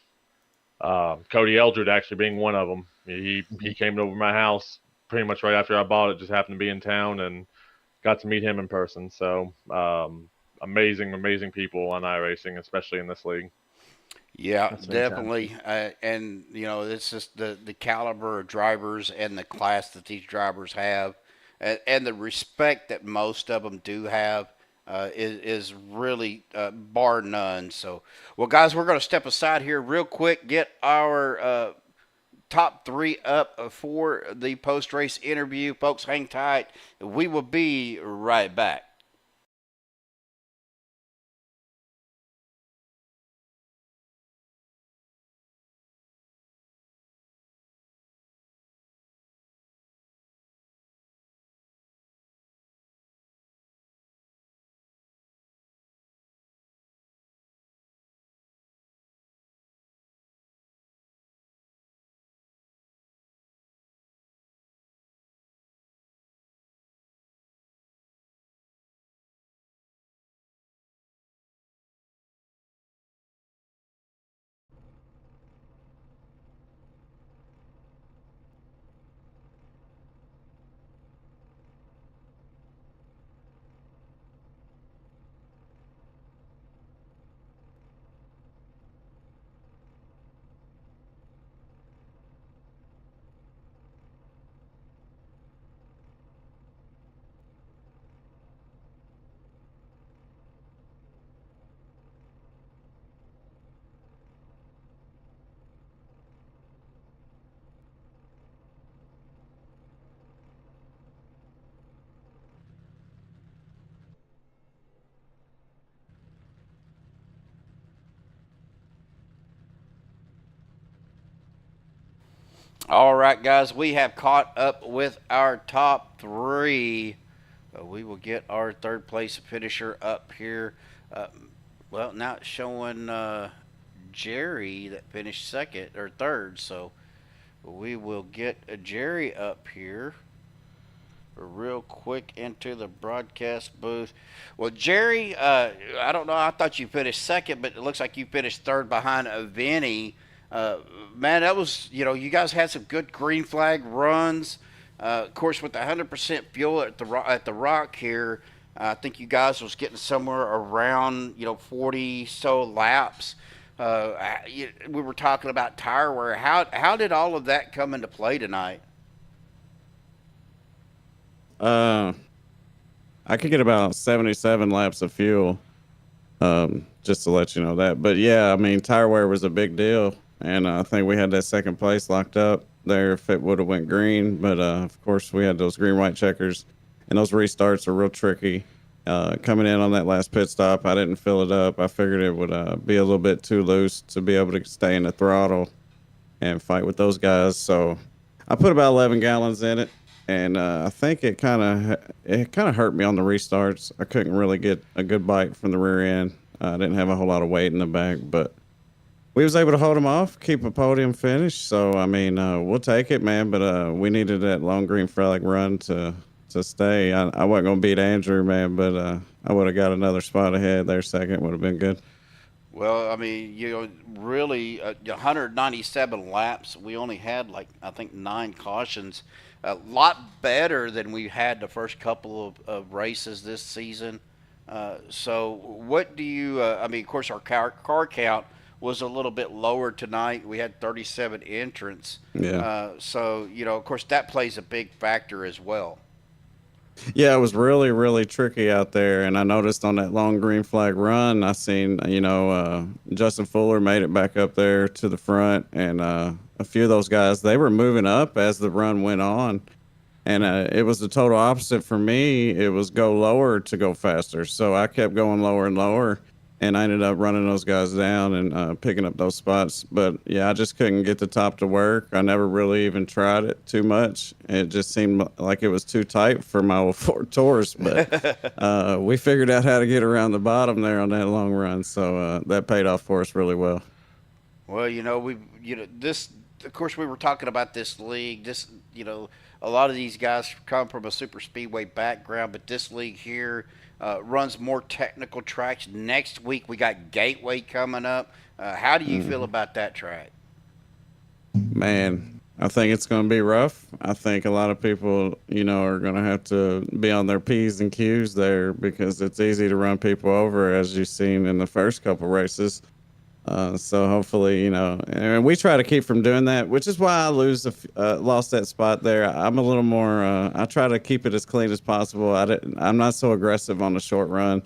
Cody Eldred actually being one of them. He came over my house pretty much right after I bought it. Just happened to be in town and got to meet him in person. So amazing people on iRacing, especially in this league. Yeah, definitely. And it's just the caliber of drivers and the class that these drivers have. And the respect that most of them do have is really bar none. So, well, guys, we're going to step aside here real quick, get our top three up for the post-race interview. Folks, hang tight. We will be right back. All right, guys, we have caught up with our top three. We will get our third place finisher up here. Now it's showing Jerry that finished second or third, so we will get Jerry up here real quick into the broadcast booth. Well, Jerry, I don't know. I thought you finished second, but it looks like you finished third behind Vinny. Man, that was, you guys had some good green flag runs. Of course, with the 100% fuel at the Rock here, I think you guys was getting somewhere around, 40 so laps. We were talking about tire wear. How did all of that come into play tonight? I could get about 77 laps of fuel, just to let you know that. But yeah, I mean, tire wear was a big deal. And I think we had that second place locked up there if it would have went green. But, of course, we had those green-white checkers. And those restarts are real tricky. Coming in on that last pit stop, I didn't fill it up. I figured it would be a little bit too loose to be able to stay in the throttle and fight with those guys. So I put about 11 gallons in it. And I think it kind of hurt me on the restarts. I couldn't really get a good bite from the rear end. I didn't have a whole lot of weight in the back, but we was able to hold them off, keep a podium finish. So, I mean, we'll take it, man. But we needed that long green flag run to to stay. I wasn't going to beat Andrew, man, but I would have got another spot ahead there. Second would have been good. Well, I mean, really, 197 laps. We only had, I think 9 cautions. A lot better than we had the first couple of races this season. So what do you, I mean, of course, our car count was a little bit lower tonight. We had 37 entrants. Yeah. So, of course, that plays a big factor as well. Yeah, it was really, really tricky out there. And I noticed on that long green flag run, I seen, Justin Fuller made it back up there to the front. And a few of those guys, they were moving up as the run went on. And it was the total opposite for me. It was go lower to go faster. So I kept going lower and lower. And I ended up running those guys down and picking up those spots. But, yeah, I just couldn't get the top to work. I never really even tried it too much. It just seemed like it was too tight for my old Ford Taurus. But we figured out how to get around the bottom there on that long run. So that paid off for us really well. Well, this, of course, we were talking about this league. This, a lot of these guys come from a super speedway background, but this league here runs more technical tracks. Next week we got Gateway coming up. How do you feel about that track? Man, I think it's going to be rough. I think a lot of people, are going to have to be on their P's and Q's there because it's easy to run people over, as you've seen in the first couple races. So hopefully, and we try to keep from doing that, which is why I lost that spot there. I'm a little more, I try to keep it as clean as possible. I'm not so aggressive on the short run.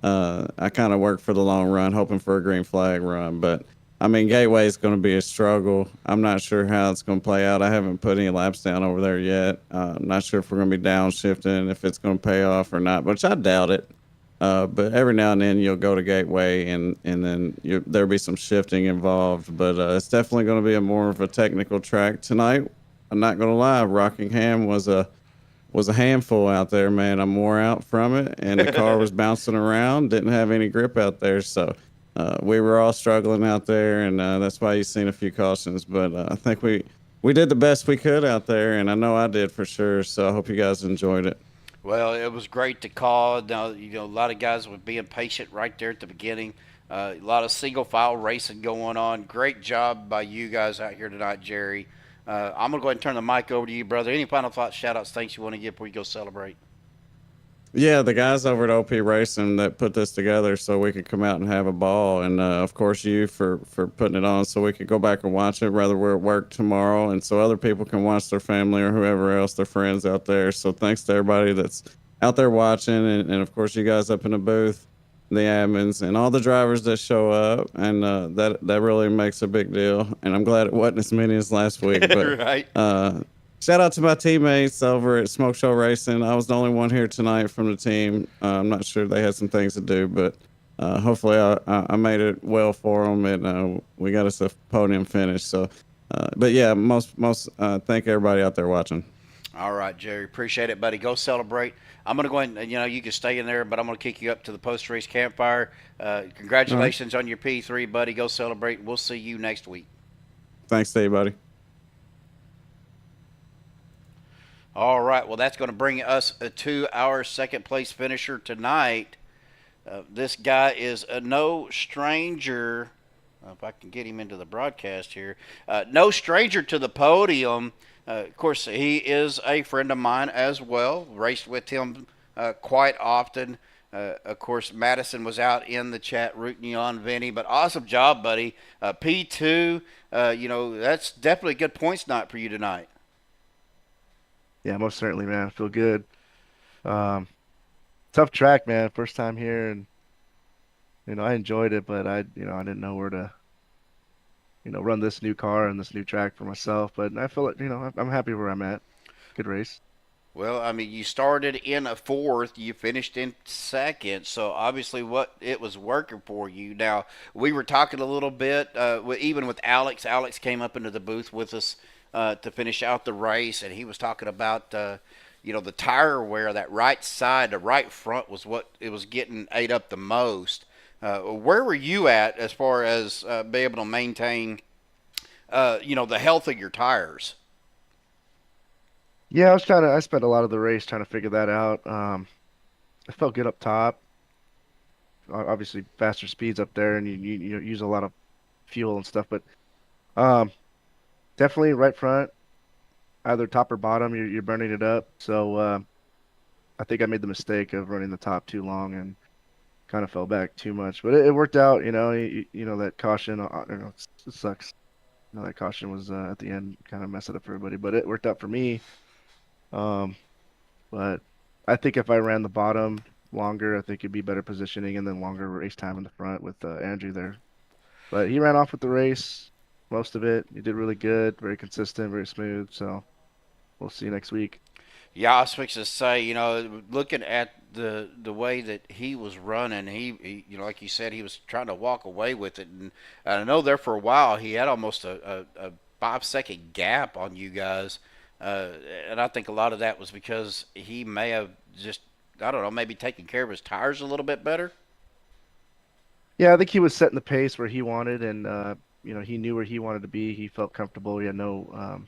I kind of work for the long run, hoping for a green flag run. But, I mean, Gateway is going to be a struggle. I'm not sure how it's going to play out. I haven't put any laps down over there yet. I'm not sure if we're going to be downshifting, if it's going to pay off or not, which I doubt it. But every now and then you'll go to Gateway and then there'll be some shifting involved. But it's definitely going to be more of a technical track tonight. I'm not going to lie, Rockingham was a handful out there, man. I'm wore out from it, and the car was bouncing around, didn't have any grip out there. So we were all struggling out there, and that's why you've seen a few cautions. But I think we did the best we could out there, and I know I did for sure. So I hope you guys enjoyed it. Well, it was great to call. Now, a lot of guys were being patient right there at the beginning. A lot of single file racing going on. Great job by you guys out here tonight, Jerry. I'm going to go ahead and turn the mic over to you, brother. Any final thoughts, shout-outs, things you want to give before you go celebrate? Yeah, the guys over at OP Racing that put this together so we could come out and have a ball. And, of course, you for putting it on so we could go back and watch it, whether we're at work tomorrow, and so other people can watch their family or whoever else, their friends out there. So thanks to everybody that's out there watching, and of course, you guys up in the booth, the admins, and all the drivers that show up. And that really makes a big deal. And I'm glad it wasn't as many as last week. But, Right. Shout out to my teammates over at Smoke Show Racing. I was the only one here tonight from the team. I'm not sure they had some things to do, but hopefully I made it well for them, and we got us a podium finish. So, but yeah, most thank everybody out there watching. All right, Jerry. Appreciate it, buddy. Go celebrate. I'm going to go ahead and, you can stay in there, but I'm going to kick you up to the post-race campfire. Congratulations on your P3, buddy. Go celebrate. We'll see you next week. Thanks, Dave, buddy. All right, well, that's going to bring us to our second-place finisher tonight. This guy is no stranger. If I can get him into the broadcast here. No stranger to the podium. Of course, he is a friend of mine as well. Raced with him quite often. Of course, Madison was out in the chat rooting you on, Vinny. But awesome job, buddy. P2, that's definitely a good points night for you tonight. Yeah, most certainly, man. I feel good. Tough track, man. First time here, and I enjoyed it, but I didn't know where to, run this new car and this new track for myself. But I feel like, I'm happy where I'm at. Good race. Well, I mean, you started in a fourth, you finished in second, so obviously it was working for you. Now, we were talking a little bit, even with Alex. Alex came up into the booth with us to finish out the race, and he was talking about, the tire wear, that right side, the right front was what it was getting ate up the most. Where were you at as far as being able to maintain, the health of your tires? Yeah, I spent a lot of the race trying to figure that out. I felt good up top. Obviously, faster speeds up there, and you use a lot of fuel and stuff. But um, definitely right front, either top or bottom, you're burning it up. So I think I made the mistake of running the top too long and kind of fell back too much. But it worked out. You know that caution. You know, it sucks. You know that caution was at the end, kind of messed it up for everybody. But it worked out for me. Um, but I think if I ran the bottom longer, I think it'd be better positioning and then longer race time in the front with Andrew there. But he ran off with the race, most of it. He did really good, very consistent, very smooth. So we'll see next week. Yeah, I was fixing to say, you know, looking at the way that he was running, you know, like you said, he was trying to walk away with it, and I know there for a while he had almost a 5 second gap on you guys, and I think a lot of that was because he may have just, I don't know, maybe taken care of his tires a little bit better. Yeah, I think he was setting the pace where he wanted, and you know, he knew where he wanted to be. He felt comfortable. He had no,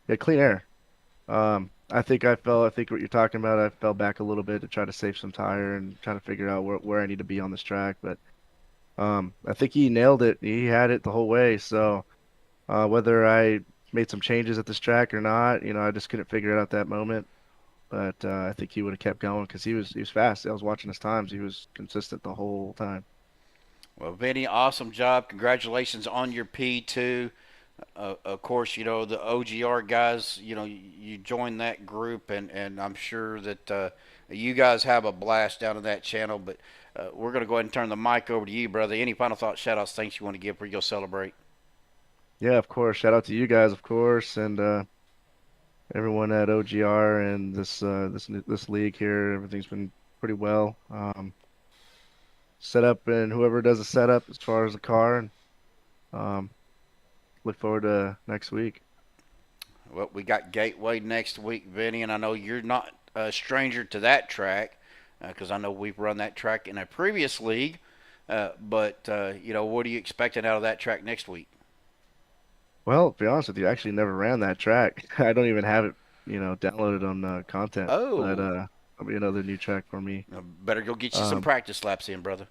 he had clean air. I think I think what you're talking about, I fell back a little bit to try to save some tire and try to figure out where I need to be on this track. But I think he nailed it. He had it the whole way. So whether I made some changes at this track or not, you know, I just couldn't figure it out that moment. But I think he would have kept going because he was fast. I was watching his times. He was consistent the whole time. Well, Vinny, awesome job. Congratulations on your P2. Of course, you know, the OGR guys, you know, you joined that group, and I'm sure that you guys have a blast down in that channel. But we're going to go ahead and turn the mic over to you, brother. Any final thoughts, shout outs, thanks you want to give before you go celebrate? Yeah, of course. Shout out to you guys, of course, and everyone at OGR and this league here. Everything's been pretty well. Setup and whoever does the setup as far as the car, and um, look forward to next week. Well, we got Gateway next week, Vinny, and I know you're not a stranger to that track because I know we've run that track in a previous league. But you know, what are you expecting out of that track next week? Well, to be honest with you, I actually never ran that track. I don't even have it, you know, downloaded on content. Oh. But that'll be another new track for me. Better go get you some practice laps in, brother.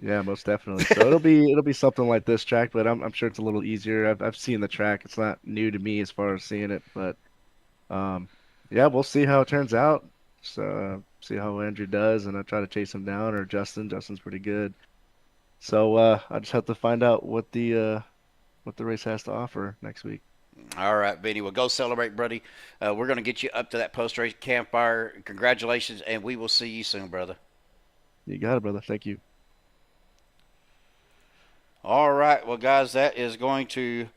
Yeah, most definitely. So it'll be something like this track, but I'm sure it's a little easier. I've seen the track. It's not new to me as far as seeing it, but yeah, we'll see how it turns out. So see how Andrew does, and I try to chase him down, or Justin. Justin's pretty good. So I just have to find out what the race has to offer next week. All right, Vinny. Well, go celebrate, buddy. We're going to get you up to that post-race campfire. Congratulations, and we will see you soon, brother. You got it, brother. Thank you. All right, well, guys, that is going to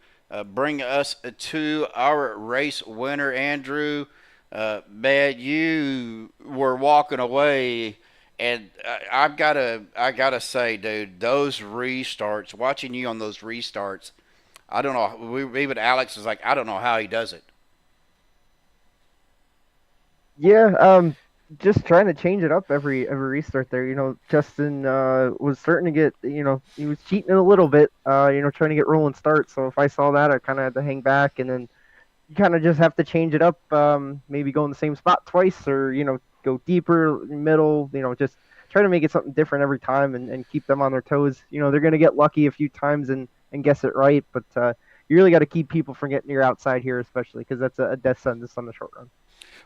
bring us to our race winner, Andrew. Man, you were walking away, and I gotta say, dude, those restarts. Watching you on those restarts, I don't know. Even Alex was like, I don't know how he does it. Yeah, just trying to change it up every restart there. You know, Justin was starting to get, you know, he was cheating a little bit, you know, trying to get rolling starts. So if I saw that, I kind of had to hang back, and then you kind of just have to change it up, maybe go in the same spot twice, or, you know, go deeper, middle, you know, just try to make it something different every time, and keep them on their toes. You know, they're going to get lucky a few times and guess it right, but you really got to keep people from getting your outside here, especially because that's a death sentence on the short run.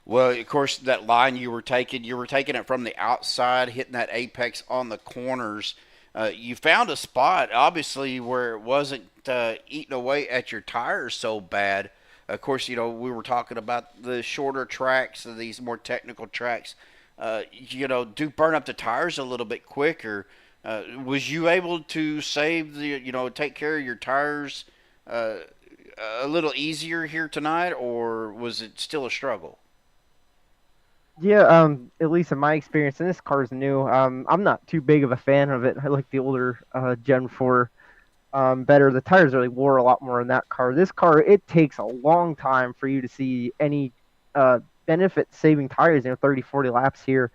Well, of course, that line you were taking it from the outside, hitting that apex on the corners. You found a spot, obviously, where it wasn't eating away at your tires so bad. Of course, you know, we were talking about the shorter tracks, these more technical tracks, you know, do burn up the tires a little bit quicker. Was you able to save take care of your tires a little easier here tonight, or was it still a struggle? Yeah, at least in my experience, and this car's new, I'm not too big of a fan of it. I like the older Gen 4 better. The tires really wore a lot more in that car. This car, it takes a long time for you to see any benefit saving tires, 30, 40 laps here.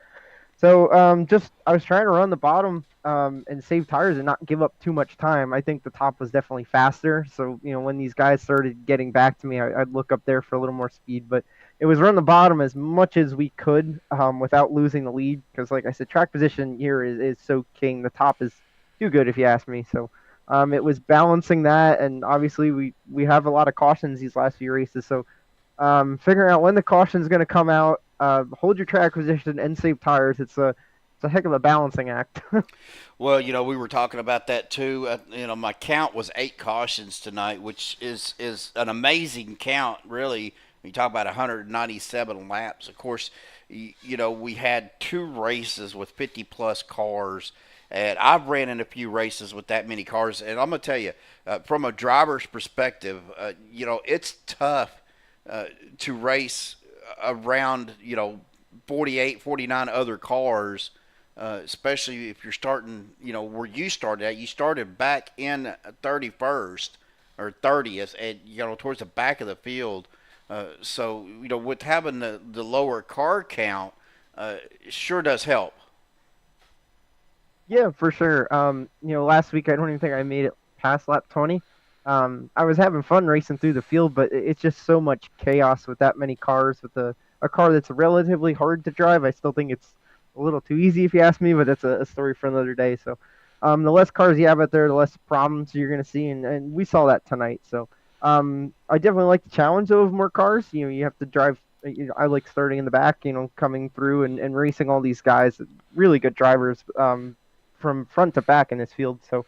So just I was trying to run the bottom and save tires and not give up too much time. I think the top was definitely faster. So when these guys started getting back to me, I'd look up there for a little more speed. But it was run the bottom as much as we could without losing the lead. Because like I said, track position here is so king. The top is too good if you ask me. So it was balancing that, and obviously we have a lot of cautions these last few races. So figuring out when the caution is going to come out, hold your track position, and save tires. It's a heck of a balancing act. Well, we were talking about that too. My count was 8 cautions tonight, which is an amazing count, really. You talk about 197 laps. Of course, we had 2 races with 50-plus cars, and I've ran in a few races with that many cars. And I'm going to tell you, from a driver's perspective, it's tough to race around 48, 49 other cars, especially if you're starting where you started at. You started back in 31st or 30th, and towards the back of the field. So with having the lower car count, it sure does help. Yeah, for sure. Last week I don't even think I made it past lap 20. I was having fun racing through the field, but it's just so much chaos with that many cars. With a car that's relatively hard to drive, I still think it's a little too easy if you ask me, but that's a story for another day. So the less cars you have out there, the less problems you're going to see, and we saw that tonight. So I definitely like the challenge of more cars. You have to drive. I like starting in the back, coming through and racing all these guys, really good drivers from front to back in this field. So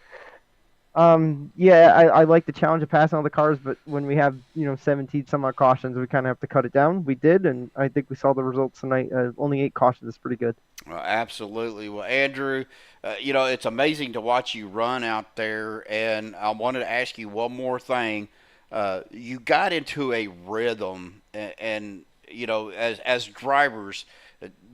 I like the challenge of passing all the cars, but when we have 17 some odd cautions, we kind of have to cut it down. We did, and I think we saw the results tonight. Only 8 cautions is pretty good. Well, absolutely. Well, Andrew, it's amazing to watch you run out there, and I wanted to ask you one more thing. You got into a rhythm, and as drivers,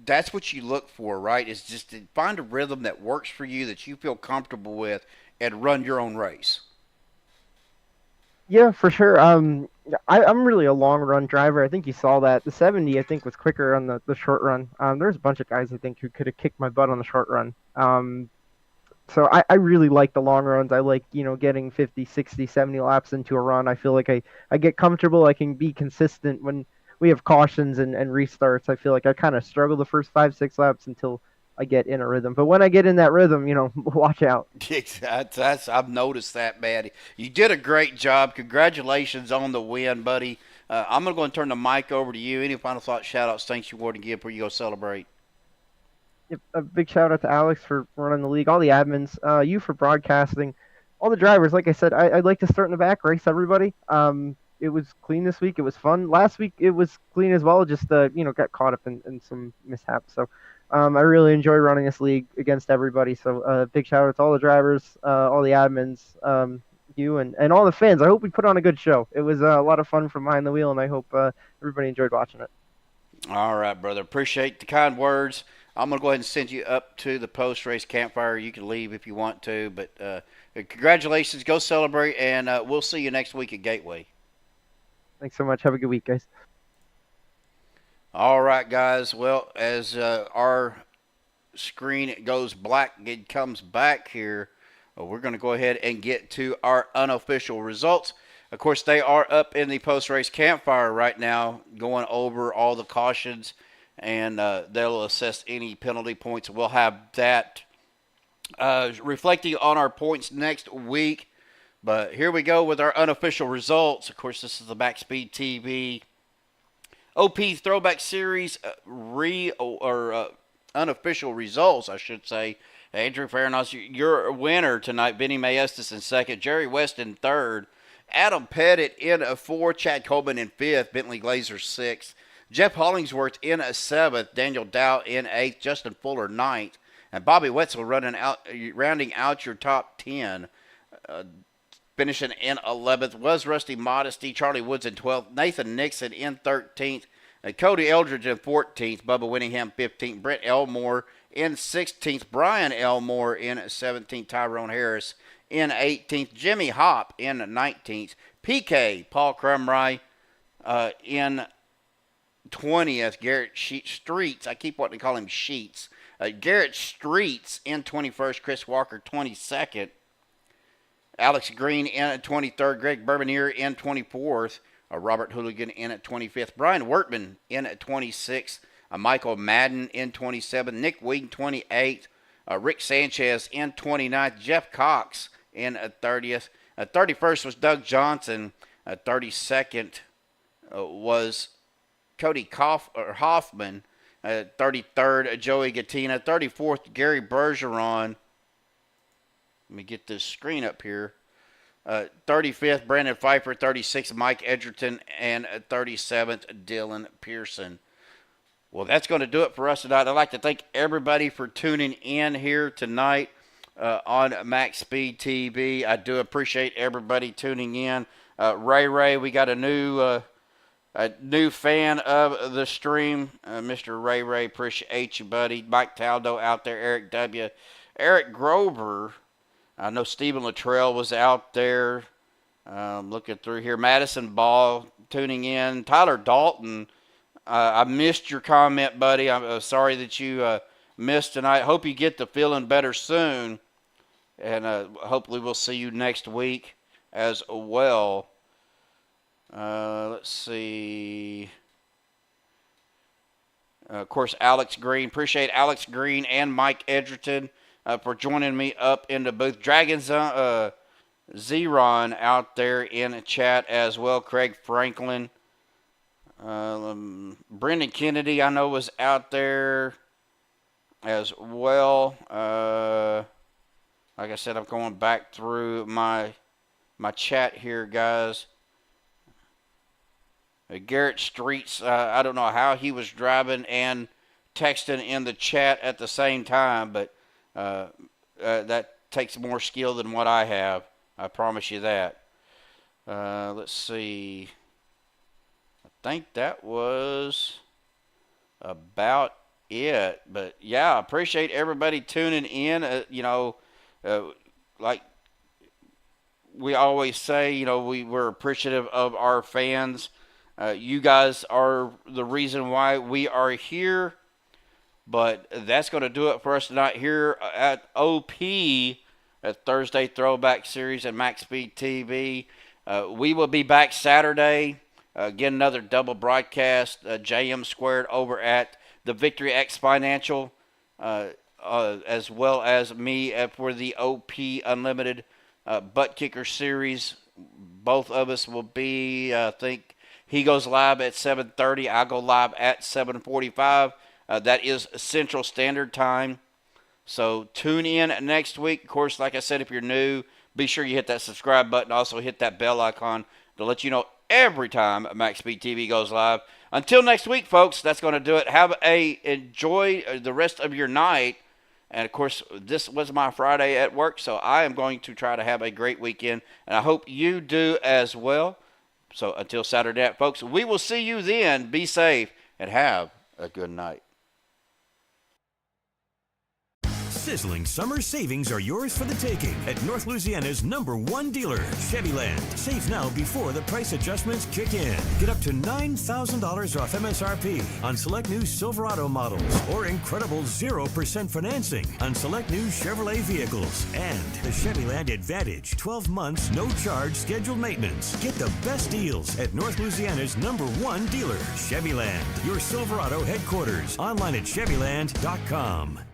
that's what you look for, right? Is just to find a rhythm that works for you, that you feel comfortable with, and run your own race. Yeah, for sure. I'm really a long run driver. I think you saw that. The 70, I think, was quicker on the short run. There's a bunch of guys, I think, who could have kicked my butt on the short run. So I really like the long runs. I like, getting 50, 60, 70 laps into a run. I feel like I get comfortable. I can be consistent when we have cautions and restarts. I feel like I kind of struggle the first 5, 6 laps until I get in a rhythm. But when I get in that rhythm, watch out. I've noticed that, man. You did a great job. Congratulations on the win, buddy. I'm going to go and turn the mic over to you. Any final thoughts, shout-outs, thanks you want to give before you go celebrate? Yep, a big shout-out to Alex for running the league, all the admins, you for broadcasting, all the drivers. Like I said, I'd like to start in the back, race everybody. It was clean this week. It was fun. Last week, it was clean as well. Just, got caught up in some mishaps. So I really enjoy running this league against everybody. So big shout out to all the drivers, all the admins, you and all the fans. I hope we put on a good show. It was a lot of fun from behind the wheel, and I hope everybody enjoyed watching it. All right, brother. Appreciate the kind words. I'm going to go ahead and send you up to the post-race campfire. You can leave if you want to, but congratulations. Go celebrate, and we'll see you next week at Gateway. Thanks so much. Have a good week, guys. All right, guys. Well, as our screen goes black, it comes back here. We're going to go ahead and get to our unofficial results. Of course, they are up in the post-race campfire right now, going over all the cautions, and they'll assess any penalty points. We'll have that reflecting on our points next week. But here we go with our unofficial results. Of course, this is the MAXSPEED TV OP Throwback Series unofficial results, I should say. Andrew Farnos, your winner tonight. Benny Mayestis in second. Jerry West in third. Adam Pettit in fourth. Chad Coleman in fifth. Bentley Glazer sixth. Jeff Hollingsworth in seventh. Daniel Dow in eighth. Justin Fuller ninth. And Bobby Wetzel rounding out your top 10. Finishing in 11th was Rusty Modesty. Charlie Woods in 12th. Nathan Nixon in 13th. Cody Eldridge in 14th. Bubba Winningham 15th. Brett Elmore in 16th. Brian Elmore in 17th. Tyrone Harris in 18th. Jimmy Hopp in 19th. PK Paul Crumry in 20th. Garrett Streets, I keep wanting to call him Sheets, Garrett Streets in 21st. Chris Walker 22nd. Alex Green in at 23rd. Greg Bourbonier in 24th. Robert Hooligan in at 25th. Brian Wertman in at 26th. Michael Madden in 27th. Nick Wing 28th. Rick Sanchez in 29th. Jeff Cox in at 30th. 31st was Doug Johnson. 32nd was Cody Hoffman. 33rd, Joey Gattina. 34th, Gary Bergeron. Let me get this screen up here. 35th, Brandon Pfeiffer. 36th, Mike Edgerton. And 37th, Dylan Pearson. Well, that's going to do it for us tonight. I'd like to thank everybody for tuning in here tonight on Max Speed TV. I do appreciate everybody tuning in. Ray, we got a new fan of the stream. Mr. Ray, appreciate you, buddy. Mike Taldo out there. Eric W. Eric Grover. I know Stephen Luttrell was out there. Looking through here. Madison Ball tuning in. Tyler Dalton. I missed your comment, buddy. I'm sorry that you missed tonight. Hope you get to feeling better soon. And hopefully we'll see you next week as well. Let's see. Of course, Alex Green. Appreciate Alex Green and Mike Edgerton for joining me up in the booth. Dragon Zeron out there in the chat as well. Craig Franklin. Brendan Kennedy, I know, was out there as well. Like I said, I'm going back through my chat here, guys. Garrett Streets, I don't know how he was driving and texting in the chat at the same time, but that takes more skill than what I have. I promise you that. Let's see. I think that was about it. But, yeah, I appreciate everybody tuning in. Like we always say, we're appreciative of our fans. You guys are the reason why we are here. But that's going to do it for us tonight here at OP at Thursday Throwback Series at Max Speed TV. We will be back Saturday. Again, another double broadcast. JM Squared over at the Victory X Financial, as well as me for the OP Unlimited Butt Kicker Series. Both of us will be, I think, he goes live at 7:30. I go live at 7:45. That is Central Standard Time. So tune in next week. Of course, like I said, if you're new, be sure you hit that subscribe button. Also hit that bell icon to let you know every time Max Speed TV goes live. Until next week, folks, that's going to do it. Enjoy the rest of your night. And, of course, this was my Friday at work, so I am going to try to have a great weekend. And I hope you do as well. So until Saturday night, folks, we will see you then. Be safe and have a good night. Sizzling summer savings are yours for the taking at North Louisiana's #1 dealer, Chevyland. Save now before the price adjustments kick in. Get up to $9,000 off MSRP on select new Silverado models or incredible 0% financing on select new Chevrolet vehicles. And the Chevyland Advantage, 12 months, no charge scheduled maintenance. Get the best deals at North Louisiana's #1 dealer, Chevyland. Your Silverado headquarters. Online at Chevyland.com.